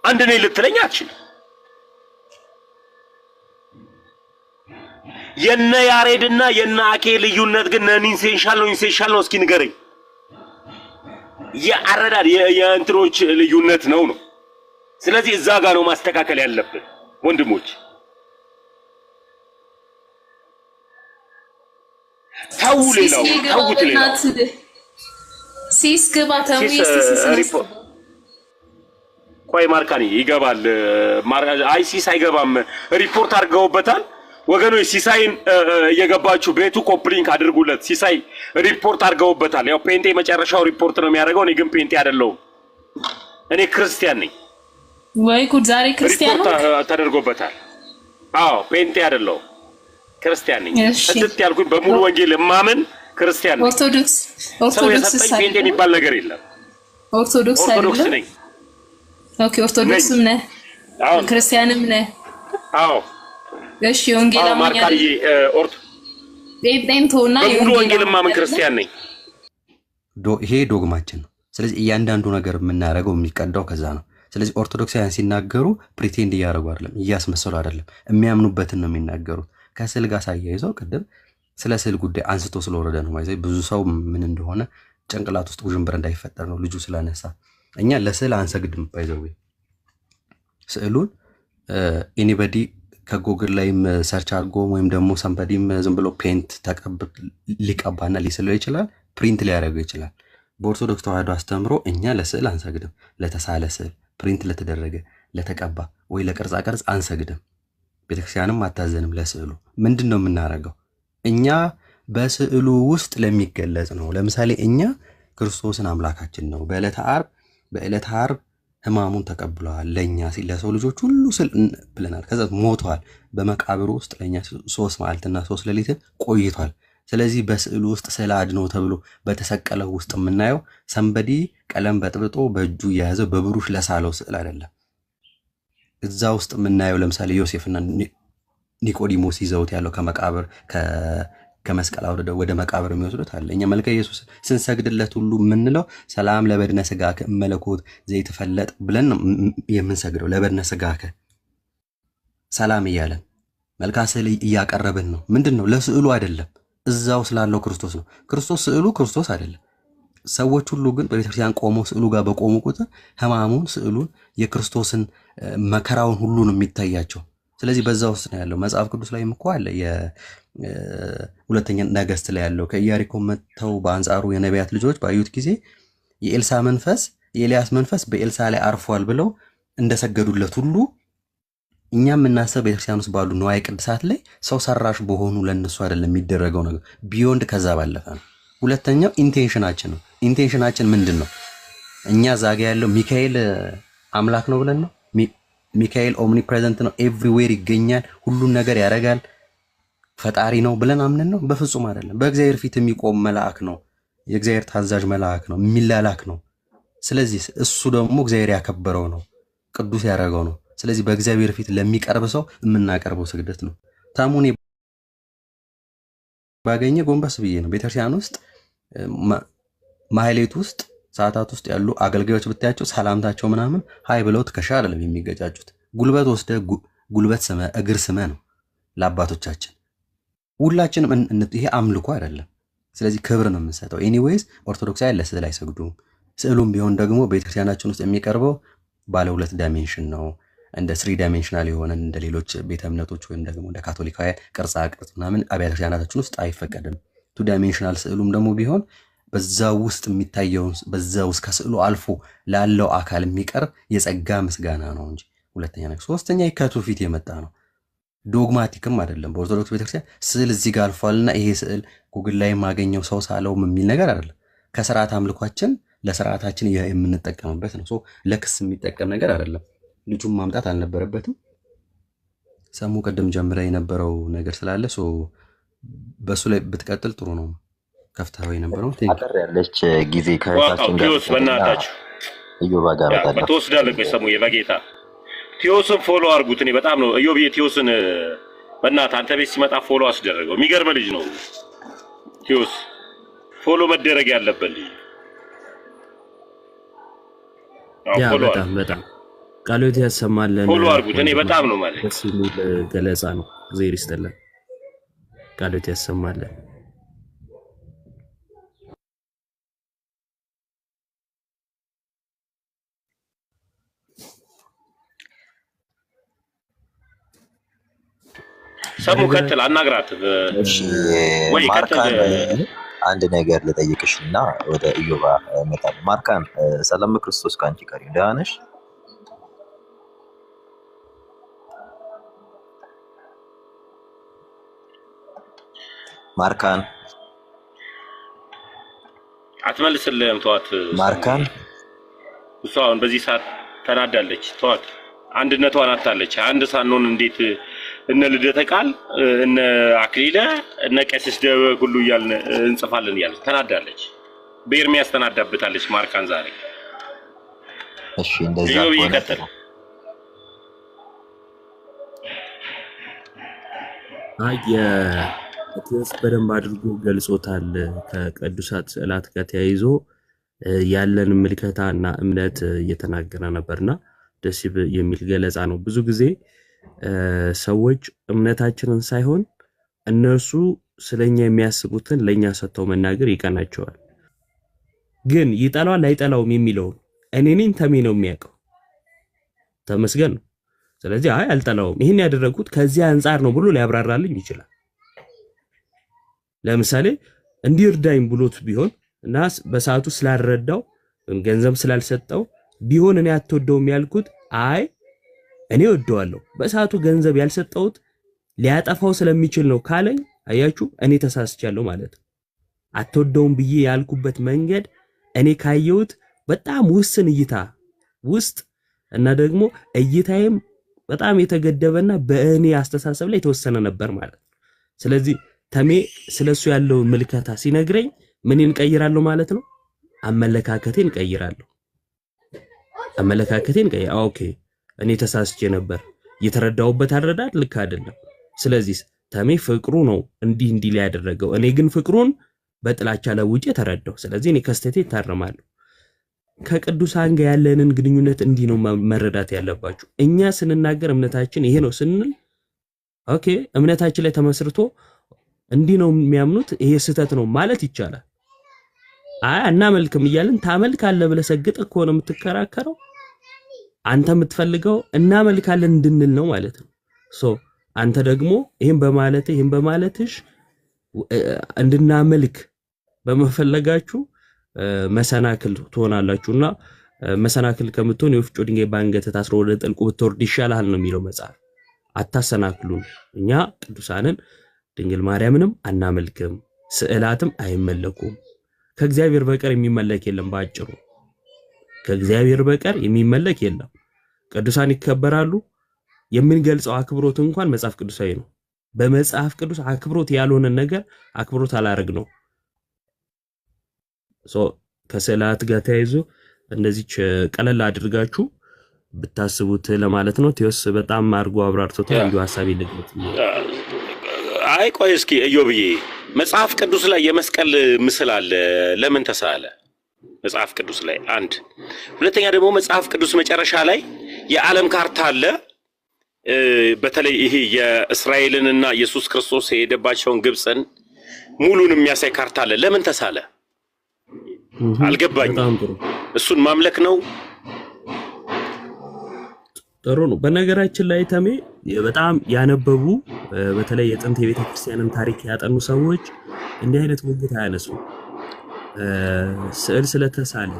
አንድ ነን ልትለኝ አትችልም። የነ ያሬድና የነ አኬ ልዩነት ግን ኢንሴንሻል ነው። እስኪ ንገረኝ። የአረዳድ የእንትኖች ልዩነት ነው። ስለዚህ እዛ ጋር ነው ማስተካከል ያለብን ወንድሞች። ተውት ሌላው ሲስ ገባ ቆይ ማርካኒ ይገባል። አይ ሲስ አይገባም። ሪፖርት አድርገውበታል ወገኖች። ሲሳይን እየገባችሁ ቤቱ ኮፕሊንክ አድርጉለት። ሲሳይ ሪፖርት አድርገውበታል። ያው ፔንቴ መጨረሻው ሪፖርት ነው የሚያደርገው። እኔ ግን ፔንቴ አይደለሁም። እኔ ክርስቲያን ነኝ። ወይ ጉድ! ዛሬ ክርስቲያን ነው ተደርጎበታል። አዎ ጴንጤ አይደለሁም ክርስቲያን ነኝ። እሺ እንት ያልኩኝ በሙሉ ወንጌል የማምን ክርስቲያን ነኝ። ኦርቶዶክስ ሰው የሰጠኝ ጴንጤ የሚባል ነገር የለም። ኦርቶዶክስ ነኝ። ኦኬ ኦርቶዶክስም ነህ? አዎ ክርስቲያንም ነህ? አዎ እሺ ወንጌል አማኝ ኦርቶ ጴንጤንቶና በሙሉ ወንጌል የማምን ክርስቲያን ነኝ። ይሄ ዶግማችን ነው። ስለዚህ እያንዳንዱ ነገር የምናደርገው የሚቀዳው ከዛ ነው። ስለዚህ ኦርቶዶክሳውያን ሲናገሩ ፕሪቴንድ እያደረጉ አይደለም፣ እያስመሰሉ አይደለም፣ የሚያምኑበትን ነው የሚናገሩት። ከስዕል ጋር ሳያይዘው ቅድም ስለ ስዕል ጉዳይ አንስቶ ስለወረደ ነው ማለት ብዙ ሰው ምን እንደሆነ ጭንቅላት ውስጥ ውዥንብር እንዳይፈጠር ነው ልጁ ስላነሳ። እኛ ለስዕል አንሰግድም። ባይዘው ስዕሉን ኤኒባዲ ከጎግል ላይም ሰርች አድርጎ ወይም ደግሞ ሰምበዲም ዝም ብሎ ፔንት ሊቀባና ሊስለው ይችላል፣ ፕሪንት ሊያደርገው ይችላል። በኦርቶዶክስ ተዋህዶ አስተምሮ እኛ ለስዕል አንሰግድም። ለተሳለ ስዕል፣ ፕሪንት ለተደረገ፣ ለተቀባ ወይ ለቅርጻ ቅርጽ አንሰግድም። ቤተክርስቲያንም አታዘንም ለስዕሉ። ምንድን ነው የምናደርገው? እኛ በስዕሉ ውስጥ ለሚገለጽ ነው። ለምሳሌ እኛ ክርስቶስን አምላካችን ነው በዕለተ ዓርብ ሕማሙን ተቀብለዋል ለእኛ ሲል ለሰው ልጆች ሁሉ ስል ብለናል። ከዛ ሞቷል። በመቃብሩ ውስጥ ለእኛ 3 መዓልትና 3 ሌሊትን ቆይቷል። ስለዚህ በስዕሉ ውስጥ ስዕለ አድኅኖ ተብሎ በተሰቀለው ውስጥ የምናየው ሰንበዲ ቀለም በጥብጦ በእጁ እየያዘው በብሩሽ ለሳለው ስዕል አይደለም። እዛ ውስጥ የምናየው ለምሳሌ ዮሴፍና ኒቆዲሞስ ይዘውት ያለው ከመቃብር ከመስቀል አውርደው ወደ መቃብር የሚወስዱት አለ። እኛ መልከ ኢየሱስ ስንሰግድለት ሁሉ የምንለው ሰላም ለበድነ ሥጋከ እመለኮት ዘይትፈለጥ ብለን ነው የምንሰግደው። ለበድነ ሥጋከ ሰላም እያለን መልካ ስዕል እያቀረብን ነው። ምንድን ነው? ለስዕሉ አይደለም፣ እዛው ስላለው ክርስቶስ ነው። ክርስቶስ ስዕሉ ክርስቶስ አይደለም። ሰዎች ሁሉ ግን በቤተክርስቲያን ቆመው ስዕሉ ጋር በቆሙ ቁጥር ሕማሙን፣ ስዕሉን፣ የክርስቶስን መከራውን ሁሉ ነው የሚታያቸው። ስለዚህ በዛ ውስጥ ነው ያለው። መጽሐፍ ቅዱስ ላይም እኮ አለ። የሁለተኛ ነገሥት ላይ ያለው ከኢያሪኮ መጥተው በአንጻሩ የነቢያት ልጆች ባዩት ጊዜ የኤልያስ መንፈስ በኤልሳ ላይ አርፏል ብለው እንደሰገዱለት ሁሉ እኛ የምናስበው ቤተክርስቲያን ውስጥ ባሉ ንዋየ ቅድሳት ላይ ሰው ሰራሽ በሆኑ ለነሱ አይደለም የሚደረገው ነገር፣ ቢዮንድ ከዛ ባለፈ ነው። ሁለተኛው ኢንቴንሽናችን ነው። ኢንቴንሽናችን ምንድን ነው? እኛ ዛጋ ያለው ሚካኤል አምላክ ነው ብለን ነው። ሚካኤል ኦምኒ ፕሬዘንት ነው፣ ኤቭሪዌር ይገኛል፣ ሁሉን ነገር ያደርጋል፣ ፈጣሪ ነው ብለን አምነን ነው? በፍጹም አይደለም። በእግዚአብሔር ፊት የሚቆም መልአክ ነው፣ የእግዚአብሔር ታዛዥ መልአክ ነው፣ የሚላላክ ነው። ስለዚህ እሱ ደግሞ እግዚአብሔር ያከበረው ነው፣ ቅዱስ ያደረገው ነው። ስለዚህ በእግዚአብሔር ፊት ለሚቀርብ ሰው የምናቀርበው ስግደት ነው። ታሙኔ ባገኘ ጎንበስ ብዬ ነው። ቤተክርስቲያን ውስጥ ማህሌት ውስጥ ሰዓታት ውስጥ ያሉ አገልጋዮች ብታያቸው ሰላምታቸው ምናምን ሃይ ብለው ትከሻ አይደለም የሚገጫጩት። ጉልበት ወስደ ጉልበት ስመ እግር ስመ ነው ለአባቶቻችን። ሁላችንም ይሄ አምልኮ አይደለም። ስለዚህ ክብር ነው የምንሰጠው። ኤኒዌይስ ኦርቶዶክሳውያን ለስዕል አይሰግዱም። ስዕሉም ቢሆን ደግሞ ቤተክርስቲያናችን ውስጥ የሚቀርበው ባለ 2 ዳይሜንሽን ነው። እንደ 3 ዳይሜንሽናል የሆነ እንደ ሌሎች ቤተ እምነቶች ወይም ደግሞ እንደ ካቶሊካውያን ቅርጻ ቅርጽ ምናምን አብያተ ክርስቲያናታችን ውስጥ አይፈቀድም። 2 ዳይሜንሽናል ስዕሉም ደግሞ ቢሆን በዛ ውስጥ የሚታየውን በዛ ውስጥ ከስዕሉ አልፎ ላለው አካል የሚቀርብ የጸጋ ምስጋና ነው እንጂ ሁለተኛ ነገር። ሶስተኛ ከትውፊት የመጣ ነው፣ ዶግማቲክም አይደለም። በኦርቶዶክስ ቤተክርስቲያን ስዕል እዚህ ጋር አልፏልና ይሄ ስዕል ጉግል ላይ ማገኘው ሰው ሳለውም የሚል ነገር አይደለም። ከስርዓት አምልኳችን ለስርዓታችን የምንጠቀምበት ነው። ለክስ የሚጠቀም ነገር አይደለም። ልጁን ማምጣት አልነበረበትም። ሰሙ ቀደም ጀምረ የነበረው ነገር ስላለ በሱ ላይ ብትቀጥል ጥሩ ነው። ከፍታው የነበረው አጠር ያለች ጊዜ ከታችን ጋር በእናታችሁ እዮባ ጋር መጣለ ተወስዳለህ። ሰሙዬ በጌታ ቲዮስን ፎሎ አድርጉት። እኔ በጣም ነው እዮብ ቲዮስን በእናትህ አንተ ቤት ሲመጣ ፎሎ አስደረገው። የሚገርም ልጅ ነው ቲዮስ፣ ፎሎ መደረግ ያለበት ልጅ። ያ በጣም ቃሎት ያሰማልን። ፎሎ አድርጉት። እኔ በጣም ነው ማለት ደስ የሚል ገለጻ ነው። እግዚአብሔር ይስጥልን። ቃሎት ያሰማልን። ሰሙ ቀጥል፣ አናግራት ወይ ቀጥል። አንድ ነገር ልጠይቅሽና ወደ ኢዮባ እመጣለሁ። ማርካን ሰላም ክርስቶስ ካንቺ ጋር ይሁን። ደህና ነሽ? ማርካን አትመልስልህም። ተዋት ማርካን እሷ አሁን በዚህ ሰዓት ተናዳለች። ተዋት፣ አንድነቷን አታለች። አንድ ሳንሆን እንዴት እነ ልደተ ቃል እነ አክሊለ እነ ቀሲስ ደበ ሁሉ እያልን እንጽፋለን እያለች ተናዳለች። በኤርሚያስ ተናዳብታለች ማርካን ዛሬ። እሺ እንደዛ ይኸው ከሆነ ይቀጥል። አይ የማቴዎስ በደንብ አድርጎ ገልጾታል። ከቅዱሳት ስዕላት ጋር ተያይዞ ያለን ምልከታና እምነት እየተናገረ ነበርና ደስ የሚል ገለጻ ነው። ብዙ ጊዜ ሰዎች እምነታችንን ሳይሆን እነርሱ ስለኛ የሚያስቡትን ለኛ ሰጥተው መናገር ይቀናቸዋል። ግን ይጠላዋል አይጠላውም የሚለውን እኔ ነኝ ተሜ ነው የሚያውቀው። ተመስገን ነው። ስለዚህ አይ አልጠላውም ይሄን ያደረኩት ከዚህ አንፃር ነው ብሎ ሊያብራራልኝ ይችላል። ለምሳሌ እንዲርዳኝ ብሎት ቢሆን እና በሰዓቱ ስላልረዳው ገንዘብ ስላልሰጠው ቢሆን እኔ አትወደውም ያልኩት አይ እኔ ወደዋለሁ በሰዓቱ ገንዘብ ያልሰጠውት ሊያጠፋው ስለሚችል ነው ካለኝ አያችሁ እኔ ተሳስቻለሁ ማለት ነው። አትወደውም ብዬ ያልኩበት መንገድ እኔ ካየሁት በጣም ውስን እይታ ውስጥ እና ደግሞ እይታዬም በጣም የተገደበና በእኔ አስተሳሰብ ላይ የተወሰነ ነበር ማለት ነው። ስለዚህ ተሜ ስለሱ ያለው ምልከታ ሲነግረኝ ምን እንቀይራለሁ ማለት ነው? አመለካከቴን ቀይራለሁ። ኦኬ እኔ ተሳስቼ ነበር፣ የተረዳውበት አረዳድ ልክ አይደለም። ስለዚህ ተሜ ፍቅሩ ነው እንዲህ ላይ ያደረገው፣ እኔ ግን ፍቅሩን በጥላቻ ለውጬ ተረዳው። ስለዚህ እኔ ከስተቴ ታረማለሁ። ከቅዱሳን ጋር ያለንን ግንኙነት እንዲህ ነው መረዳት ያለባችሁ። እኛ ስንናገር እምነታችን ይሄ ነው ስንል ኦኬ እምነታችን ላይ ተመስርቶ እንዲህ ነው የሚያምኑት ይሄ ስህተት ነው ማለት ይቻላል። አይ እናመልክም እያልን ታመልካለህ ብለህ ሰግጠህ እኮ ነው የምትከራከረው። አንተ የምትፈልገው እናመልካለን እንድንል ነው ማለት ነው። አንተ ደግሞ ይሄን በማለትሽ እንድናመልክ በመፈለጋችሁ መሰናክል ትሆናላችሁና መሰናክል ከምትሆን የወፍጮ ድንጋይ ባንገት ታስሮ ወደ ጥልቁ ብትወርድ ይሻላል ነው የሚለው መጽሐፍ። አታሰናክሉን። እኛ ቅዱሳንን ድንግል ማርያምንም አናመልክም፣ ስዕላትም አይመለኩም። ከእግዚአብሔር በቀር የሚመለክ የለም። ባጭሩ ከእግዚአብሔር በቀር የሚመለክ የለም። ቅዱሳን ይከበራሉ። የምንገልጸው አክብሮት እንኳን መጽሐፍ ቅዱሳዊ ነው። በመጽሐፍ ቅዱስ አክብሮት ያልሆነ ነገር አክብሮት አላረግ ነው። ከስዕላት ጋር ተያይዞ እንደዚች ቀለል አድርጋችሁ ብታስቡት ለማለት ነው። ቴዎስ በጣም አድርጎ አብራርቶታል። እንዲሁ ሐሳብ ይልግት። አይ ቆይ እስኪ እዮብዬ መጽሐፍ ቅዱስ ላይ የመስቀል ምስል አለ፣ ለምን ተሳለ? መጽሐፍ ቅዱስ ላይ አንድ። ሁለተኛ ደግሞ መጽሐፍ ቅዱስ መጨረሻ ላይ የዓለም ካርታ አለ። በተለይ ይሄ የእስራኤልንና ኢየሱስ ክርስቶስ የሄደባቸውን ግብፅን ሙሉን የሚያሳይ ካርታ አለ። ለምን ተሳለ? አልገባኝም። እሱን ማምለክ ነው? ጥሩ ነው። በነገራችን ላይ ተሜ በጣም ያነበቡ በተለይ የጥንት የቤተ ክርስቲያንን ታሪክ ያጠኑ ሰዎች እንዲህ አይነት ውግት አያነሱ። ስዕል ስለተሳለ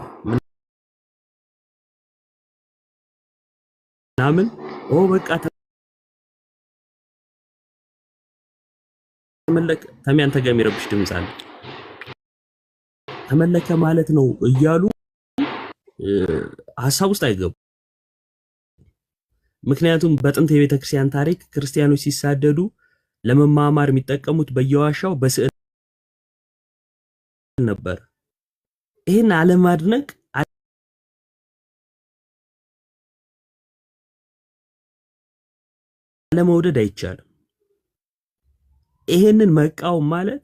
ምናምን በቃ ተመለከ። ተሜ አንተ ጋር የሚረብሽ ድምፅ አለ። ተመለከ ማለት ነው እያሉ ሐሳብ ውስጥ አይገቡ። ምክንያቱም በጥንት የቤተ ክርስቲያን ታሪክ ክርስቲያኖች ሲሳደዱ ለመማማር የሚጠቀሙት በየዋሻው በስዕል ነበር። ይሄን አለማድነቅ አለመውደድ አይቻልም። ይሄንን መቃወም ማለት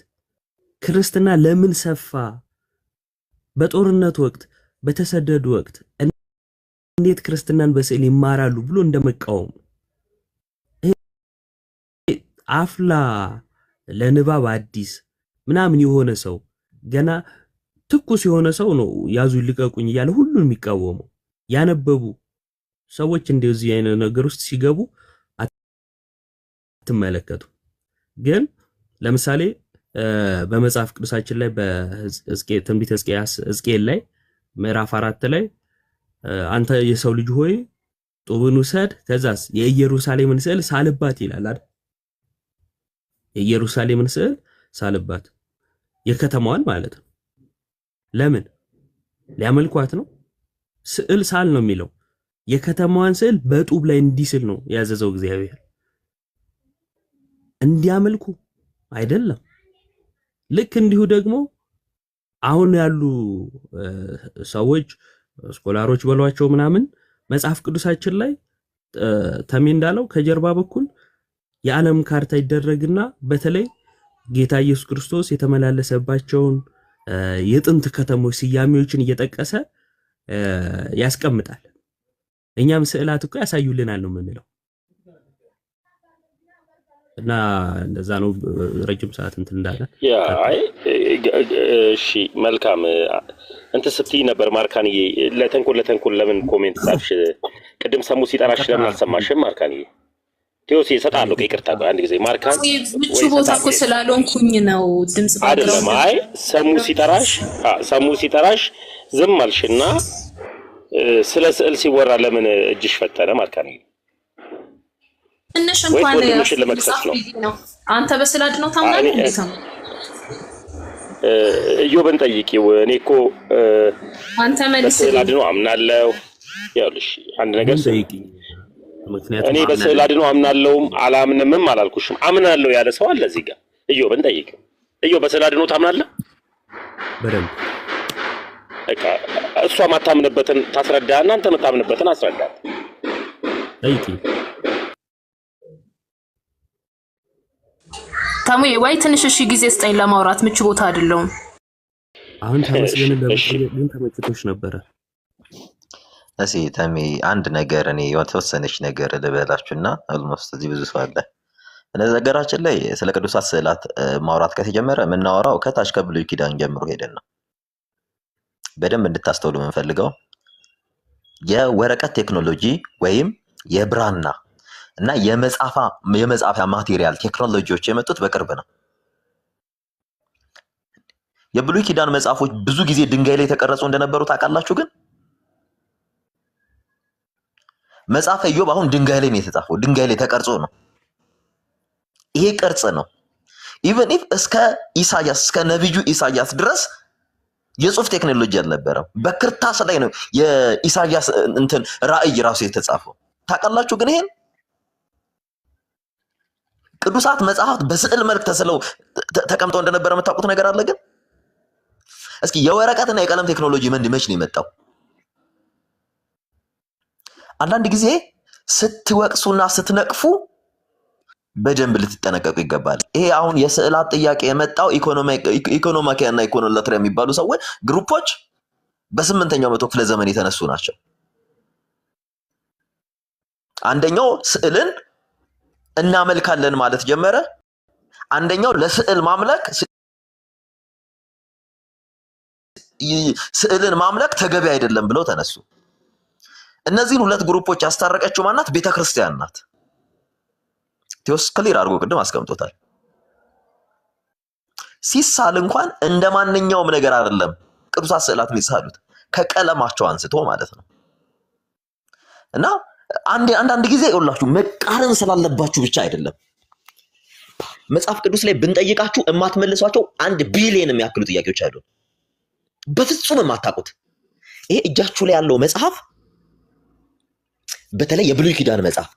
ክርስትና ለምን ሰፋ፣ በጦርነት ወቅት በተሰደዱ ወቅት እንዴት ክርስትናን በስዕል ይማራሉ ብሎ እንደመቃወም። አፍላ ለንባብ አዲስ ምናምን የሆነ ሰው ገና ትኩስ የሆነ ሰው ነው ያዙ ይልቀቁኝ እያለ ሁሉን የሚቃወመው። ያነበቡ ሰዎች እንደዚህ አይነት ነገር ውስጥ ሲገቡ አትመለከቱ። ግን ለምሳሌ በመጽሐፍ ቅዱሳችን ላይ በትንቢተ ሕዝቅኤል ላይ ምዕራፍ 4 ላይ አንተ የሰው ልጅ ሆይ ጡብን ውሰድ ከዛስ የኢየሩሳሌምን ስዕል ሳልባት ይላል አይደል? የኢየሩሳሌምን ስዕል ሳልባት የከተማዋን ማለት ነው። ለምን ሊያመልኳት ነው? ስዕል ሳል ነው የሚለው። የከተማዋን ስዕል በጡብ ላይ እንዲስል ነው ያዘዘው እግዚአብሔር። እንዲያመልኩ አይደለም። ልክ እንዲሁ ደግሞ አሁን ያሉ ሰዎች ስኮላሮች በሏቸው ምናምን መጽሐፍ ቅዱሳችን ላይ ተሜ እንዳለው ከጀርባ በኩል የዓለም ካርታ ይደረግና በተለይ ጌታ ኢየሱስ ክርስቶስ የተመላለሰባቸውን የጥንት ከተሞች ስያሜዎችን እየጠቀሰ ያስቀምጣል። እኛም ስዕላት እኮ ያሳዩልናል ነው የምንለው። እና እንደዛ ነው ረጅም ሰዓት እንትን እንዳለ ያ አይ እሺ መልካም እንት ስትይ ነበር ማርካንዬ ለተንኮል ለምን ኮሜንት ጻፍሽ ቅድም ሰሙ ሲጠራሽ ለምን አልሰማሽም ማርካንዬ ቴዎሲ እሰጣለሁ ከይቅርታ ጋር አንድ ጊዜ ማርካን ምቹ ቦታ እኮ ስላልሆንኩኝ ነው ድምጽ አይደለም አይ ሰሙ ሲጠራሽ ዝም አልሽና ስለ ስዕል ሲወራ ለምን እጅሽ ፈጠረ ማርካንዬ ትንሽ እንኳን ነው አንተ በስላድ ነው ታምናለህ እንዴ እዮብን ጠይቂው እኔ እኮ አንተ መልስ በስላድ ነው አምናለሁ ያውልሽ አንድ ነገር ጠይቂኝ ምክንያቱም እኔ በስላድ ነው አምናለሁም አላምንምም አላልኩሽም አምናለሁ ያለ ሰው አለ እዚህ ጋር እዮብን ጠይቂው እዮብ በስላድ ነው ታምናለህ በደንብ በቃ እሷ ማታምንበትን ታስረዳና አንተ መታምንበትን አስረዳ ጠይቂኝ ታሙ ወይ ትንሽ እሺ ጊዜ ስጠኝ ለማውራት ምቹ ቦታ አይደለም አሁን ተመስገን ለምን ተመችቶሽ ነበር እሺ ታሜ አንድ ነገር እኔ የተወሰነች ነገር ልበላችሁና አልሞስት እዚህ ብዙ ሰው አለ እነዘገራችን ላይ ስለ ቅዱሳት ስዕላት ማውራት ከተጀመረ ምናወራው ከታች ከብሉይ ኪዳን ጀምሮ ሄደና በደንብ እንድታስተውሉ የምንፈልገው የወረቀት ቴክኖሎጂ ወይም የብራና እና የመጻፊያ ማቴሪያል ቴክኖሎጂዎች የመጡት በቅርብ ነው። የብሉይ ኪዳን መጽሐፎች ብዙ ጊዜ ድንጋይ ላይ ተቀረጹ እንደነበሩ ታውቃላችሁ። ግን መጽሐፈ ኢዮብ አሁን ድንጋይ ላይ ነው የተጻፈው፣ ድንጋይ ላይ ተቀርጾ ነው። ይሄ ቅርጽ ነው። ኢቭን ኢፍ እስከ ኢሳያስ እስከ ነብዩ ኢሳያስ ድረስ የጽሁፍ ቴክኖሎጂ አልነበረም። በክርታስ ላይ ነው የኢሳያስ እንትን ራእይ ራሱ የተጻፈው። ታውቃላችሁ። ግን ይሄን ቅዱሳት መጽሐፍት በስዕል መልክ ተስለው ተቀምጠው እንደነበረ የምታውቁት ነገር አለ። ግን እስኪ የወረቀትና የቀለም ቴክኖሎጂ መች ነው የመጣው? አንዳንድ ጊዜ ስትወቅሱና ስትነቅፉ በደንብ ልትጠነቀቁ ይገባል። ይሄ አሁን የስዕላት ጥያቄ የመጣው ኢኮኖሚካና ኢኮኖላትራ የሚባሉ ሰዎች ግሩፖች በ8ኛው መቶ ክፍለ ዘመን የተነሱ ናቸው። አንደኛው ስዕልን እናመልካለን ማለት ጀመረ። አንደኛው ለስዕል ማምለክ ስዕልን ማምለክ ተገቢ አይደለም ብለው ተነሱ። እነዚህን ሁለት ግሩፖች ያስታረቀችው ማናት? ቤተክርስቲያን ናት። ቴዎስ ክሊር አድርጎ ቅድም አስቀምጦታል። ሲሳል እንኳን እንደማንኛውም ነገር አይደለም ቅዱሳት ስዕላት የሚሳሉት ከቀለማቸው አንስቶ ማለት ነው። እና አንዳንድ ጊዜ ይኸውላችሁ መቃረን ስላለባችሁ ብቻ አይደለም። መጽሐፍ ቅዱስ ላይ ብንጠይቃችሁ የማትመልሷቸው 1 ቢሊዮን የሚያክሉ ጥያቄዎች አሉ፣ በፍጹም የማታውቁት። ይሄ እጃችሁ ላይ ያለው መጽሐፍ በተለይ የብሉይ ኪዳን መጽሐፍ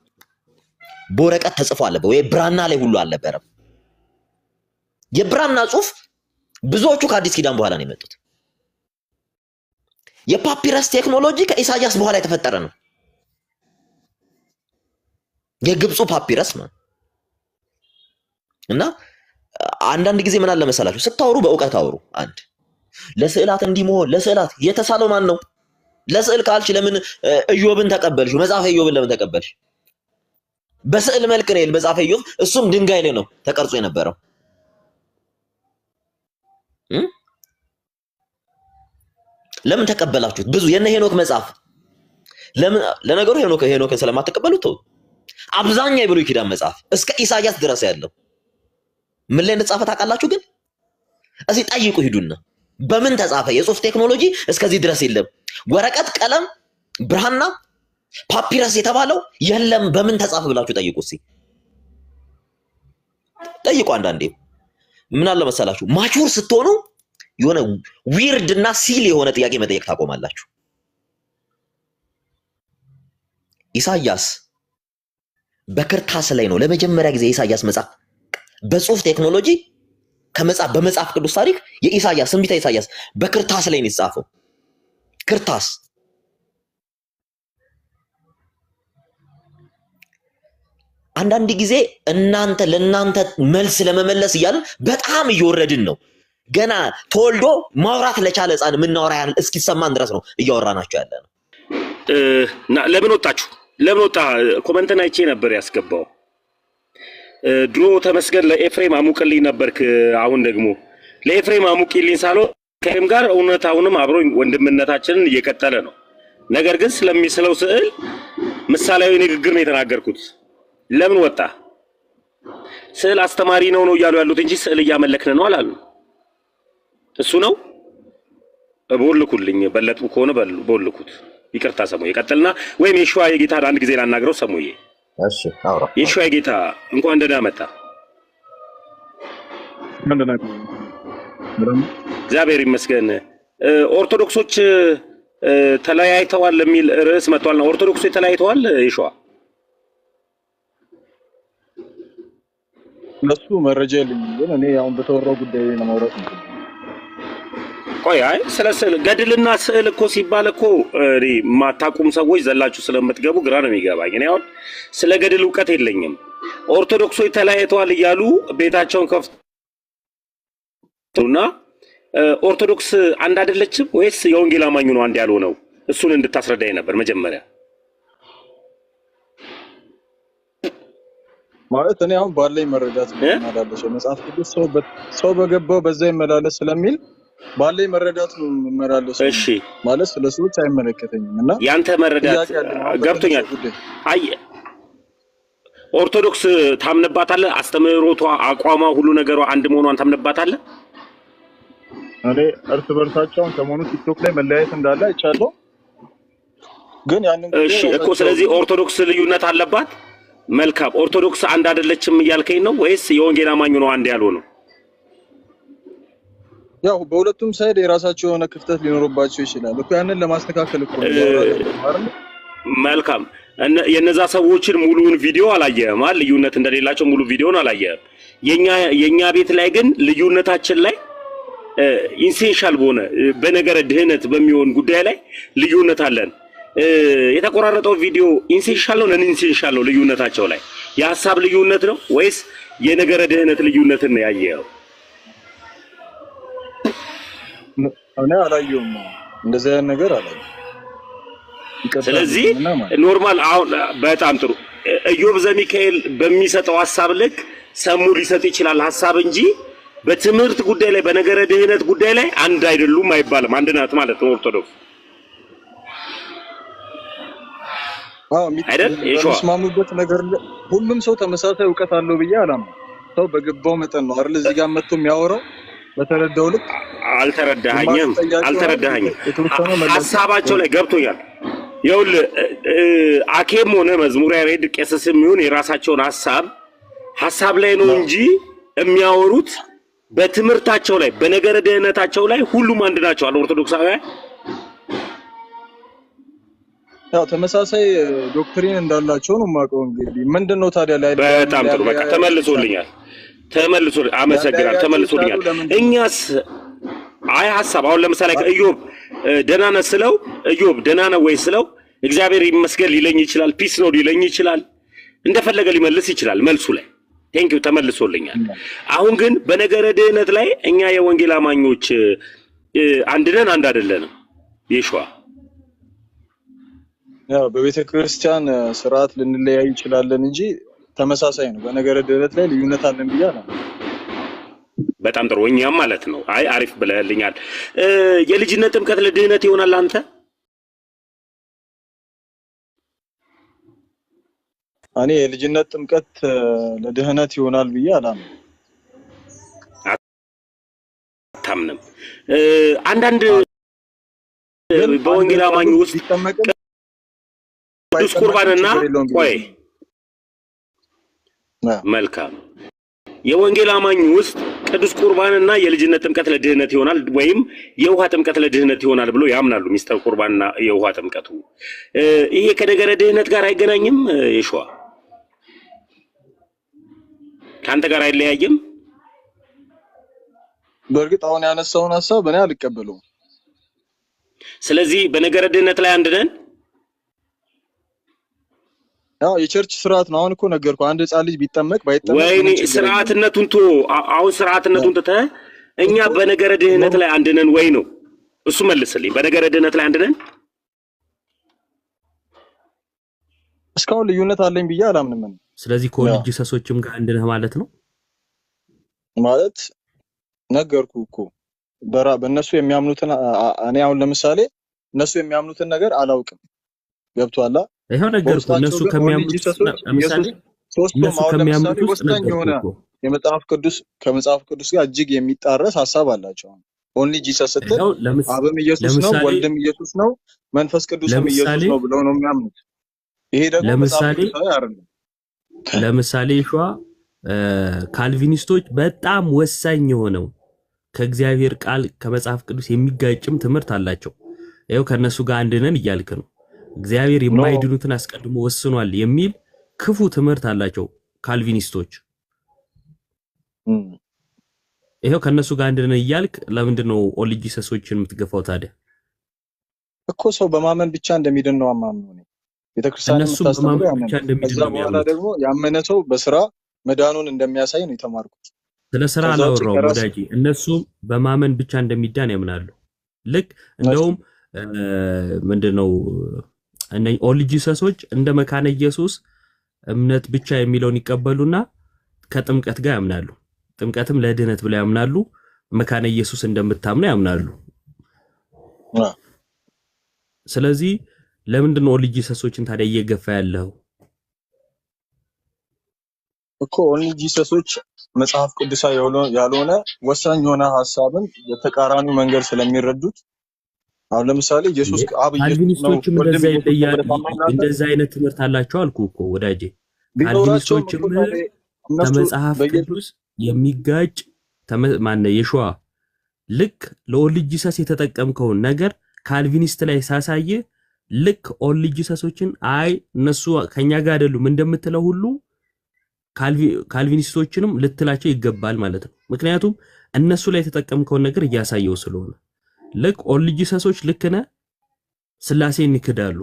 በወረቀት ተጽፎ አለበት ወይ ብራና ላይ ሁሉ አልነበረም። የብራና ጽሁፍ ብዙዎቹ ከአዲስ ኪዳን በኋላ ነው የመጡት። የፓፒረስ ቴክኖሎጂ ከኢሳያስ በኋላ የተፈጠረ ነው። የግብፁ ፓፒረስ ነው። እና አንዳንድ ጊዜ ምን አለ መሰላችሁ ስታወሩ በእውቀት አውሩ። አንድ ለስዕላት እንዲመሆን ለስዕላት የተሳለው ማን ነው? ለስዕል ካልሽ ለምን ኢዮብን ተቀበልሽ? መጽሐፈ ኢዮብን ለምን ተቀበልሽ? በስዕል መልክ ነው መጽሐፈ ኢዮብ፣ እሱም ድንጋይ ላይ ነው ተቀርጾ የነበረው። ለምን ተቀበላችሁት? ብዙ የነ ሄኖክ መጽሐፍ ለምን ለነገሩ ሄኖክን ስለማትቀበሉት ተው። አብዛኛው የብሉይ ኪዳን መጽሐፍ እስከ ኢሳያስ ድረስ ያለው ምን ላይ እንደተጻፈ ታውቃላችሁ? ግን እዚህ ጠይቁ ሂዱና በምን ተጻፈ? የጽሁፍ ቴክኖሎጂ እስከዚህ ድረስ የለም። ወረቀት፣ ቀለም፣ ብራና፣ ፓፒረስ የተባለው የለም። በምን ተጻፈ ብላችሁ ጠይቁ። እስኪ ጠይቁ። አንዳንዴ ምን አለ መሰላችሁ ማቹር ስትሆኑ የሆነ ዊርድ እና ሲል የሆነ ጥያቄ መጠየቅ ታቆማላችሁ። ኢሳያስ በክርታስ ላይ ነው ለመጀመሪያ ጊዜ ኢሳያስ መጽሐፍ በጽሁፍ ቴክኖሎጂ ከመጽሐፍ በመጽሐፍ ቅዱስ ታሪክ የኢሳያስ ትንቢተ ኢሳያስ በክርታስ ላይ ነው የተጻፈው። ክርታስ አንዳንድ ጊዜ እናንተ ለናንተ መልስ ለመመለስ እያልን በጣም እየወረድን ነው። ገና ተወልዶ ማውራት ለቻለ ሕፃን የምናወራ ያህል እስኪሰማን ድረስ ነው እያወራናቸው ያለ ነው። ለምን ወጣችሁ? ለምን ወጣ? ኮመንትን አይቼ ነበር ያስገባው። ድሮ ተመስገን ለኤፍሬም አሙቅልኝ ነበርክ። አሁን ደግሞ ለኤፍሬም አሙቅልኝ ሳልሆን ከኤፍሬም ጋር እውነታውንም አብሮኝ ወንድምነታችንን እየቀጠለ ነው። ነገር ግን ስለሚስለው ስዕል ምሳሌያዊ ንግግር ነው የተናገርኩት። ለምን ወጣ? ስዕል አስተማሪ ነው እያሉ ያሉት እንጂ ስዕል እያመለክን ነው አላሉ። እሱ ነው ቦልኩልኝ። በለጡ ከሆነ ቦልኩት። ይቅርታ ሰሙዬ፣ ቀጥልና ወይም የሸዋ የጌታ አንድ ጊዜ ላናግረው ሰሙዬ። እሺ አውራ። የሸዋ የጌታ እንኳን ደህና መጣ። እግዚአብሔር ይመስገን። ኦርቶዶክሶች ተለያይተዋል የሚል ርዕስ መጥቷልና ኦርቶዶክሶች ተለያይተዋል የሸዋ እነሱ መረጃ የለኝም፣ ግን እኔ አሁን በተወራው ጉዳይ ነው ማውራት ነው። ቆይ አይ ስለ ስዕል ገድልና ስዕል እኮ ሲባል እኮ ማታቁም ሰዎች ዘላችሁ ስለምትገቡ ግራ ነው የሚገባኝ። እኔ አሁን ስለ ገድል ዕውቀት የለኝም። ኦርቶዶክሶች ተለያይተዋል እያሉ ቤታቸውን ከፍተውና ኦርቶዶክስ አንድ አይደለችም ወይስ የወንጌል አማኙ ነው አንድ ያልሆነው? እሱን እንድታስረዳኝ ነበር መጀመሪያ። ማለት እኔ አሁን ባለኝ መረዳት ነው የማላለፈው። መጽሐፍ ቅዱስ ሰው በገባው በዛ ይመላለስ ስለሚል ባለኝ መረዳት ነው የምመላለሰው። እሺ ማለት ስለሰዎች አይመለከተኝም እና ያንተ መረዳት ገብቶኛል። አይ ኦርቶዶክስ ታምነባታለህ? አስተምህሮቷ፣ አቋሟ፣ ሁሉ ነገሯ አንድ መሆኗን ታምነባታለህ? እኔ እርስ በርሳቸው ሰሞኑን ቲክቶክ ላይ መለያየት እንዳለ አይቻለሁ። ግን ያንን እሺ እኮ ስለዚህ ኦርቶዶክስ ልዩነት አለባት። መልካም ኦርቶዶክስ አንድ አይደለችም እያልከኝ ነው ወይስ የወንጌል አማኙ ነው አንድ ያልሆነው? ያው በሁለቱም ሳይድ የራሳቸው የሆነ ክፍተት ሊኖርባቸው ይችላል እኮ ያንን ለማስተካከል እኮ ነው። መልካም የነዛ ሰዎችን ሙሉውን ቪዲዮ አላየህም አይደል? ልዩነት እንደሌላቸው ሙሉ ቪዲዮን አላየህም። የኛ ቤት ላይ ግን ልዩነታችን ላይ ኢንሴንሻል በሆነ በነገረ ድህነት በሚሆን ጉዳይ ላይ ልዩነት አለን። የተቆራረጠው ቪዲዮ ኢንሴንሻል ነው ነን ኢንሴንሻል ነው? ልዩነታቸው ላይ የሐሳብ ልዩነት ነው ወይስ የነገረ ድህነት ልዩነትን ነው ያየኸው? እኔ አላየሁም፣ እንደዚህ አይነት ነገር አላየሁም። ስለዚህ ኖርማል። አሁን በጣም ጥሩ። ኢዮብ ዘሚካኤል በሚሰጠው ሐሳብ ልክ ሰሙ ሊሰጥ ይችላል ሐሳብ እንጂ በትምህርት ጉዳይ ላይ በነገረ ድህነት ጉዳይ ላይ አንድ አይደሉም አይባልም። አንድ ናት ማለት ነው ኦርቶዶክስ አይደል? የሚስማሙበት ነገር ሁሉም ሰው ተመሳሳይ ዕውቀት አለው ብዬ አላምንም። ሰው በገባው መጠን ነው አይደል እዚህ ጋር መጥቶ የሚያወራው። በተረዳው ልክ አልተረዳኸኝም። ሐሳባቸው ላይ ገብቶኛል። ይኸውልህ አኬም ሆነ መዝሙር ያሬድ ቄስስም ይሁን የራሳቸውን ሐሳብ ላይ ነው እንጂ የሚያወሩት በትምህርታቸው ላይ በነገረ ድህነታቸው ላይ ሁሉም አንድ ናቸው አለ ኦርቶዶክሳውያን። ያው ተመሳሳይ ዶክትሪን እንዳላቸው ነው የማውቀው። እንግዲህ ምንድነው ታዲያ ላይ በጣም ጥሩ በቃ ተመልሶልኛል። አመሰግናለሁ። ተመልሶልኛል። እኛስ አይ ሐሳብ አሁን ለምሳሌ ኢዮብ ደህና ነህ ስለው ኢዮብ ደህና ነህ ወይ ስለው እግዚአብሔር ይመስገን ሊለኝ ይችላል፣ ፒስ ነው ሊለኝ ይችላል፣ እንደፈለገ ሊመልስ ይችላል መልሱ ላይ ቴንኪው ተመልሶልኛል። አሁን ግን በነገረ ድህነት ላይ እኛ የወንጌል አማኞች አንድ ነን አንድ አይደለንም? የሸዋ ያው በቤተ ክርስቲያን ስርዓት ልንለያይ ይችላለን እንጂ ተመሳሳይ ነው። በነገረ ድህነት ላይ ልዩነት አለን ብያለሁ። በጣም ጥሩ እኛም ማለት ነው። አይ አሪፍ ብለህልኛል። የልጅነት ጥምቀት ለድህነት ይሆናል አንተ? እኔ የልጅነት ጥምቀት ለድህነት ይሆናል ብዬ አላምንም። አታምንም? አንዳንድ በወንጌል አማኝ ውስጥ ቅዱስ ቁርባንና ቆይ መልካም የወንጌል አማኝ ውስጥ ቅዱስ ቁርባንና የልጅነት ጥምቀት ለድህነት ይሆናል ወይም የውሃ ጥምቀት ለድህነት ይሆናል ብሎ ያምናሉ። ሚስጥር ቁርባንና የውሃ ጥምቀቱ ይሄ ከነገረ ድህነት ጋር አይገናኝም። የሸዋ ከአንተ ጋር አይለያይም። በእርግጥ አሁን ያነሳውን ሐሳብ እኔ አልቀበለውም። ስለዚህ በነገረ ድህነት ላይ አንድ ነን። ያው የቸርች ስርዓት ነው። አሁን እኮ ነገርኩ። አንድ ህፃን ልጅ ቢጠመቅ ባይጠመቅ ወይኔ ስርዓትነቱን አሁን ስርዓትነቱን ትተህ እኛ በነገረ ድህነት ላይ አንድ ነን ወይ ነው እሱ መልስልኝ። በነገረ ድህነት ላይ አንድ ነን። እስካሁን ልዩነት አለኝ ብዬ አላምንም። ስለዚህ ከወልድ ጂሰሶችም ጋር አንድ ነህ ማለት ነው። ማለት ነገርኩ እኮ በእነሱ የሚያምኑትን እኔ አሁን ለምሳሌ እነሱ የሚያምኑትን ነገር አላውቅም። ገብቷላ? ይሄው ነገርኩ። እነሱ ከሚያምኑት ለምሳሌ ሶስቱም አሁን ለምሳሌ ወሳኝ የሆነ ከመጽሐፍ ቅዱስ ጋር እጅግ የሚጣረስ ሐሳብ አላቸው። ኦንሊ ጂሰስ ስትል አብም ኢየሱስ ነው፣ ወልድም ኢየሱስ ነው፣ መንፈስ ቅዱስም ኢየሱስ ነው ብለው ነው የሚያምኑት። ይሄ ደግሞ ለምሳሌ ሸዋ ካልቪኒስቶች በጣም ወሳኝ የሆነው ከእግዚአብሔር ቃል ከመጽሐፍ ቅዱስ የሚጋጭም ትምህርት አላቸው። ይሄው ከነሱ ጋር አንድ ነን እያልክ ነው። እግዚአብሔር የማይድኑትን አስቀድሞ ወስኗል የሚል ክፉ ትምህርት አላቸው ካልቪኒስቶች። ይሄው ከነሱ ጋር አንድ ነን እያልክ ለምንድን ነው ኦንሊ ጂሰሶችን የምትገፋው ታዲያ? እኮ ሰው በማመን ብቻ እንደሚድን ነው አማምነው ነው ቤተክርስቲያን የምታስተምረው። በኋላ ደግሞ ያመነ ሰው በስራ መዳኑን እንደሚያሳይ ነው የተማርኩት። ስለ ስራ አላወራሁም ወዳጄ። እነሱ በማመን ብቻ እንደሚዳን ያምናሉ። ልክ እንደውም ምንድነው ኦንሊ ጂሰሶች እንደ መካነ ኢየሱስ እምነት ብቻ የሚለውን ይቀበሉና ከጥምቀት ጋር ያምናሉ። ጥምቀትም ለድህነት ብለው ያምናሉ። መካነ ኢየሱስ እንደምታምነው ያምናሉ። ስለዚህ ለምንድነው ኦንሊ ጂሰሶችን ታዲያ እየገፋ ያለው? እኮ ኦንሊ ጂሰሶች መጽሐፍ ቅዱሳዊ ያልሆነ ወሳኝ የሆነ ሐሳብን የተቃራኒ መንገድ ስለሚረዱት አሁን ለምሳሌ ኢየሱስ ካልቪኒስቶችም እንደዛ አይነት ትምህርት አላቸው አልኩ እኮ ወዳጄ። ካልቪኒስቶችም ከመጽሐፍ ቅዱስ የሚጋጭ የሸዋ ልክ ለኦንሊ ጂሰስ የተጠቀምከውን ነገር ካልቪኒስት ላይ ሳሳየ ልክ ኦንሊ ጂሰሶችን አይ እነሱ ከኛ ጋር አይደሉም እንደምትለው ሁሉ ካልቪኒስቶችንም ልትላቸው ይገባል ማለት ነው። ምክንያቱም እነሱ ላይ የተጠቀምከውን ነገር እያሳየው ስለሆነ ልክ ኦንሊ ጂሰሶች ልክ ነህ ስላሴን ይክዳሉ።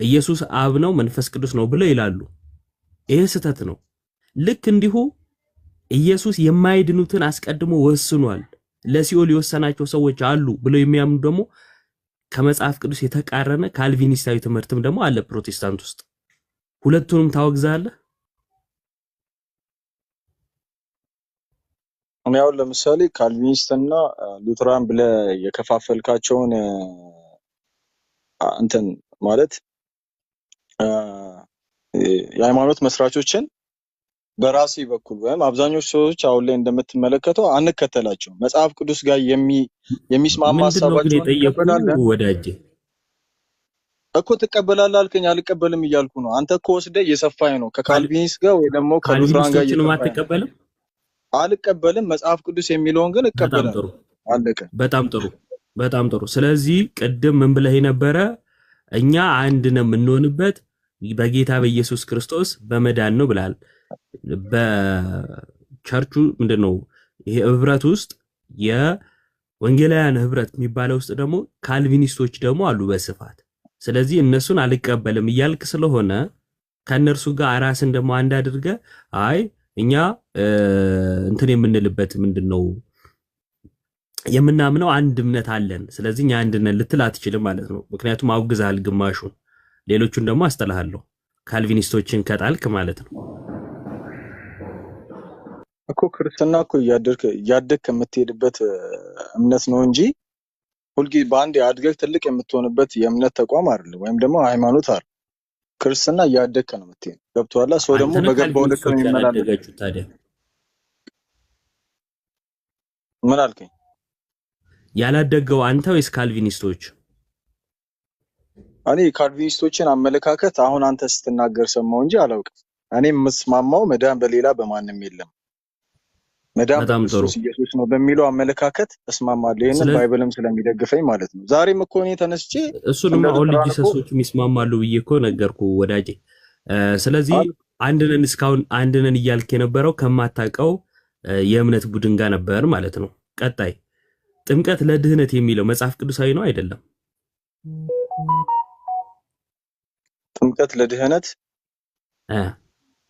ኢየሱስ አብ ነው መንፈስ ቅዱስ ነው ብለው ይላሉ። ይሄ ስህተት ነው። ልክ እንዲሁ ኢየሱስ የማይድኑትን አስቀድሞ ወስኗል፣ ለሲኦል የወሰናቸው ሰዎች አሉ ብለው የሚያምኑ ደግሞ ከመጽሐፍ ቅዱስ የተቃረነ ካልቪኒስታዊ ትምህርትም ደግሞ አለ ፕሮቴስታንት ውስጥ። ሁለቱንም ታወግዛለህ? እኔ አሁን ለምሳሌ ካልቪኒስትና ሉተራን ብለህ የከፋፈልካቸውን እንትን ማለት የሃይማኖት መስራቾችን በራሴ በኩል ወይም አብዛኞቹ ሰዎች አሁን ላይ እንደምትመለከተው አንከተላቸውም። መጽሐፍ ቅዱስ ጋር የሚስማማ ሐሳባቸውን ተቀበላለህ ወዳጄ እኮ ትቀበላለህ አልከኝ። አልቀበልም እያልኩ ነው። አንተ እኮ ወስደህ እየሰፋኝ ነው ከካልቪኒስት ጋር ወይ ደግሞ ከሉተራን ጋር እየሰፋኝ። አልቀበልም መጽሐፍ ቅዱስ የሚለውን ግን እቀበላለሁ። አለቀ። በጣም ጥሩ። ስለዚህ ቅድም ምን ብለህ ነበረ? እኛ አንድ ነው የምንሆንበት በጌታ በኢየሱስ ክርስቶስ በመዳን ነው ብላል። በቸርቹ ምንድነው ይሄ ህብረት ውስጥ የወንጌላውያን ህብረት የሚባለው ውስጥ ደግሞ ካልቪኒስቶች ደግሞ አሉ በስፋት። ስለዚህ እነሱን አልቀበልም እያልክ ስለሆነ ከነርሱ ጋር ራስን ደግሞ አንድ አድርገህ አይ እኛ እንትን የምንልበት ምንድነው የምናምነው አንድ እምነት አለን፣ ስለዚህ እኛ አንድ ነን ልትል አትችልም ማለት ነው። ምክንያቱም አውግዛል ግማሹን፣ ሌሎቹን ደግሞ አስጠላሃለሁ ካልቪኒስቶችን ከጣልክ ማለት ነው እኮ። ክርስትና እኮ እያደግክ የምትሄድበት እምነት ነው እንጂ ሁልጊዜ በአንድ አድገህ ትልቅ የምትሆንበት የእምነት ተቋም አይደለም፣ ወይም ደግሞ ሃይማኖት አይደለም። ክርስትና እያደግክ ነው የምትሄድ። ገብቶሃል? ሰው ደግሞ በገባው ልክ ነው የሚመላለስ። ታዲያ ምን አልከኝ? ያላደገው አንተ ወይስ ካልቪኒስቶች? እኔ ካልቪኒስቶችን አመለካከት አሁን አንተ ስትናገር ሰማው እንጂ አላውቅም። እኔ የምስማማው መዳን በሌላ በማንም የለም። መዳን በጣም ጥሩ። በክርስቶስ ኢየሱስ ነው በሚለው አመለካከት እስማማለሁ። ይሄንን ስለዚህ ባይብልም ስለሚደግፈኝ ማለት ነው። ዛሬም እኮ እኔ ተነስቼ እሱንማ እንደ ኦል ልጥራን እኮ ጂሰሶቹ ይስማማሉ ብዬ እኮ ነገርኩ ወዳጄ። ስለዚህ አል- እስካሁን አንድ ነን እያልክ የነበረው ከማታውቀው የእምነት ቡድን ጋር ነበር ማለት ነው። ቀጣይ ጥምቀት ለድህነት የሚለው መጽሐፍ ቅዱሳዊ ነው አይደለም? ጥምቀት ለድህነት እ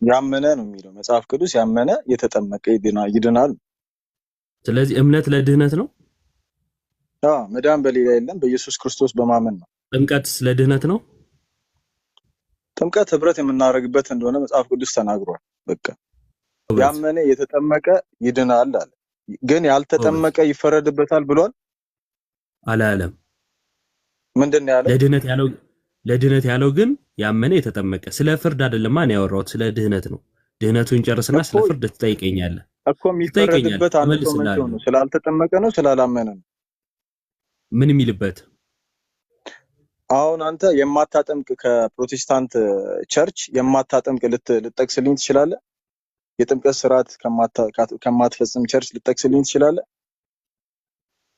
ያመነ ነው የሚለው መጽሐፍ ቅዱስ። ያመነ የተጠመቀ ይድናል። ስለዚህ እምነት ለድህነት ነው፣ መዳን በሌላ የለም በኢየሱስ ክርስቶስ በማመን ነው። ጥምቀትስ ለድህነት ነው። ጥምቀት ህብረት የምናደርግበት እንደሆነ መጽሐፍ ቅዱስ ተናግሯል። በቃ ጎበዝ ያመነ የተጠመቀ ይድናል አለ። ግን ጎበዝ ያልተጠመቀ ይፈረድበታል ብሏል። አላለም። ምንድን ነው ያለው? ለድህነት ያለው ግን ያመነ የተጠመቀ። ስለ ፍርድ አይደለም ማን ያወራሁት፣ ስለ ድህነት ነው። ድህነቱን ጨርስና እኮ ስለ ፍርድ ትጠይቀኛለህ። እኮ የሚፈረድበት አንድ ሰው መቼ ነው? ስላልተጠመቀ ነው ስላላመነ ነው? ምን የሚልበት? አሁን አንተ የማታጠምቅ ከፕሮቴስታንት ቸርች የማታጠምቅ ልጠቅስልኝ ትችላለህ? የጥምቀት ስርዓት ከማትፈጽም ቸርች ልጠቅስልኝ ትችላለህ?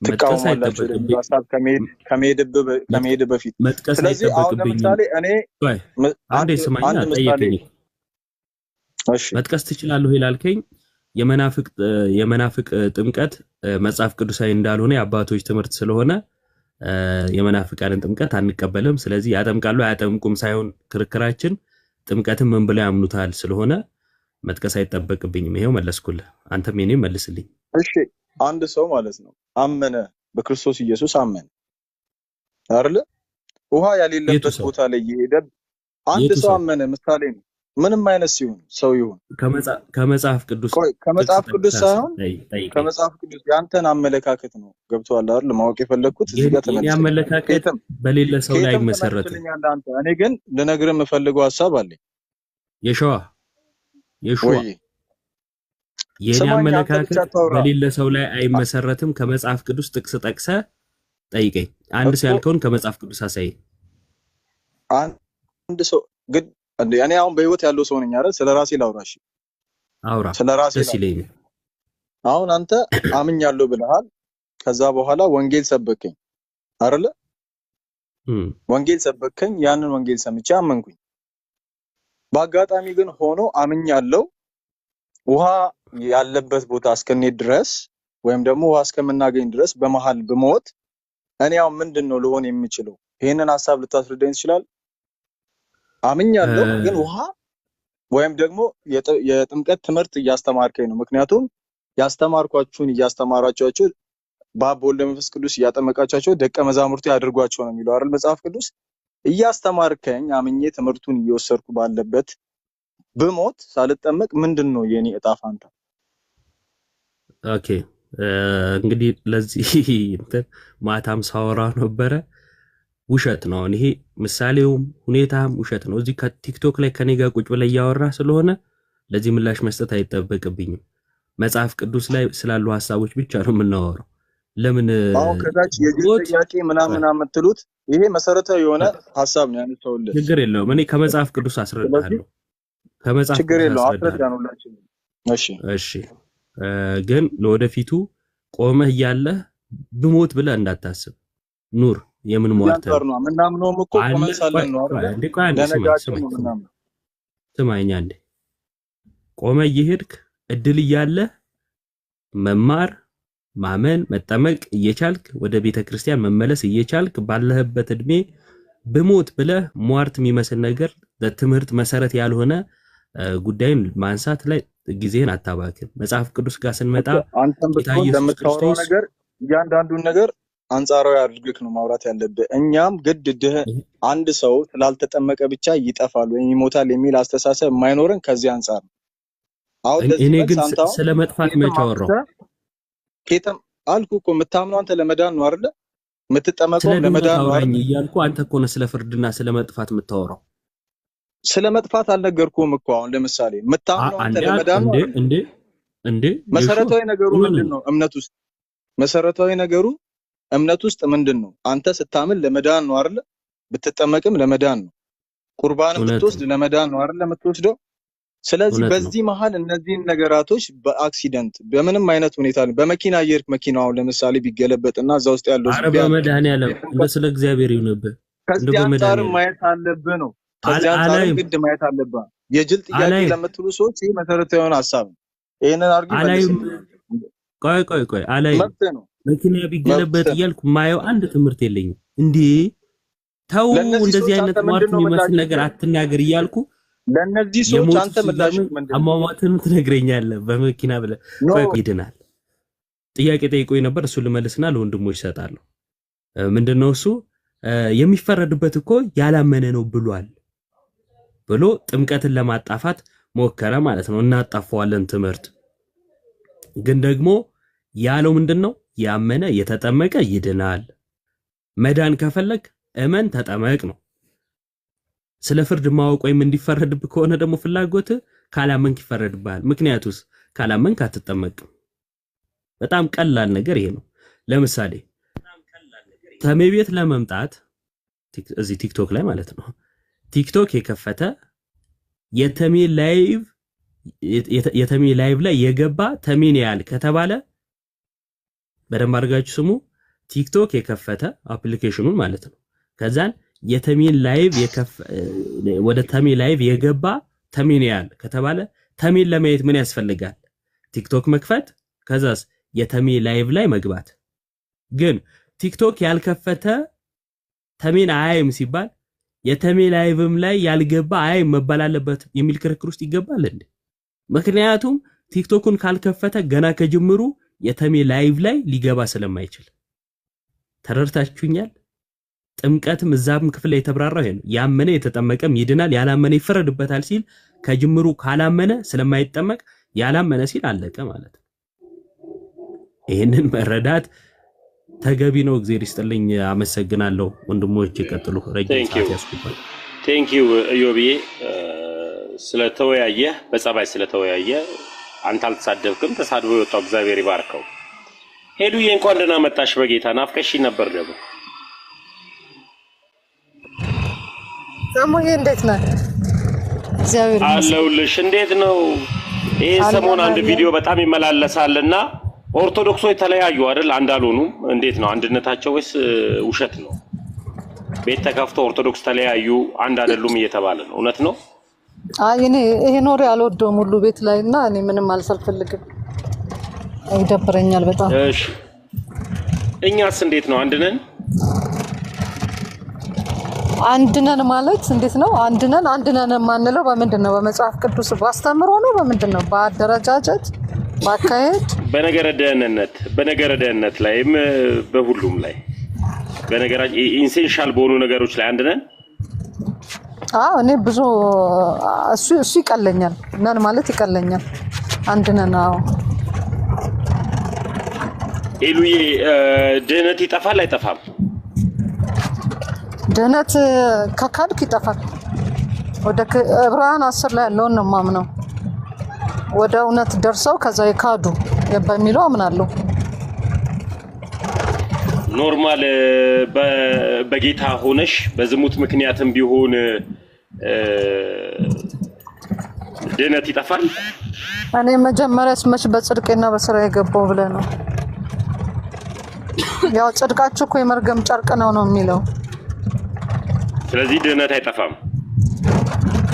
መጥቀስ ትቃወማላችሁ ወደ አይጠበቅብኝ ሀሳብ ከመሄድ በፊት። መጥቀስ ስለዚህ አሁን አይጠበቅብኝም። ለምሳሌ እኔ ቆይ አንዴ ስማኛ አንድ ምሳሌ ጠየቀኝ። እሺ መጥቀስ ትችላለህ ይላልከኝ። የመናፍቅ ጥምቀት መጽሐፍ ቅዱሳዊ እንዳልሆነ የአባቶች ትምህርት ስለሆነ የመናፍቃንን ጥምቀት አንቀበልም። ስለዚህ ያጠምቃሉ አያጠምቁም ሳይሆን ክርክራችን ጥምቀትን ምን ብለው ያምኑታል ስለሆነ መጥቀስ አይጠበቅብኝም። ይሄው መለስኩልህ። አንተም የኔ መልስልኝ። እሺ አንድ ሰው ማለት ነው አመነ፣ በክርስቶስ ኢየሱስ አመነ አይደል? ውሃ የቱ ያሌለበት ሰው ቦታ ላይ እየሄደ አንድ የቱ ሰው ሰው አመነ። ምሳሌ ነው። ምንም አይነት ሲሆን ሰው ይሁን ከመጽሐፍ ቅዱስ ቆይ ከመጽሐፍ ጥቅስ ቅዱስ ጠቅሰህ ሳይሆን ጠይቀኝ። ከመጽሐፍ ቅዱስ ያንተን አመለካከት ነው። ገብቶሃል አይደል? ማወቅ የፈለግኩት እዚህ ጋር የኔ ተመልሰኝ። አመለካከት ከየትም በሌለ ሰው ላይ ከየትም አይመሰረትም። ትመልስልኛለህ አንተ። እኔ ግን ልነግርህ የምፈልገው ሀሳብ አለኝ። የሸዋ ወይ የኔ ስማኝ፣ አንተ ብቻ አመለካከት አታውራ በሌለ ሰው ላይ አይመሰረትም። ከመጽሐፍ ቅዱስ ጥቅስ ጠቅሰህ ጠይቀኝ። አንድ ሰው እኮ ያልከውን ከመጽሐፍ ቅዱስ አሳይ። አንድ ሰው ግን እኔ አሁን በህይወት ያለው ሰው ነኝ አይደል? ስለራሴ ላውራሽ፣ አውራ ስለራሴ ደስ ላውራ። ይለኛል። አሁን አንተ አምኛለሁ ብለሃል። ከዛ በኋላ ወንጌል ሰበከኝ አይደለ? ወንጌል ሰበከኝ። ያንን ወንጌል ሰምቼ አመንኩኝ። በአጋጣሚ ግን ሆኖ አምኛለሁ ውሃ ያለበት ቦታ እስክንሄድ ድረስ ወይም ደግሞ ውሃ እስከምናገኝ ድረስ በመሃል ብሞት እኔ ያው ምንድነው ልሆን የምችለው? ይሄንን ሐሳብ ልታስረዳኝ ትችላለህ? አምኛለሁ ግን ውሃ ወይም ደግሞ የጥምቀት ትምህርት እያስተማርከኝ ነው። ምክንያቱም ያስተማርኳችሁን እያስተማራችኋቸው በአብ በወልድ በመንፈስ ቅዱስ እያጠመቃችኋቸው ደቀ መዛሙርቱ ያድርጓቸው ነው የሚለው አይደል መጽሐፍ ቅዱስ። እያስተማርከኝ አምኜ ትምህርቱን እየወሰድኩ ባለበት ብሞት ሳልጠመቅ ምንድነው የኔ እጣ ፋንታ? ኦኬ እንግዲህ ለዚህ እንትን ማታም ሳወራ ነበረ። ውሸት ነው። ይሄ ምሳሌውም ሁኔታም ውሸት ነው። እዚህ ከቲክቶክ ላይ ከኔ ጋር ቁጭ ብለህ እያወራ ስለሆነ ለዚህ ምላሽ መስጠት አይጠበቅብኝም። መጽሐፍ ቅዱስ ላይ ስላሉ ሀሳቦች ብቻ ነው የምናወራው። ለምን አሁን ከዛች የግል ጥያቄ ምናምን የምትሉት ይሄ መሰረታዊ የሆነ ሀሳብ ነው ያነሳውልህ። ችግር የለውም። እኔ ከመጽሐፍ ቅዱስ አስረዳለሁ። ከመጽሐፍ ችግር ቅዱስ የለውም አስረዳለሁ። አስረዳን ሁላችንም። እሺ እሺ ግን ለወደፊቱ ቆመህ እያለህ ብሞት ብለህ እንዳታስብ። ኑር። የምን ሟርተ ያንተር ነው ምናምነውም እኮ ቆመን ሳለን ነው አይደል? ለነጋችን ነው ምናምን። ስማኝ አንዴ። ቆመህ እየሄድክ እድል እያለህ መማር፣ ማመን፣ መጠመቅ እየቻልክ ወደ ቤተ ክርስቲያን መመለስ እየቻልክ ባለህበት እድሜ ብሞት ብለህ ሟርት የሚመስል ነገር ለትምህርት መሰረት ያልሆነ ጉዳይን ማንሳት ላይ ጊዜን አታባክን። መጽሐፍ ቅዱስ ጋር ስንመጣ አንተም ብትሆን ለምታወራው ነገር እያንዳንዱን ነገር አንጻራዊ አድርገህ ነው ማውራት ያለብህ። እኛም ግድ አንድ ሰው ስላልተጠመቀ ብቻ ይጠፋል ወይም ይሞታል የሚል አስተሳሰብ የማይኖረን ከዚህ አንጻር ነው። አሁን እኔ ግን ስለ መጥፋት መቼ አወራሁ? ኬተም አልኩህ እኮ የምታምነው አንተ ለመዳን ነው አይደለ? የምትጠመቀው ለመዳን ነው አይደል እያልኩ አንተ እኮ ነህ ስለ ፍርድና ስለ መጥፋት የምታወራው። ስለ መጥፋት አልነገርኩህም እኮ። አሁን ለምሳሌ የምታምነው አንተ ለመዳን ነው እንዴ መሰረታዊ ነገሩ ምንድነው? እምነት ውስጥ መሰረታዊ ነገሩ እምነት ውስጥ ምንድነው? አንተ ስታምን ለመዳን ነው አይደለ? ብትጠመቅም ለመዳን ነው። ቁርባንም ብትወስድ ለመዳን ነው አይደለ? የምትወስደው ስለዚህ እውነት ነው። በዚህ መሃል እነዚህን ነገራቶች በአክሲደንት በምንም አይነት ሁኔታ በመኪና እየሄድክ መኪናው ለምሳሌ ቢገለበጥና እዛ ውስጥ ያለው ኧረ በመድኃኒዓለም እንደ ስለ እግዚአብሔር ይሁንብህ። እንደ ከዚህ አንጻር በመድኃኒዓለም ማየት አለብህ ነው። ከዚህ አንጻር አላይም ግድ ማየት አለብህ። የጅል ጥያቄ አላይም ለምትሉ ሰዎች ይህ መሰረታዊ የሆነ ሀሳብ ነው። ይሄንን አድርጊ አላይም። መልስ ቆይ አላይም። መብት ነው። መኪና ቢገለበጥ መብት እያልኩ ማየው አንድ ትምህርት የለኝም እንዴ። ተው ለእነዚህ እንደዚህ ሰዎች አይነት አንተ ሟርት ምንድን ነው የሚመስል ምላሽ ነገር አትናገር እያልኩ ለእነዚህ ሰዎች የሞቱ አንተ ምላሽ ሲገርመኝ ምንድን ነው? አሟሟትንም ትነግረኛለህ በመኪና ብለህ። ኖ ቆይ ይድናል። ጥያቄ ጠይቆኝ ነበር፣ እሱን ልመልስና ለወንድሞች እሰጣለሁ። ምንድነው እሱ? የሚፈረድበት እኮ ያላመነ ነው ብሏል ብሎ ጥምቀትን ለማጣፋት ሞከረ ማለት ነው። እናጣፋዋለን ትምህርት ግን ደግሞ ያለው ምንድነው? ያመነ የተጠመቀ ይድናል። መዳን ከፈለግ እመን ተጠመቅ ነው። ስለ ፍርድ ማወቅ ወይም እንዲፈረድብህ ከሆነ ደግሞ ፍላጎት ካላመንክ ይፈረድብሃል። ምክንያቱስ ካላመንክ አትጠመቅም። በጣም ቀላል ነገር ይሄ ነው። ለምሳሌ ተሜ ቤት ለመምጣት እዚህ ቲክቶክ ላይ ማለት ነው ቲክቶክ የከፈተ የተሜ ላይቭ ላይ የገባ ተሜን ያህል ከተባለ በደንብ አድርጋችሁ ስሙ። ቲክቶክ የከፈተ አፕሊኬሽኑን ማለት ነው ከዛን የተሜን ላይቭ ወደ ተሜ ላይቭ የገባ ተሜን ያህል ከተባለ ተሜን ለማየት ምን ያስፈልጋል? ቲክቶክ መክፈት ከዛስ የተሜ ላይቭ ላይ መግባት። ግን ቲክቶክ ያልከፈተ ተሜን አያይም ሲባል የተሜ ላይቭም ላይ ያልገባ አያይም መባል አለበት የሚል ክርክር ውስጥ ይገባል እንዴ? ምክንያቱም ቲክቶኩን ካልከፈተ ገና ከጅምሩ የተሜ ላይቭ ላይ ሊገባ ስለማይችል። ተረድታችሁኛል? ጥምቀትም እዛም ክፍል ላይ የተብራራው ይሄ ነው። ያመነ የተጠመቀም ይድናል፣ ያላመነ ይፈረድበታል ሲል ከጅምሩ ካላመነ ስለማይጠመቅ ያላመነ ሲል አለቀ ማለት ነው። ይሄንን መረዳት ተገቢ ነው። እግዚአብሔር ይስጥልኝ። አመሰግናለሁ። ወንድሞች ይቀጥሉ። ረጅም ሰዓት ያስቆባል። ቴንክ ዩ ኢዮብዬ ስለተወያየ በጸባይ ስለተወያየ አንተ አልተሳደብክም። ተሳድቦ የወጣው እግዚአብሔር ይባርከው። ሄሉዬ እንኳን ደህና መጣሽ። በጌታ ናፍቀሽ ነበር ደግሞ ሰሙዬ እንዴት ነህ? እግዚአብሔር ይመስገን አለሁልሽ። እንዴት ነው? ይሄ ሰሞን አንድ ቪዲዮ በጣም ይመላለሳልና ኦርቶዶክሶች ተለያዩ አይደል? አንድ አልሆኑም። እንዴት ነው አንድነታቸው ወይስ ውሸት ነው? ቤት ተከፍቶ ኦርቶዶክስ ተለያዩ አንድ አይደሉም እየተባለ ነው። እውነት ነው? አይ እኔ ይሄ ኖሬ አልወደውም ሁሉ ቤት ላይና እኔ ምንም አልፈልግም። ይደብረኛል በጣም። እሺ እኛስ እንዴት ነው? አንድ ነን? አንድ ነን ማለት እንዴት ነው? አንድ ነን የማንለው በምንድን ነው? በመጽሐፍ ቅዱስ ባስተምሮ ነው? በምንድን ነው? በአደረጃጀት ባካሄድ በነገረ ደህንነት ላይም በሁሉም ላይ በነገራችን ኢንሴንሻል በሆኑ ነገሮች ላይ አንድ ነን። እኔ ብዙ እሱ ይቀለኛል። ነን ማለት ይቀለኛል። አንድ ነን። አዎ ኤሉዬ ድህነት ይጠፋል አይጠፋም? ድህነት ከካድክ ይጠፋል። ወደ ዕብራውያን 10 ላይ ያለውን ነው የማምነው። ወደ እውነት ደርሰው ከዛ የካዱ በሚለው አምናለሁ። ኖርማል በጌታ ሆነሽ በዝሙት ምክንያትም ቢሆን ድህነት ይጠፋል? እኔ መጀመሪያስ መች በጽድቄና በስራ የገባው ብለህ ነው? ያው ጽድቃችሁ እኮ የመርገም ጨርቅ ነው የሚለው። ስለዚህ ድህነት አይጠፋም።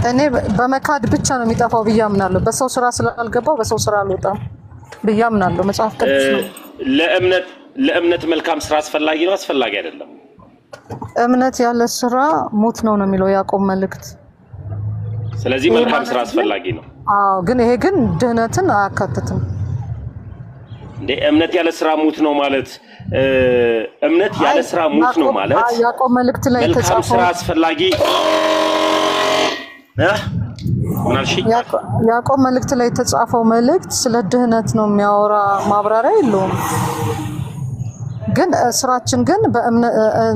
እኔ በመካድ ብቻ ነው የሚጠፋው ብዬ አምናለሁ። በሰው ስራ ስላልገባው በሰው ስራ አልወጣም ብዬ አምናለሁ። መጽሐፍ ቅዱስ ነው። ለእምነት መልካም ስራ አስፈላጊ ነው አስፈላጊ አይደለም? እምነት ያለ ስራ ሞት ነው የሚለው ያዕቆብ መልእክት። ስለዚህ መልካም ስራ አስፈላጊ ነው። አዎ፣ ግን ይሄ ግን ድህነትን አያካትትም። እንደ እምነት ያለ ስራ ሞት ነው ማለት እምነት ያለ ስራ ሞት ነው ማለት ያዕቆብ መልእክት ላይ መልካም የተጻፈው ስራ አስፈላጊ ያዕቆብ መልእክት ላይ የተጻፈው መልእክት ስለ ድህነት ነው የሚያወራ፣ ማብራሪያ የለውም። ግን ስራችን ግን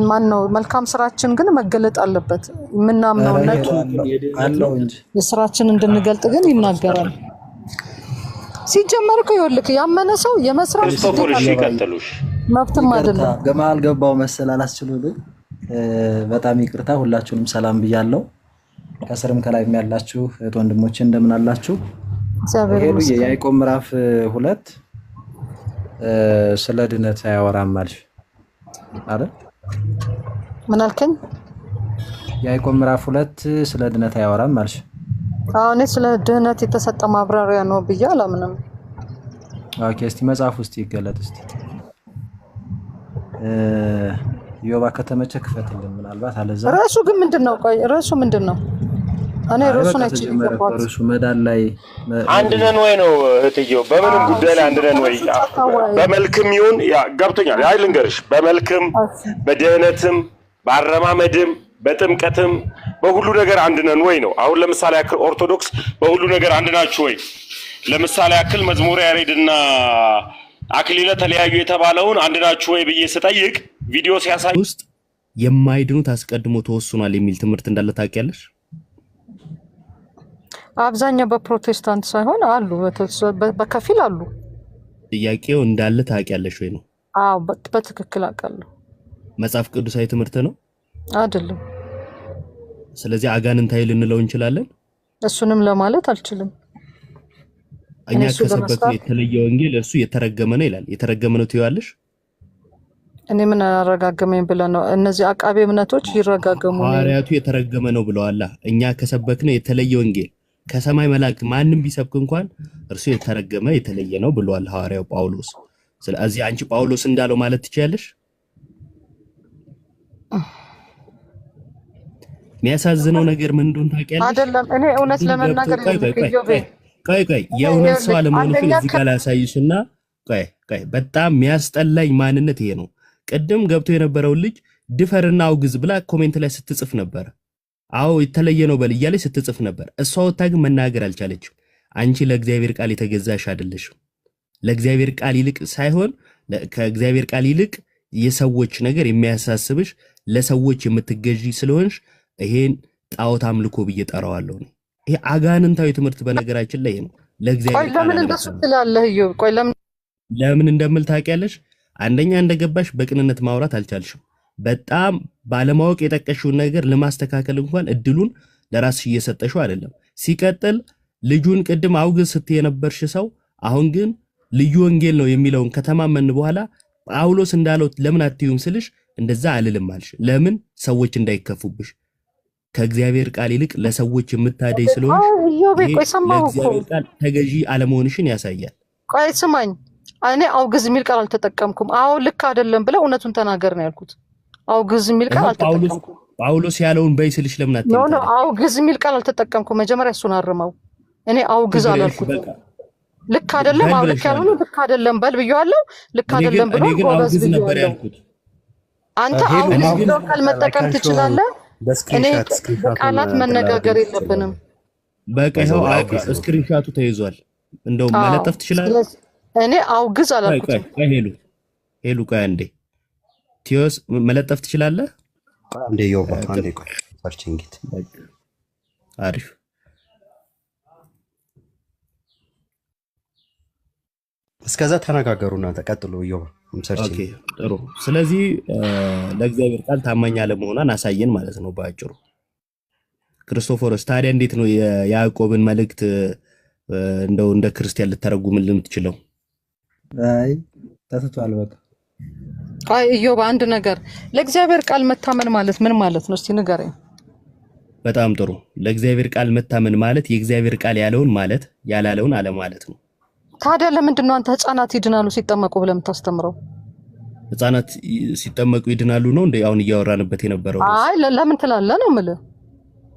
ማን ነው መልካም ስራችን ግን መገለጥ አለበት። የምናምነው ነገር አለው እንጂ የስራችን እንድንገልጥ ግን ይናገራል። ሲጀመር እኮ ይኸውልህ ያመነ ሰው የመስራት መብትም አይደለም። ገማል ገባው መሰል አላስችሉልኝ። በጣም ይቅርታ፣ ሁላችሁንም ሰላም ብያለሁ። ከስርም ከላይም ያላችሁ እህት ወንድሞቼ እንደምን አላችሁ? እግዚአብሔር ሄሉ ይመስገን። የያዕቆብ ምዕራፍ 2 ስለ ድነት አያወራም አልሽ አይደል? ምን አልከኝ? ያዕቆብ ምዕራፍ 2 ስለ ድነት አያወራም አልሽ? አሁን ስለ ድህነት የተሰጠ ማብራሪያ ነው ብዬ አላምንም። ኦኬ፣ እስቲ መጽሐፍ ውስጥ ይገለጥ እስቲ። ዮባ ከተመቸ ክፈትልን፣ ምናልባት አለዛ ርዕሱ ግን ምንድነው? ቆይ ርዕሱ ምንድነው? እኔ ርዕሱን አይችልም። ርዕሱ መዳን ላይ አንድ ነን ወይ ነው እህትየው? በምንም ጉዳይ ላይ አንድ ነን ወይ? በመልክም ይሁን ገብቶኛል። አይ ልንገርሽ፣ በመልክም በድህነትም በአረማመድም በጥምቀትም በሁሉ ነገር አንድ ነን ወይ ነው። አሁን ለምሳሌ ያክል ኦርቶዶክስ በሁሉ ነገር አንድ ናችሁ ወይ? ለምሳሌ ያክል መዝሙረ ያሬድና አክሊለ ተለያዩ የተባለውን አንድ ናችሁ ወይ ብዬ ስጠይቅ ቪዲዮ ሲያሳይ ውስጥ የማይድኑት አስቀድሞ ተወስኗል የሚል ትምህርት እንዳለ ታውቂያለሽ? አብዛኛው በፕሮቴስታንት ሳይሆን አሉ፣ በከፊል አሉ። ጥያቄው እንዳለ ታውቂያለሽ ወይ ነው? አዎ በትክክል አውቃለሁ። መጽሐፍ ቅዱሳዊ ትምህርት ነው አይደለም? ስለዚህ አጋንንታዊ ልንለው እንችላለን? እሱንም ለማለት አልችልም። እኛ ከሰበክነው የተለየ ወንጌል እርሱ የተረገመ ነው ይላል። የተረገመ ነው ትይዋለሽ? እኔ ምን አረጋገመኝ ብለህ ነው? እነዚህ አቃቤ እምነቶች ይረጋገሙ ነው። ሐዋርያቱ የተረገመ ነው ብለዋል። እኛ ከሰበክነው የተለየ ወንጌል ከሰማይ መላእክት ማንም ቢሰብክ እንኳን እርሱ የተረገመ የተለየ ነው ብለዋል ሐዋርያው ጳውሎስ። ስለዚህ አንቺ ጳውሎስ እንዳለው ማለት ትችያለሽ? የሚያሳዝነው ነገር ምን እንደሆነ ታውቂያለሽ? አይደለም እኔ እውነት ለመናገር ቆይ የእውነት ሰው አለመሆንሽን እዚህ ጋር ላሳይሽና ቆይ በጣም የሚያስጠላኝ ማንነት ይሄ ነው። ቅድም ገብቶ የነበረው ልጅ ድፈርና አውግዝ ብላ ኮሜንት ላይ ስትጽፍ ነበር። አዎ የተለየ ነው በል እያለች ስትጽፍ ነበር። እሷ ወጣ ግን መናገር አልቻለችም። አንቺ ለእግዚአብሔር ቃል የተገዛሽ አይደለሽም። ለእግዚአብሔር ቃል ይልቅ ሳይሆን ከእግዚአብሔር ቃል ይልቅ የሰዎች ነገር የሚያሳስብሽ ለሰዎች የምትገዢ ስለሆንሽ ይሄን ጣዖት አምልኮ ብዬ ጠራዋለሁ ነው። ይሄ አጋንንታዊ ትምህርት በነገራችን ላይ ነው። ለእግዚአብሔር ቃል ለምን እንደሱ ትላለህ? ቆይ ለምን እንደምል ታውቂያለሽ? አንደኛ እንደገባሽ በቅንነት ማውራት አልቻልሽም። በጣም ባለማወቅ የጠቀሽውን ነገር ለማስተካከል እንኳን እድሉን ለራስሽ እየሰጠሽው አይደለም። ሲቀጥል ልጁን ቅድም አውግዝ ስትይ የነበርሽ ሰው አሁን ግን ልዩ ወንጌል ነው የሚለውን ከተማመን በኋላ ጳውሎስ እንዳለው ለምን አትዩም ስልሽ እንደዛ አልልም አልሽ። ለምን? ሰዎች እንዳይከፉብሽ ከእግዚአብሔር ቃል ይልቅ ለሰዎች የምታደይ ስለሆንሽ ለእግዚአብሔር ቃል ተገዢ አለመሆንሽን ያሳያል። ቆይ ስማኝ፣ እኔ አውግዝ የሚል ቃል አልተጠቀምኩም። አዎ ልክ አይደለም ብለህ እውነቱን ተናገር ነው ያልኩት። አውግዝ የሚል ቃል አልተጠቀምኩም። ጳውሎስ ያለውን በይ ስልሽ ለምን አትይም? ኖ አውግዝ የሚል ቃል አልተጠቀምኩም። መጀመሪያ እሱን አርመው። እኔ አውግዝ አላልኩትም። ልክ አይደለም አው ልክ ያልሆነ ልክ አይደለም በል ብየዋለሁ። ልክ አይደለም ብሎ ጎበዝ ነበር ያልኩት። አንተ አውግዝ ብሎ ቃል መጠቀም ትችላለህ። እኔ ቃላት መነጋገር የለብንም። በቃ ይኸው ስክሪንሻቱ ተይዟል። እንደው መለጠፍ ትችላለህ። እኔ አውግዝ አላልኩትም። ሄሉ ቆይ አንዴ ቲዮስ መለጠፍ ትችላለህ። አንዴ ዮባ አንዴ ቆይ ሰርችንግት አሪፍ እስከዛ ተነጋገሩና ተቀጥሎ ዮባ ኦኬ ጥሩ። ስለዚህ ለእግዚአብሔር ቃል ታማኝ አለመሆኗን አሳየን ማለት ነው ባጭሩ። ክርስቶፎሮስ ታዲያ እንዴት ነው የያዕቆብን መልእክት እንደው እንደ ክርስቲያን ልተረጉምልን የምትችለው? አይ ተተቷል በቃ። አይ ኢዮብ አንድ ነገር ለእግዚአብሔር ቃል መታመን ማለት ምን ማለት ነው? እስቲ ንገረኝ። በጣም ጥሩ። ለእግዚአብሔር ቃል መታመን ማለት የእግዚአብሔር ቃል ያለውን ማለት ያላለውን አለ ማለት ነው። ታዲያ ለምንድን ነው አንተ ህፃናት ይድናሉ ሲጠመቁ ብለህ የምታስተምረው? ህፃናት ሲጠመቁ ይድናሉ ነው እንዴ አሁን እያወራንበት የነበረው? አይ ለምን ትላለህ ነው የምልህ።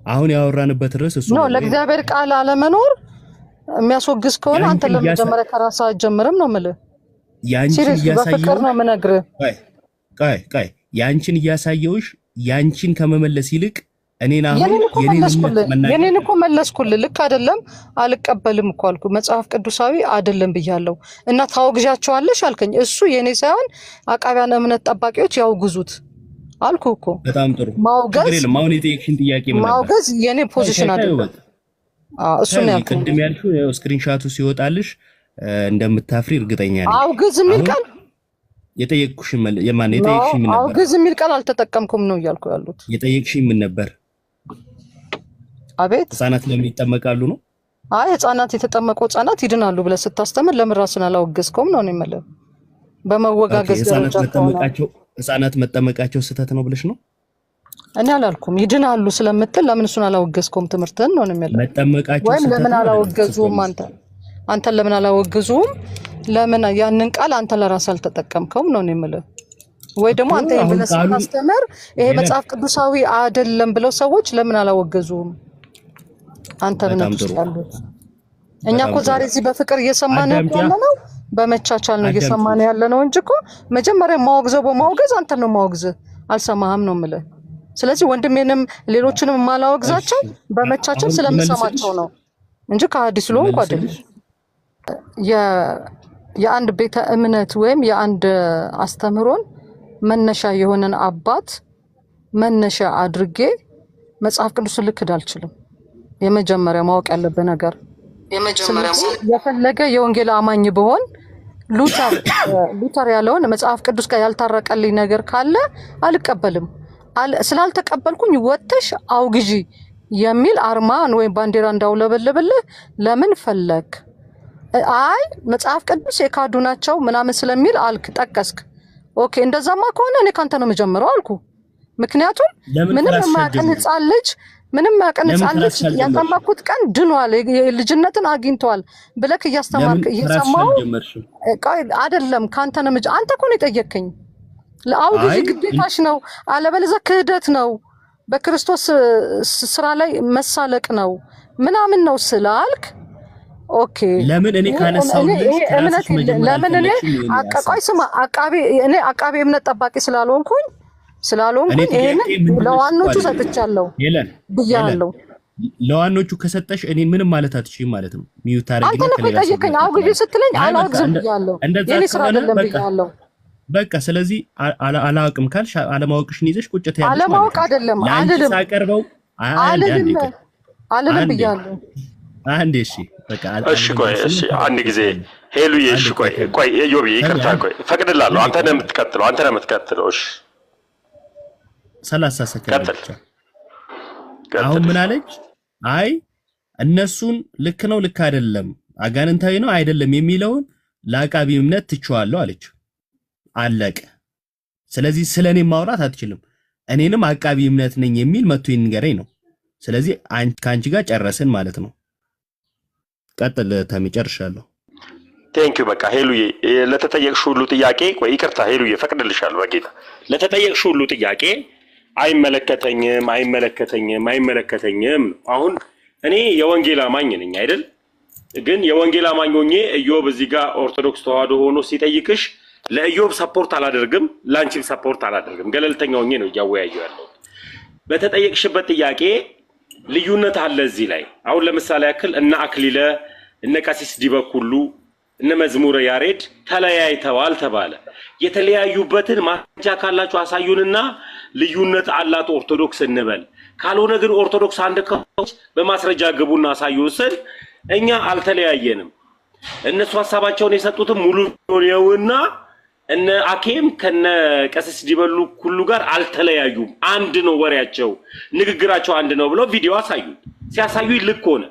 አሁን ያወራንበት ርዕስ እሱ ነው። ለእግዚአብሔር ቃል አለመኖር የሚያስወግዝ ከሆነ አንተ ለመጀመሪያ ከራስህ አትጀምርም ነው የምልህ። ያንቺን በፍቅር ነው የምነግርህ። ቆይ ያንቺን እያሳየውሽ ያንቺን ከመመለስ ይልቅ እኔን አሁን የኔን እኮ መለስኩልህ። ልክ አይደለም አልቀበልም እኮ አልኩ። መጽሐፍ ቅዱሳዊ አይደለም ብያለሁ እና ታወግዣቸዋለሽ አልከኝ። እሱ የኔ ሳይሆን አቃቢያን እምነት ጠባቂዎች ያውግዙት አልኩ እኮ። በጣም ጥሩ። ማውገዝ የኔ ፖዚሽን አይደለም። እሱ ነው ያልኩት። ቅድም ያልሽው ስክሪንሻቱ ሲወጣልሽ እንደምታፍሪ እርግጠኛ ነኝ። አውግዝ የሚል ቃል የጠየቅኩሽን ምን ነበር? አውግዝ የሚል ቃል አልተጠቀምኩም ነው እያልኩ ያሉት። የጠየቅሽኝ ምን ነበር? አቤት ህፃናት ለምን ይጠመቃሉ ነው? አይ ህፃናት የተጠመቁ ህፃናት ይድናሉ ብለህ ስታስተምር ለምን ራስን አላወገዝከውም ነው የምልህ። በመወጋገዝ ደረጃ ህፃናት መጠመቃቸው ስህተት ነው ብለሽ ነው? እኔ አላልኩም። ይድናሉ ስለምትል ለምን እሱን አላወገዝከውም ትምህርትን ነው የምልህ። መጠመቃቸው ወይም ለምን አላወገዙም አንተ ለምን አላወገዙም? ለምን ያንን ቃል አንተ ለራስህ አልተጠቀምከውም ነው የምልህ። ወይ ደግሞ አንተ የብለህ ስታስተምር ይሄ መጽሐፍ ቅዱሳዊ አይደለም ብለው ሰዎች ለምን አላወገዙም? አንተ እምነት ውስጥ ያሉት እኛ እኮ ዛሬ እዚህ በፍቅር እየሰማን ያለነው በመቻቻል ነው እየሰማን ያለነው እንጂ እኮ መጀመሪያ ማወግዘው በማወገዝ አንተ ነው ማወግዝ አልሰማህም ነው የምልህ። ስለዚህ ወንድሜንም ሌሎችንም ማላወግዛቸው በመቻቻል ስለምሰማቸው ነው እንጂ ከሐዲስ ስለሆንኩ አይደለም። የአንድ ቤተ እምነት ወይም የአንድ አስተምህሮን መነሻ የሆነን አባት መነሻ አድርጌ መጽሐፍ ቅዱስን ልክድ አልችልም። የመጀመሪያ ማወቅ ያለበት ነገር የፈለገ የወንጌል አማኝ ብሆን ሉተር ያለውን መጽሐፍ ቅዱስ ጋር ያልታረቀልኝ ነገር ካለ አልቀበልም። ስላልተቀበልኩኝ ወጥተሽ አውግዢ የሚል አርማን ወይም ባንዲራ እንዳውለበልብልህ ለምን ፈለግ? አይ መጽሐፍ ቅዱስ የካዱ ናቸው ምናምን ስለሚል አልክ ጠቀስክ። ኦኬ እንደዛማ ከሆነ እኔ ካንተ ነው የምጀምረው አልኩ። ምክንያቱም ምንም የማያውቅን ህፃን ልጅ ያጠመኩት ቀን ድኗል፣ ልጅነትን አግኝቷል ብለክ እያስተማርክ እየሰማው አይደለም። ካንተ ነው አንተ እኮ ነው የጠየከኝ። ለአውግዢ ግዴታሽ ነው፣ አለበለዚያ ክህደት ነው፣ በክርስቶስ ስራ ላይ መሳለቅ ነው ምናምን ነው ስላልክ ኦኬ ለምን እኔ ካነሳው ለምን እኔ አቃቤ እምነት ጠባቂ ስላልሆንኩኝ ይሄን ለዋኖቹ ሰጥቻለሁ ብያለሁ። ለዋኖቹ ከሰጠሽ እኔን ምንም ማለት አትችይም ማለት ነው። ሚዩት አረጋግኝ አንተ ነው ጠየቀኝ። አውግዢ ስትለኝ አላውግዝም ብያለሁ። የኔ ስራ አይደለም ብያለሁ። በቃ ስለዚህ አላውቅም ካልሽ አለማወቅሽን ይዘሽ ቁጭ ትያለሽ። አለማወቅ አይደለም አልልም ብያለሁ። አንዴ እሺ በቃ እሺ ቆይ እሺ አንድ ጊዜ ሄሉዬ እሺ ቆይ ዮቢ ይቅርታ ቆይ ፈቅድላለሁ። አንተ ነህ የምትቀጥለው እሺ 30 ሰከንድ ብቻ። አሁን ምን አለች? አይ እነሱን ልክ ነው ልክ አይደለም አጋንንታዊ ነው አይደለም የሚለውን ለአቃቢ እምነት ትችዋለሁ አለች። አለቀ። ስለዚህ ስለኔ ማውራት አትችልም። እኔንም አቃቢ እምነት ነኝ የሚል መጥቶ ይንገረኝ ነው። ስለዚህ ካንቺ ጋር ጨረስን ማለት ነው። ቀጥል ተሚ ጨርሻለሁ። ቴንክ ዩ በቃ ሄሉዬ ለተጠየቅሽው ሁሉ ጥያቄ ቆይ ይቅርታ ሄሉዬ ፈቅድልሻለሁ በጌታ ለተጠየቅሽው ሁሉ ጥያቄ አይመለከተኝም። አሁን እኔ የወንጌል አማኝ ነኝ አይደል? ግን የወንጌል አማኝ ሆኜ ኢዮብ እዚህ ጋር ኦርቶዶክስ ተዋህዶ ሆኖ ሲጠይቅሽ ለኢዮብ ሰፖርት አላደርግም፣ ላንቺም ሰፖርት አላደርግም። ገለልተኛ ሆኜ ነው እያወያየሁ ያለሁት። በተጠየቅሽበት ጥያቄ ልዩነት አለ እዚህ ላይ። አሁን ለምሳሌ ያክል እነ አክሊለ እነ ቀሲስ ዲበኩሉ እነ መዝሙረ ያሬድ ተለያይተዋል ተባለ። የተለያዩበትን ማስረጃ ካላችሁ አሳዩንና ልዩነት አላት ኦርቶዶክስ እንበል። ካልሆነ ግን ኦርቶዶክስ አንድ ከሆነች በማስረጃ ግቡና አሳዩን ስል እኛ አልተለያየንም። እነሱ ሐሳባቸውን የሰጡትም ሙሉ ነውና እነ አኬም ከነ ቀሲስ ዲበኩሉ ጋር አልተለያዩም። አንድ ነው ወሬያቸው፣ ንግግራቸው አንድ ነው ብለው ቪዲዮ አሳዩን። ሲያሳዩኝ ልክ ሆነ።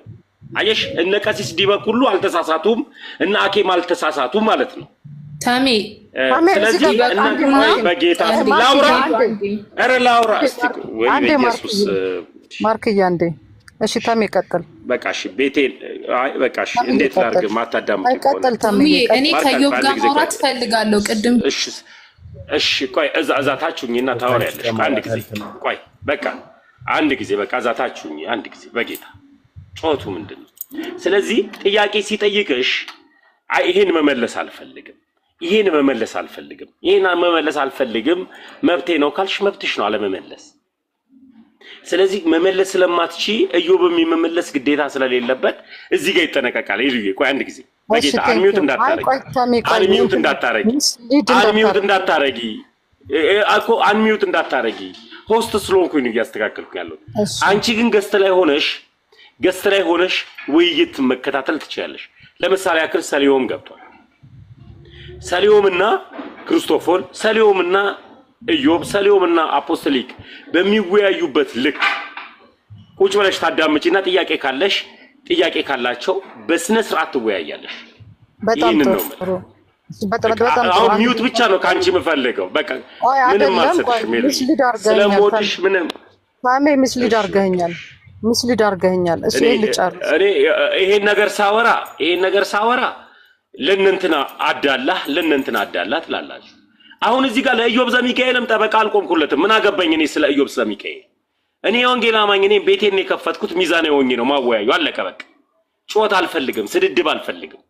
አየሽ እነ ቀሲስ ዲበኩሉ አልተሳሳቱም፣ እነ አኬም አልተሳሳቱም ማለት ነው። ታሜ ስለዚህ በጌታ ላውራ እስቲ ወይ ኢየሱስ ማርክያ እንዴ እሺ ታሜ ቀጥል። በቃ እሺ ቤቴን በቃ እሺ እንዴት ላድርግ? ማታዳምጥ ቀጥል ታሜ። እኔ ከዮብ ጋር ማውራት ፈልጋለሁ። ቅድም እሺ ቆይ እዛ ታችሁኝና ታወሪያለሽ። አንድ ጊዜ ቆይ በቃ አንድ ጊዜ በቃ እዛ ታችሁኝ አንድ ጊዜ በጌታ ጮቱ ምንድነው? ስለዚህ ጥያቄ ሲጠይቅሽ ይሄን መመለስ አልፈልግም መብቴ ነው ካልሽ መብትሽ ነው አለመመለስ። ስለዚህ መመለስ ስለማትቺ ኢዮብም የመመለስ ግዴታ ስለሌለበት እዚህ ጋር ይጠነቀቃል። ይልዬ ቆይ አንድ ጊዜ በጌታ አንሚዩት እንዳታረጊ ሆስት ስለሆንኩኝ ነው እያስተካከልኩ ያለው። አንቺ ግን ገስት ላይ ሆነሽ ውይይት መከታተል ትችያለሽ። ለምሳሌ ያክል ሰሊሆም ገብቷል። ሰሊሆምና ክርስቶፎር፣ ሰሊሆምና ኢዮብ፣ ሰሊሆምና አፖስቶሊክ በሚወያዩበት ልክ ቁጭ ብለሽ ታዳምጪና ጥያቄ ካለሽ ጥያቄ ካላቸው በስነ ስርዓት ትወያያለሽ። በጣም ጥሩ። አሁን ሚውት ብቻ ነው ካንቺ የምፈልገው። በቃ ምንም አልሰጥሽም። ስለምወድሽ ምንም ማሜ ምስሊድ አድርገኸኛል። እሺ ልጨርስ። እኔ ይሄን ነገር ሳወራ ለእነንትና አዳላ ትላላችሁ። አሁን እዚህ ጋር ለኢዮብ ዘሚካኤልም ጠበቃ አልቆምኩለትም። ምን አገባኝ እኔ ስለ ኢዮብ ዘሚካኤል? እኔ የወንጌል አማኝ ነኝ። ቤቴን የከፈትኩት ሚዛናዊ ሆኜ ነው ማወያዩ። አለቀ በቃ። ጩኸት አልፈልግም፣ ስድድብ አልፈልግም።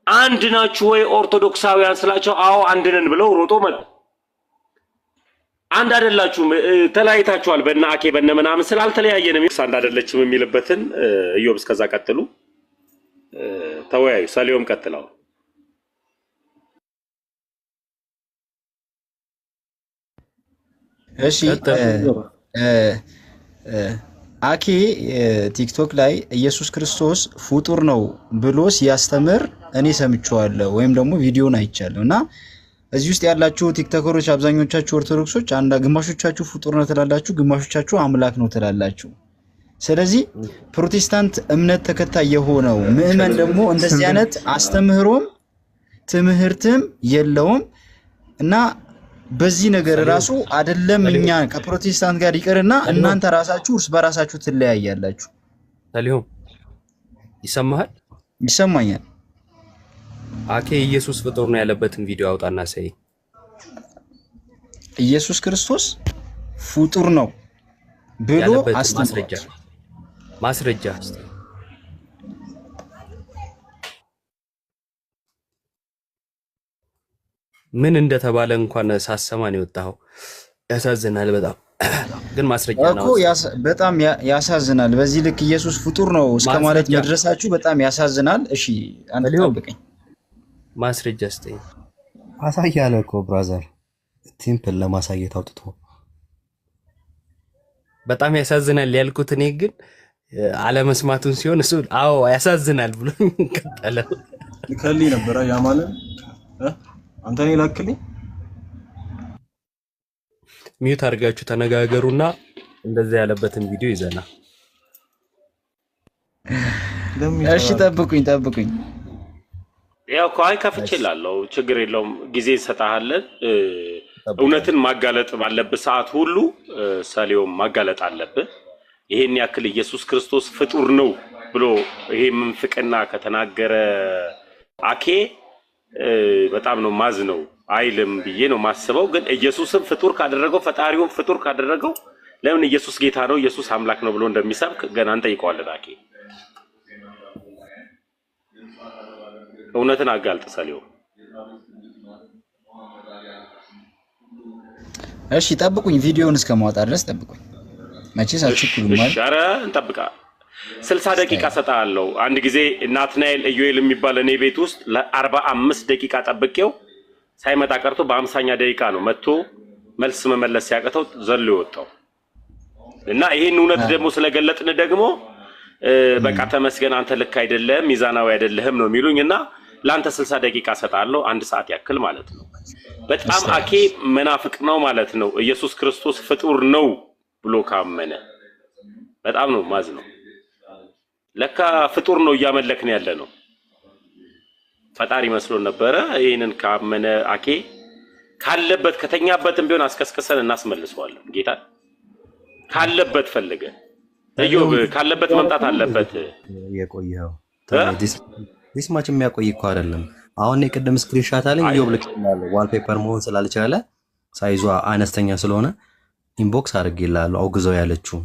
አንድ ናችሁ ወይ ኦርቶዶክሳውያን ስላቸው አዎ አንድ ነን ብለው ሮጦ መጡ። አንድ አይደላችሁም፣ ተለያይታችኋል። በእነ አኬ በእነ ምናምን ስላልተለያየንም አንድ አይደለችም የሚልበትን ኢዮብ እስከዛ ቀጥሉ፣ ተወያዩ። ሰሊዮም ቀጥለው። እሺ አኬ ቲክቶክ ላይ ኢየሱስ ክርስቶስ ፍጡር ነው ብሎ ሲያስተምር እኔ ሰምቼዋለሁ ወይም ደግሞ ቪዲዮን አይቻለሁ። እና እዚህ ውስጥ ያላችሁ ቲክቶከሮች አብዛኞቻችሁ ኦርቶዶክሶች ግማሾቻችሁ ፍጡር ነው ትላላችሁ፣ ግማሾቻችሁ አምላክ ነው ትላላችሁ። ስለዚህ ፕሮቴስታንት እምነት ተከታይ የሆነው ምዕመን ደግሞ እንደዚህ አይነት አስተምህሮም ትምህርትም የለውም እና በዚህ ነገር ራሱ አይደለም እኛ ከፕሮቴስታንት ጋር ይቀርና እናንተ ራሳችሁ እርስ በራሳችሁ ትለያያላችሁ። ሰሊሆም ይሰማሃል? ይሰማኛል። አኬ ኢየሱስ ፍጡር ነው ያለበትን ቪዲዮ አውጣና ሳይ። ኢየሱስ ክርስቶስ ፍጡር ነው ብሎ ማስረጃ ምን እንደተባለ እንኳን ሳሰማን የወጣው ያሳዝናል በጣም። ግን ማስረጃ ነው እኮ በጣም ያሳዝናል። በዚህ ልክ ኢየሱስ ፍጡር ነው እስከ ማለት መድረሳችሁ በጣም ያሳዝናል። እሺ አንተ ጠብቀኝ፣ ማስረጃ ስጠኝ። አሳያለሁ እኮ ብራዘር፣ ቲምፕል ለማሳየት አውጥቶ በጣም ያሳዝናል ያልኩት እኔ ግን አለመስማቱን ሲሆን እሱ አዎ ያሳዝናል ብሎ ቀጠለ። ልከልኝ ነበር ያ ማለት አንተ ነህ ላክልኝ። ሚዩት አድርጋችሁ ተነጋገሩና እንደዛ ያለበትን ቪዲዮ ይዘና። እሺ ጠብቁኝ። ያው ቆይ ከፍቼላለሁ፣ ችግር የለውም። ጊዜ እንሰጣለን። እውነትን ማጋለጥ ባለበት ሰዓት ሁሉ ሰሊዮም ማጋለጥ አለበት። ይሄን ያክል ኢየሱስ ክርስቶስ ፍጡር ነው ብሎ ይሄ ምንፍቅና ከተናገረ አኬ በጣም ነው ማዝ ነው አይልም ብዬ ነው ማስበው። ግን ኢየሱስም ፍጡር ካደረገው ፈጣሪውን ፍጡር ካደረገው ለምን ኢየሱስ ጌታ ነው ኢየሱስ አምላክ ነው ብሎ እንደሚሰብክ ገና እንጠይቀዋለን። አኬ እውነትን አጋልጥ ሰሊዮም። እሺ ጠብቁኝ፣ ቪዲዮውን እስከማውጣ ድረስ ጠብቁኝ። መቼስ አትችሉም ማለት ኧረ እንጠብቃ 60 ደቂቃ ሰጣለሁ። አንድ ጊዜ ናትናኤል ኢዩኤል የሚባል እኔ ቤት ውስጥ ለ45 ደቂቃ ጠብቄው ሳይመጣ ቀርቶ በ50ኛ ደቂቃ ነው መጥቶ መልስ መመለስ ሲያቀተው ዘሎ የወጣው እና ይሄን እውነት ደግሞ ስለገለጥን ደግሞ በቃ ተመስገን አንተ ልክ አይደለም ሚዛናዊ አይደለህም ነው የሚሉኝና ላንተ 60 ደቂቃ ሰጣለሁ፣ 1 ሰዓት ያክል ማለት ነው። በጣም አኬ መናፍቅ ነው ማለት ነው። ኢየሱስ ክርስቶስ ፍጡር ነው ብሎ ካመነ በጣም ነው ማዝ ነው። ለካ ፍጡር ነው እያመለክን ያለ ነው። ፈጣሪ መስሎ ነበረ። ይሄንን ካመነ አኬ ካለበት ከተኛበትም ቢሆን አስከስከሰን እናስመልሰዋለን። ጌታ ካለበት ፈልገ ኢዮብ ካለበት መምጣት አለበት። የቆየው ዲስማች የሚያቆይ እኮ አይደለም። አሁን የቅድም ስክሪንሻት አለኝ ኢዮብ ልክልሃለሁ። ዋልፔፐር መሆን ስላልቻለ ሳይዟ አነስተኛ ስለሆነ ኢንቦክስ አድርጌልሃለሁ አውግዘው ያለችውን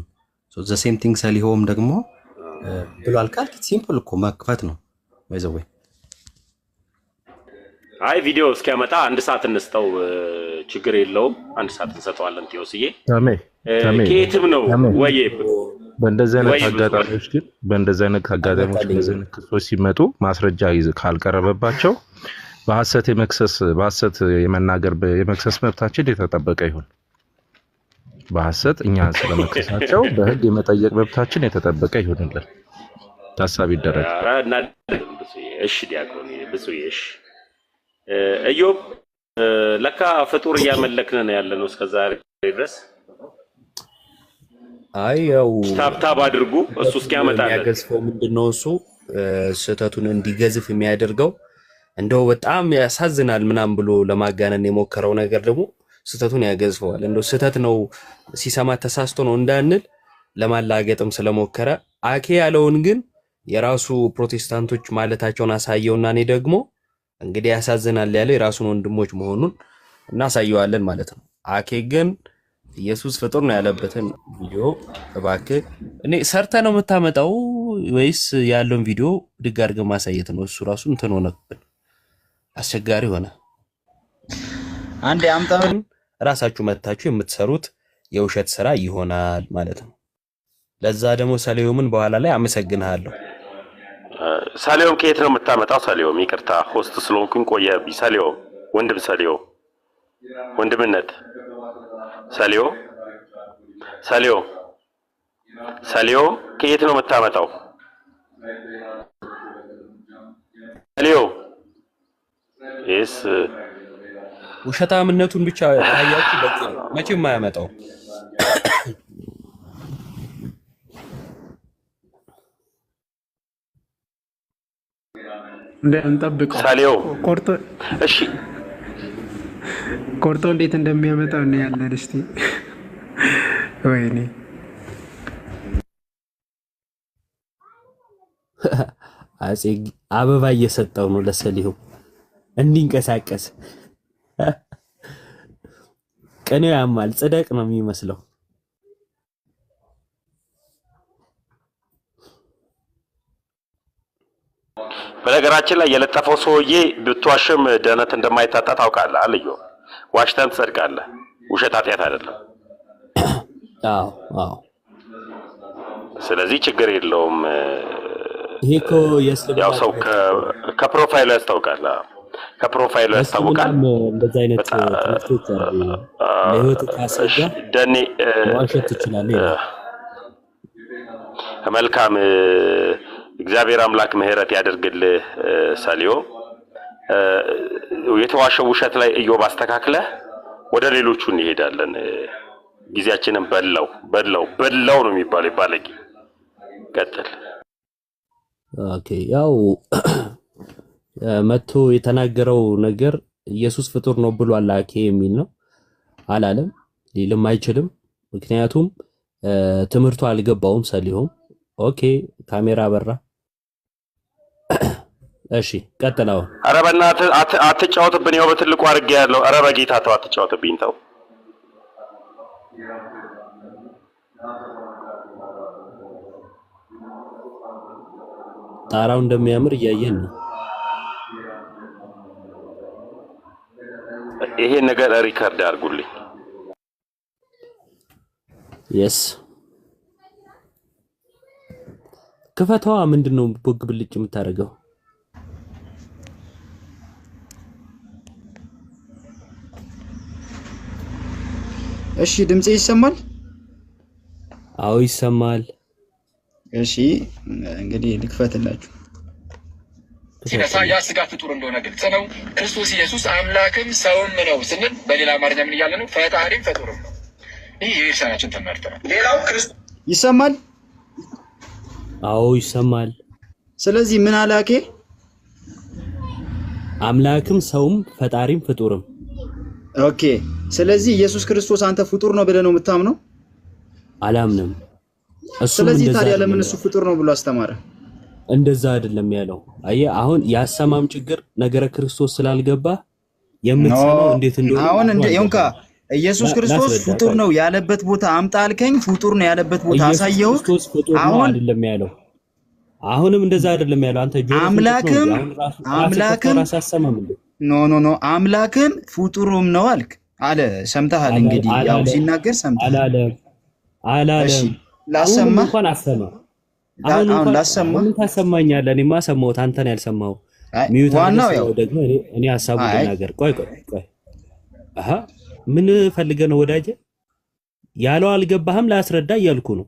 ዘ ሴም ቲንግ ሰሊሆም ደግሞ ብሏል ካልክ ሲምፕል እኮ መክፈት ነው ወይዘው። አይ ቪዲዮ እስኪያመጣ 1 ሰዓት እንስጠው፣ ችግር የለውም። 1 ሰዓት እንሰጠዋለን። ቴዎስዬ ከየትም ነው ወይ በእንደዚህ አይነት አጋጣሚዎች ግን በእንደዚህ አይነት ክሶች ሲመጡ ማስረጃ ካልቀረበባቸው በሐሰት የመናገር የመክሰስ መብታችን የተጠበቀ ይሁን። በሐሰት እኛ ስለመክሰሳቸው በህግ የመጠየቅ መብታችን የተጠበቀ ይሁንልን። ታሳቢ ይደረግ። እሺ ዲያቆን ብፁዕ እሺ ኢዮብ ለካ ፍጡር እያመለክን ነው ያለነው እስከዛሬ ድረስ። አይ ያው ታብታብ አድርጉ። እሱ እስኪያመጣለን የሚያገዝፈው ምንድነው እሱ ስህተቱን እንዲገዝፍ የሚያደርገው እንደው በጣም ያሳዝናል ምናምን ብሎ ለማጋነን የሞከረው ነገር ደግሞ ስህተቱን ያገዝፈዋል። እንደው ስህተት ነው ሲሰማ ተሳስቶ ነው እንዳንል ለማላገጥም ስለሞከረ አኬ ያለውን ግን የራሱ ፕሮቴስታንቶች ማለታቸውን አሳየውና እኔ ደግሞ እንግዲህ ያሳዝናል ያለው የራሱን ወንድሞች መሆኑን እናሳየዋለን ማለት ነው። አኬ ግን ኢየሱስ ፍጡር ነው ያለበትን ቪዲዮ እባክህ እኔ ሰርተ ነው የምታመጣው ወይስ ያለውን ቪዲዮ ድግ አድርገህ ማሳየት ነው? እሱ ራሱ እንትን ሆነብን፣ አስቸጋሪ ሆነ። አንዴ አምጣው ራሳችሁ መታችሁ የምትሰሩት የውሸት ስራ ይሆናል ማለት ነው። ለዛ ደግሞ ሰሊዮምን በኋላ ላይ አመሰግንሃለሁ። ሰሊዮም ከየት ነው የምታመጣው? ሰሊዮም ይቅርታ ሆስት ስለሆንኩኝ ቆየብኝ። ሰሊዮም ወንድም ሰሊዮ ወንድምነት ሰሊዮ ሰሊዮ ሰሊዮ ከየት ነው የምታመጣው? ሰሊዮ ውሸታምነቱን ብቻ ታያችሁ በቂ ነው። መቼም አያመጣው። እንጠብቀው። ሰሊዮ ቆርጦ እሺ ቆርጦ እንዴት እንደሚያመጣው ነው ያለን። እስቲ ወይኔ አጼ አበባ እየሰጠው ነው ለሰሊሆም እንዲንቀሳቀስ። ቀኔው ያማል፣ ጽደቅ ነው የሚመስለው። በነገራችን ላይ የለጠፈው ሰውዬ ብትዋሽም ደህነት እንደማይታጣ ታውቃለህ። አልዮ ዋሽተን ትጸድቃለህ። ውሸት ኃጢአት አይደለም። አዎ። ስለዚህ ችግር የለውም። ይሄ እኮ ያው ሰው ከፕሮፋይሉ ያስታውቃል። ከፕሮፋይሉ ያስታውቃል። እንደዚህ አይነት ትምህርቶች አሉ። ለህይወት ካሰጋ ደኔ ዋሸት ትችላለህ። መልካም እግዚአብሔር አምላክ ምህረት ያደርግልህ ሰሊዮ። የተዋሸው ውሸት ላይ ኢዮብ አስተካክለህ ወደ ሌሎቹ እንሄዳለን። ጊዜያችንን በላው ነው የሚባለው ባለጌ። ቀጥል። ኦኬ ያው መጥቶ የተናገረው ነገር ኢየሱስ ፍጡር ነው ብሏል አኬ የሚል ነው አላለም፣ ሊልም አይችልም። ምክንያቱም ትምህርቱ አልገባውም ሰሊሆም። ኦኬ ካሜራ በራ። እሺ ቀጥላው። ኧረ በእናትህ አትጫወትብን። ያው በትልቁ አድርጌ ያለው። ኧረ በጌታ ተው አትጫወትብኝ ተው። ጣራው እንደሚያምር እያየን ነው። ይሄን ነገር ሪከርድ አድርጉልኝ። የስ ክፈቷ። ምንድነው ቦግ ብልጭ የምታደርገው? እሺ ድምጼ ይሰማል? አዎ ይሰማል። እሺ እንግዲህ ልክፈትላችሁ። ሲነሳ ያ ስጋ ፍጡር እንደሆነ ግልጽ ነው። ክርስቶስ ኢየሱስ አምላክም ሰውም ነው ስንል በሌላ አማርኛ ምን እያለ ነው? ፈጣሪም ፍጡርም ነው። ይህ የቤተክርስቲያናችን ትምህርት ነው። ሌላው ክርስቶስ ይሰማል? አዎ ይሰማል። ስለዚህ ምን አላኬ? አምላክም ሰውም ፈጣሪም ፍጡርም። ኦኬ ስለዚህ ኢየሱስ ክርስቶስ አንተ ፍጡር ነው ብለህ ነው የምታምነው? አላምንም። ስለዚህ ታዲያ ለምን እሱ ፍጡር ነው ብሎ አስተማረ? እንደዛ አይደለም ያለው። አየህ አሁን ያሰማም ችግር ነገረ ክርስቶስ ስላልገባ የምትሰማው እንዴት እንደሆነ አሁን ይሁንካ ኢየሱስ ክርስቶስ ፍጡር ነው ያለበት ቦታ አምጣ አልከኝ። ፍጡር ነው ያለበት ቦታ አሳየው። ክርስቶስ ፍጡር ነው አይደለም ያለው። አሁንም እንደዛ አይደለም ያለው። አንተ ጆሮ አምላክም ራሳሰማም እንዴ? ኖ አምላክም ፍጡሩም ነው አልክ አለ። ሰምተሃል? እንግዲህ ያው ሲናገር ሰምተሃል። አላለም። ላሰማ እንኳን አሰማ። አሁን ላሰማ ምን ታሰማኛለህ? እኔማ ሰማሁት፣ አንተ ነው ያልሰማው። ዋናው ያው ደግሞ እኔ ሐሳቡ ልናገር። ቆይ አሃ ምን ፈልገህ ነው ወዳጄ? ያለው አልገባህም? ላስረዳ እያልኩ ነው።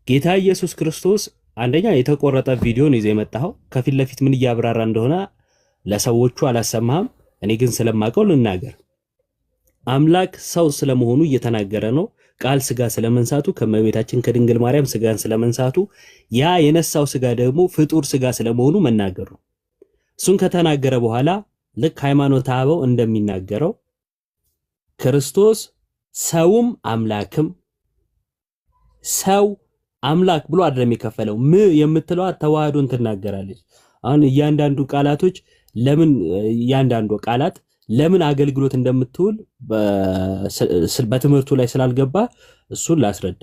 ጌታ ኢየሱስ ክርስቶስ አንደኛ የተቆረጠ ቪዲዮ ነው ይዘህ የመጣኸው። ከፊት ለፊት ምን እያብራራ እንደሆነ ለሰዎቹ አላሰማህም። እኔ ግን ስለማውቀው ልናገር። አምላክ ሰው ስለመሆኑ እየተናገረ ነው። ቃል ስጋ ስለመንሳቱ ከመቤታችን ከድንግል ማርያም ስጋን ስለመንሳቱ ያ የነሳው ስጋ ደግሞ ፍጡር ስጋ ስለመሆኑ መናገር ነው። እሱን ከተናገረ በኋላ ልክ ሃይማኖተ አበው እንደሚናገረው ክርስቶስ ሰውም አምላክም ሰው አምላክ ብሎ አይደለም የከፈለው። የምትለዋ ተዋህዶን ትናገራለች። አሁን እያንዳንዱ ቃላቶች ለምን እያንዳንዱ ቃላት ለምን አገልግሎት እንደምትውል በትምህርቱ ላይ ስላልገባ እሱን ላስረዳ።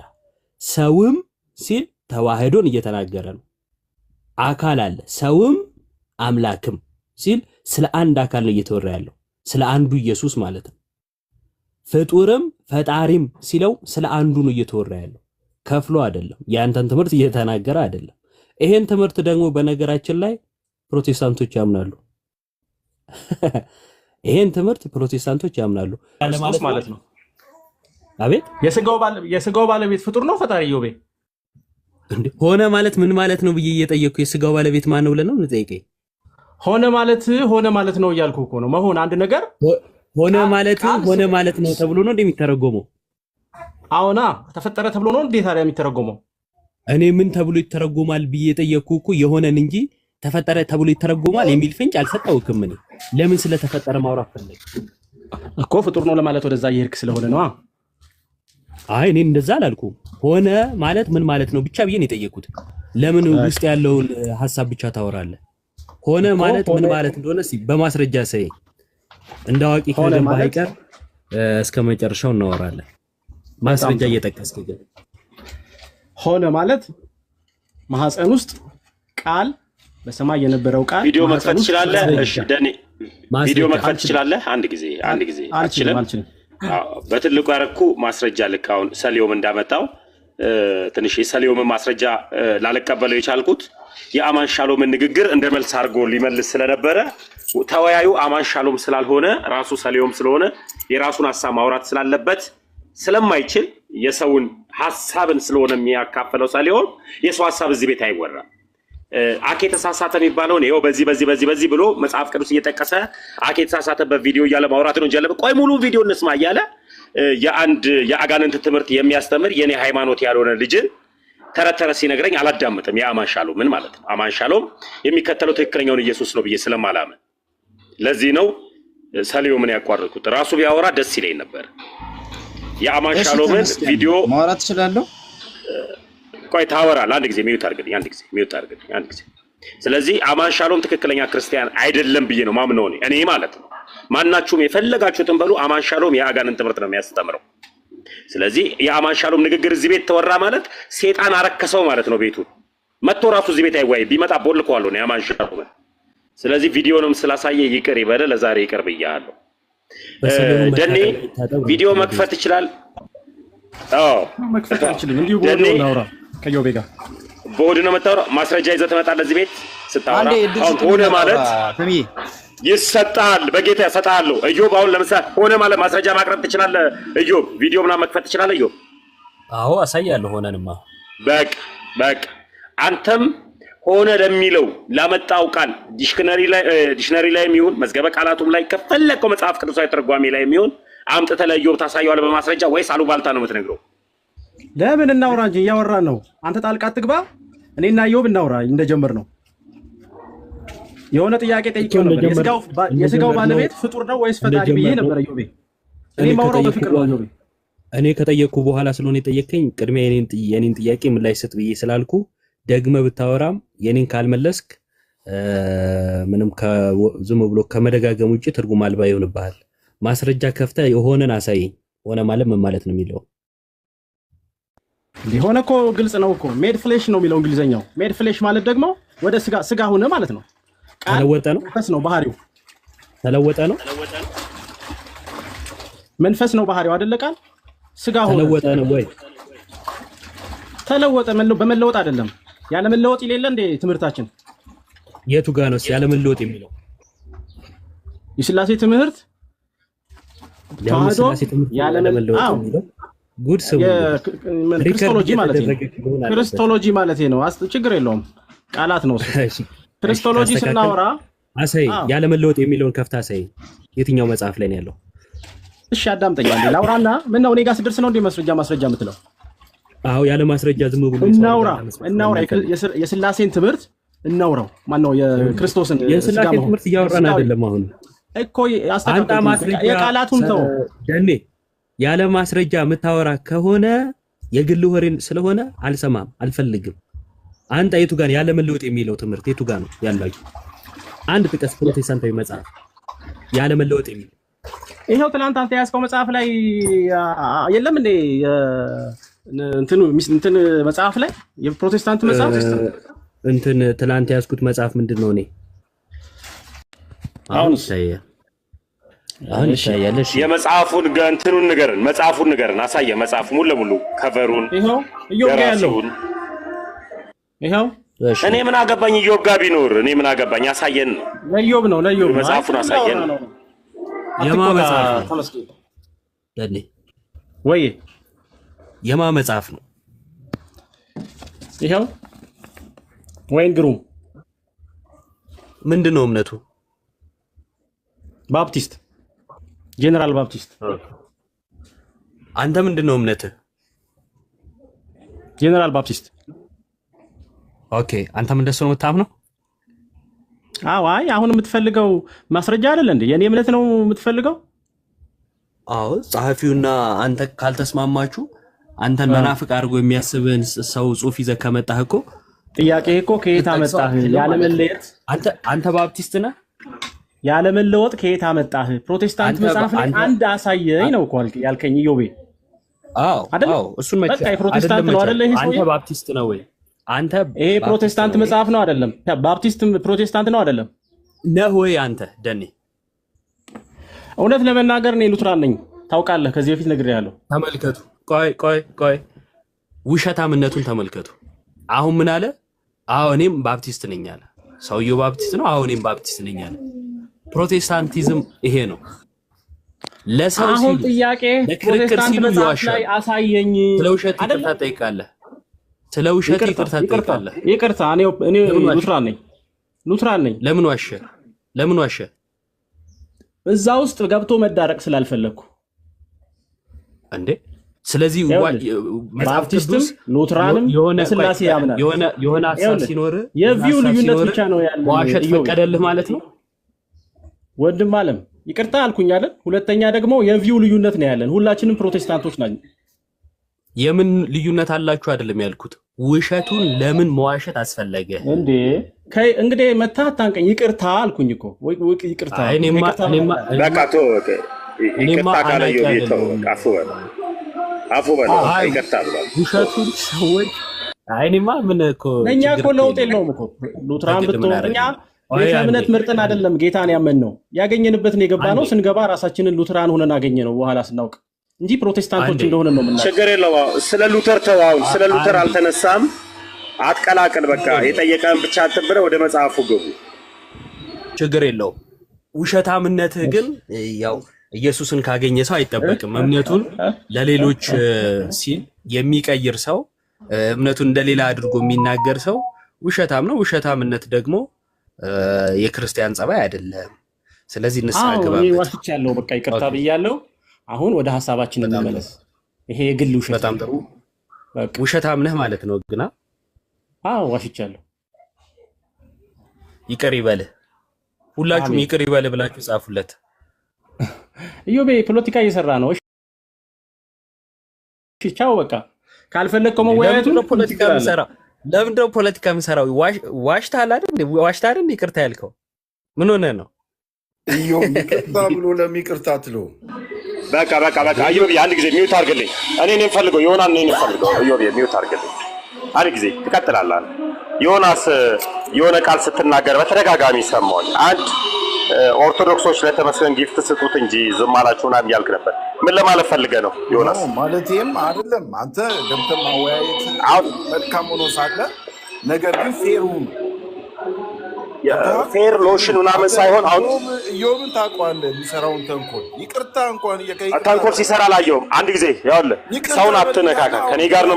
ሰውም ሲል ተዋህዶን እየተናገረ ነው። አካል አለ። ሰውም አምላክም ሲል ስለ አንድ አካል ነው እየተወራ ያለው፣ ስለ አንዱ ኢየሱስ ማለት ነው። ፍጡርም ፈጣሪም ሲለው ስለ አንዱ ነው እየተወራ ያለው፣ ከፍሎ አይደለም። ያንተን ትምህርት እየተናገረ አይደለም። ይሄን ትምህርት ደግሞ በነገራችን ላይ ፕሮቴስታንቶች ያምናሉ። ይሄን ትምህርት ፕሮቴስታንቶች ያምናሉ ማለት ነው። አቤት የስጋው ባለቤት ፍጡር ነው ፈጣሪ ዮቤ እንዴ? ሆነ ማለት ምን ማለት ነው ብዬ እየጠየቅኩ የስጋው ባለቤት ማን ነው ብለህ ነው የምትጠይቀኝ? ሆነ ማለት ነው እያልኩ እኮ ነው። መሆን አንድ ነገር ሆነ ማለት ነው ተብሎ ነው እንደሚተረጎመው? አዎና ተፈጠረ ተብሎ ነው እንዴ ታዲያ የሚተረጎመው? እኔ ምን ተብሎ ይተረጎማል ብዬ የጠየቅኩ እኮ የሆነን እንጂ ተፈጠረ ተብሎ ይተረጎማል የሚል ፍንጭ አልሰጠውክም። እኔ ለምን ስለተፈጠረ ማውራት ፈለግ እኮ ፍጡር ነው ለማለት ወደዛ እየሄድክ ስለሆነ ነው። አይ እኔ እንደዛ አላልኩም። ሆነ ማለት ምን ማለት ነው ብቻ ብዬ ነው የጠየቅኩት። ለምን ውስጥ ያለውን ሐሳብ ብቻ ታወራለህ? ሆነ ማለት ምን ማለት እንደሆነ በማስረጃ ሰይ እንዳዋቂ ከገባ አይቀር እስከ መጨረሻው እናወራለን። ማስረጃ እየጠቀስክ ግን ሆነ ማለት ማህፀን ውስጥ ቃል በሰማይ የነበረው ቃል ቪዲዮ መክፈት ትችላለህ? እሺ ደኔ ቪዲዮ መክፈት ትችላለህ? አንድ ጊዜ አልችልም። በትልቁ ያረኩ ማስረጃ ልክ አሁን ሰሊዮም እንዳመጣው ትንሽ የሰሊዮም ማስረጃ ላለቀበለው የቻልኩት የአማን ሻሎምን ንግግር እንደ መልስ አድርጎ ሊመልስ ስለነበረ ተወያዩ አማን ሻሎም ስላልሆነ ራሱ ሰሊዮም ስለሆነ የራሱን ሐሳብ ማውራት ስላለበት ስለማይችል የሰውን ሐሳብን ስለሆነ የሚያካፈለው ሰሊዮም የሰው ሐሳብ እዚህ ቤት አይወራም። አኬ ተሳሳተ የሚባለው ነው በዚህ ብሎ መጽሐፍ ቅዱስ እየጠቀሰ አኬ ተሳሳተበት ቪዲዮ እያለ ማውራት ነው እንጂ ቆይ ሙሉ ቪዲዮ እንስማ እያለ የአንድ የአጋንንት ትምህርት የሚያስተምር የኔ ሃይማኖት ያልሆነ ልጅን ተረተረ ሲነግረኝ አላዳምጥም። የአማን ሻሎም ምን ማለት ነው? አማን ሻሎም የሚከተለው ትክክለኛውን ኢየሱስ ነው ብዬ ስለማላምን ለዚህ ነው ሰሊዮምን ያቋረጥኩት። ራሱ ቢያወራ ደስ ይለኝ ነበር። የአማን ሻሎምን ቪዲዮ ማውራት እችላለሁ። ቆይ ታወራለህ። አንድ ጊዜ ሚዩት አድርግልኝ። አንድ ጊዜ ስለዚህ አማን ሻሎም ትክክለኛ ክርስቲያን አይደለም ብዬ ነው ማምነው እኔ ማለት ነው። ማናችሁም የፈለጋችሁትን በሉ። አማን ሻሎም የአጋንንት ትምህርት ነው የሚያስተምረው። ስለዚህ የአማን ሻሎም ንግግር እዚህ ቤት ተወራ ማለት ሴጣን አረከሰው ማለት ነው። ቤቱ መጥቶ ራሱ እዚህ ቤት አይዋይ ቢመጣ ቦልከዋለሁ ነው የአማን ሻሎም። ስለዚህ ቪዲዮንም ስላሳየ ይቅር ይበለ። ለዛሬ ይቅር ብያለሁ። ደኔ ቪዲዮ መክፈት ይችላል? አዎ መክፈት አይችልም። እንዲሁ ቦዶ እናውራ ከዮቤ ጋር ቦዶ ነው የምታወራው። ማስረጃ ይዘህ ትመጣለህ እዚህ ቤት ስታወራ። አሁን ሆነ ማለት ይሰጣል፣ በጌታ ያሰጣሉ። እዮብ አሁን ለምሳሌ ሆነ ማለት ማስረጃ ማቅረብ ትችላለህ? እዮብ ቪዲዮ ምናምን መክፈት ትችላለህ? እዮብ አዎ አሳያለሁ። ሆነንማ በቃ አንተም ሆነ ለሚለው ላመጣው ቃል ዲክሽነሪ ላይ የሚሆን መዝገበ ቃላቱም ላይ ከፈለከው መጽሐፍ ቅዱሳዊ ትርጓሜ ላይ የሚሆን አምጥተህ ለእዮብ ታሳየዋለህ በማስረጃ ወይስ አሉባልታ ነው የምትነግረው? ለምን እናውራ እንጂ እያወራን ነው። አንተ ጣልቃ አትግባ። እኔና እዮብ እናውራ እንደጀመር ነው። የሆነ ጥያቄ ጠይቄው ነበር። የስጋው ባለቤት ፍጡር ነው ወይስ ፈጣሪ ብዬ ነበር እዮብ። እኔ ማውራው በፍቅር ነው እዮብ። እኔ ከጠየቅኩ በኋላ ስለሆነ የጠየቀኝ ቅድሚያ የኔን ጥያቄ ምን ላይ ሰጥ ብዬ ስላልኩ ደግመህ ብታወራም የኔን ካልመለስክ ምንም ዝም ብሎ ከመደጋገም ውጪ ትርጉም አልባ ይሆንብሃል። ማስረጃ ከፍተህ የሆነን አሳየኝ። ሆነ ማለት ምን ማለት ነው የሚለው ሊሆነ እኮ ግልጽ ነው እኮ። ሜድ ፍሌሽ ነው የሚለው እንግሊዘኛው። ሜድ ፍሌሽ ማለት ደግሞ ወደ ስጋ ሆነ ማለት ነው። ተለወጠ ነው። መንፈስ ነው ባህሪው። ተለወጠ ነው። መንፈስ ነው ባህሪው አይደለ? ቃል ስጋ ሆነ። ተለወጠ ነው ወይ? ተለወጠ በመለወጥ አይደለም። ያለ መለወጥ ይሌለ እንደ ትምህርታችን የቱ ጋር ነው ያለ መለወጥ የሚለው? የሥላሴ ትምህርት ተዋህዶ ያለ መለወጥ የሚለው ጉድ ሰው ክርስቶሎጂ ማለት ነው። ክርስቶሎጂ ማለት ነው። ችግር የለውም። ቃላት ነው እሱ። ክርስቶሎጂ ስናወራ አሳይ ያለ መለወጥ የሚለውን ከፍታ አሳይ። የትኛው መጽሐፍ ላይ ነው ያለው? እሺ አዳምጠኝ አንዴ ላውራና ምን ነው እኔ ጋር ስደርስ ነው እንደ ማስረጃ የምትለው? አዎ ያለ ማስረጃ ዝም ብሎ እናውራ የስላሴን ትምህርት እናውራው። ማን ነው የክርስቶስን የስላሴ ትምህርት እያወራን አይደለም አሁን እኮ አስተካክል። የቃላቱን ተው ደኔ ያለ ማስረጃ የምታወራ ከሆነ የግል ወሬን ስለሆነ አልሰማም አልፈልግም። አንተ የቱ ጋር ያለ መለወጥ የሚለው ትምህርት የቱ ጋር ነው ያላችሁ? አንድ ጥቀስ ፕሮቴስታንታዊ መጽሐፍ ያለ መለወጥ የሚል ይሄው ትናንት አንተ ያዝከው መጽሐፍ ላይ የለም እንዴ? እንትን መጽሐፍ ላይ የፕሮቴስታንት መጽሐፍ እንትን ትናንት ያዝኩት መጽሐፍ ምንድነው? እኔ አሁን ይሻያለሽ የመጽሐፉን እንትኑን ንገረን አሳየ። መጽሐፉ ሙሉ ለሙሉ ከቨሩን ይሄው እኔ ምን አገባኝ? ኢዮብ ጋር ቢኖር እኔ ምን አገባኝ? አሳየን። ለኢዮብ ነው መጽሐፉን አሳየን። የማ መጽሐፍ ተመስገን ደኔ ወይ የማ መጽሐፍ ነው? ይሄው ወይን ግሩም ምንድነው እምነቱ? ባፕቲስት ጄነራል ባፕቲስት። አንተ ምንድነው እምነትህ? ጄነራል ባፕቲስት። ኦኬ አንተም እንደሱ ነው የምታምነው? አዎ። አይ አሁን የምትፈልገው ማስረጃ አይደለ እንዴ? የኔ እምነት ነው የምትፈልገው? አዎ። ጸሐፊውና አንተ ካልተስማማችሁ አንተን መናፍቅ አድርጎ የሚያስብን ሰው ጽሑፍ ይዘህ ከመጣህ እኮ ጥያቄ እኮ ከየት አመጣህ? ያለመለየት አንተ ባፕቲስት ነህ? ያለመለወጥ ከየት አመጣህ? ፕሮቴስታንት መጽሐፍ ላይ አንድ አሳየኝ ነው እኮ ያልከኝ ኢዮቤ። አዎ አዎ። እሱን መቼ በቃ ፕሮቴስታንት ነው አይደለ? ይሄ አንተ ባፕቲስት ነው ወይ? አንተ ይሄ ፕሮቴስታንት መጽሐፍ ነው አይደለም? ባፕቲስት ፕሮቴስታንት ነው አይደለም? ነህ ወይ አንተ ደኔ? እውነት ለመናገር እኔ ሉትራን ነኝ ታውቃለህ። ከዚህ በፊት ነግሬሃለሁ። ተመልከቱ። ቆይ ውሸታምነቱን ተመልከቱ። አሁን ምን አለ? አዎ እኔም ባፕቲስት ነኝ አለ። ሰውየው ባፕቲስት ነው። አዎ እኔም ባፕቲስት ነኝ አለ። ፕሮቴስታንቲዝም ይሄ ነው። ለሰው አሁን ጥያቄ ፕሮቴስታንት መጽሐፍ ላይ አሳየኝ። ስለ ውሸት ይቅርታ ጠይቃለህ። ስለ ውሸት ይቅርታ ጠይቃለህ። ይቅርታ እኔ ሉትራን ነኝ። ለምን ዋሸ? እዛ ውስጥ ገብቶ መዳረቅ ስላልፈለኩ እንዴ። ስለዚህ ባፕቲስትም ሉትራንም ስላሴ ያምናል። የሆነ ሐሳብ ሲኖር የቪው ልዩነት ብቻ ነው ያለው። ዋሸት ፈቀደልህ ማለት ነው ወንድም አለም። ይቅርታ አልኩኝ አይደል? ሁለተኛ ደግሞ የቪው ልዩነት ነው ያለን። ሁላችንም ፕሮቴስታንቶች ነን። የምን ልዩነት አላችሁ አይደለም ያልኩት። ውሸቱን ለምን መዋሸት አስፈለገ እንዴ? እንግዲህ መታ ታንቀኝ። ይቅርታ አልኩኝ እኮ ይቅርታ። በቃ ተው። ይቅርታ ካለ ይወጣው አፉ በል ይቅርታ ብሏል። ውሸቱን ሰዎች እኔማ ምን እኮ እኛ እኮ ለውጥ የለውም እኮ ሉትራን ብትሆን እኛ ቤተ እምነት ምርጥን አይደለም ጌታን ያመን ነው ያገኘንበትን የገባ ነው። ስንገባ ራሳችንን ሉትራን ሆነን አገኘ ነው በኋላ ስናውቅ እንጂ ፕሮቴስታንቶች እንደሆነ ነው የምናውቀው። ችግር የለውም። ስለ ሉተር ተዋውን። ስለ ሉተር አልተነሳም። አትቀላቅል። በቃ የጠየቀን ብቻ አትብረ ወደ መጽሐፉ ግቡ። ችግር የለውም። ውሸታምነትህ ግን ያው ኢየሱስን ካገኘ ሰው አይጠበቅም። እምነቱን ለሌሎች ሲል የሚቀይር ሰው፣ እምነቱን እንደሌላ አድርጎ የሚናገር ሰው ውሸታም ነው። ውሸታምነት ደግሞ የክርስቲያን ጸባይ አይደለም። ስለዚህ ንስሐ ግባበት። ዋሽቻለሁ፣ በቃ ይቅርታ ብያለሁ። አሁን ወደ ሐሳባችን እንመለስ። ይሄ የግል ውሸት በጣም ጥሩ። ውሸታም ነህ ማለት ነው ግና? አዎ ዋሽቻለሁ። ይቅር ይበልህ። ሁላችሁም ይቅር ይበልህ ብላችሁ ጻፉለት። ኢዮቤ ፖለቲካ እየሰራ ነው። እሺ ቻው በቃ። ካልፈለግከው መወያየቱ ለምንድነው ፖለቲካ የምሰራው? ለምንድነው ፖለቲካ የምሰራው? ዋሽታል አይደል? ዋሽታል አይደል? ይቅርታ ያልከው ምን ሆነ ነው? ኢዮብ ይቅርታ ብሎ ለሚቅርታ አትለው። በቃ ኢዮብ አንድ ጊዜ ሚውት አድርግልኝ። እኔ ነኝ ፈልገው ዮናስ ነኝ ፈልገው። ኢዮብ ሚውት አድርግልኝ። አንድ ጊዜ ትቀጥላለህ። ዮናስ የሆነ ቃል ስትናገር በተደጋጋሚ ሰማሁኝ። አንድ ኦርቶዶክሶች ለተመስገን ጊፍት ስጡት እንጂ ዝም አላችሁና እያልክ ነበር። ምን ለማለት ፈልገህ ነው ዮናስ? ማለቴም አይደለም አንተ ገብተህ ማወያየት መልካም ሆኖ ሳለ ነገር ግን ፌር ሎሽን ምናምን ሳይሆን አሁን ኢዮብን ታውቀዋለህ የሚሰራውን ተንኮል። ይቅርታ እንኳን ተንኮል ሲሰራ አላየሁም። አንድ ጊዜ ያውልህ ሰውን አትነካካ። ከኔ ጋር ነው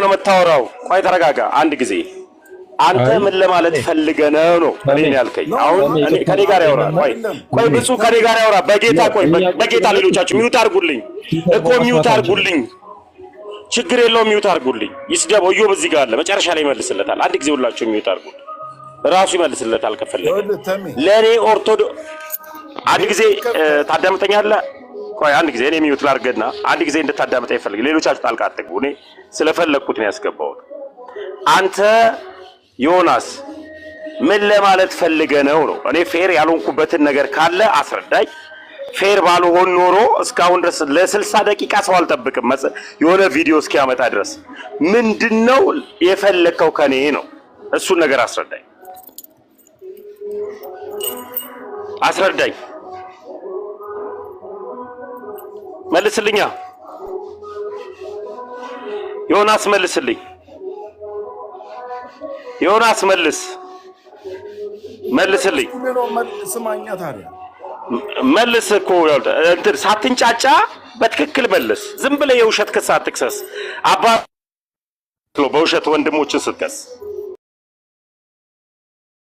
የምታወራው። ቆይ ተረጋጋ። አንድ ጊዜ አንተ ምን ለማለት ፈልገህ ነው እኔን ያልከኝ? አሁን ከኔ ጋር ያወራ ቆይ ብፁዕ ከኔ ጋር ያወራ በጌታ ቆይ በጌታ ሌሎቻችሁ ሚውት አድርጉልኝ እኮ ሚውት አድርጉልኝ። ችግር የለውም ሚውት አድርጉልኝ። ይስደበው ኢዮብ እዚህ ጋር አለ መጨረሻ ላይ ይመልስለታል። አንድ ጊዜ ሁላችሁ ሚውት አድርጉ ራሱ ይመልስለታል ከፈለገ። ለኔ አንድ ጊዜ ታዳምጠኛለህ? ቆይ አንድ ጊዜ እኔ ሚውት ላድርግና አንድ ጊዜ እንድታዳምጠኝ ይፈልግ። ሌሎቻችሁ ጣልቃ አትግቡ። እኔ ስለፈለኩት ነው ያስገባሁት። አንተ ዮናስ ምን ለማለት ፈልገህ ነው? እኔ ፌር ያልሆንኩበትን ነገር ካለ አስረዳኝ። ፌር ባልሆን ኖሮ እስካሁን ድረስ ለ60 ደቂቃ ሰው አልጠብቅም የሆነ ቪዲዮ እስኪያመጣ ድረስ። ምንድነው የፈለከው ከኔ ነው? እሱን ነገር አስረዳኝ አስረዳኝ። መልስልኛ ዮናስ መልስልኝ። ዮናስ መልስልኝ። ስማኛ ታዲያ መልስ እኮ እንትን ሳትንጫጫ በትክክል መልስ። ዝም ብለህ የውሸት ክስ አትክሰስ። አባ በውሸት ወንድሞችን ስትከስ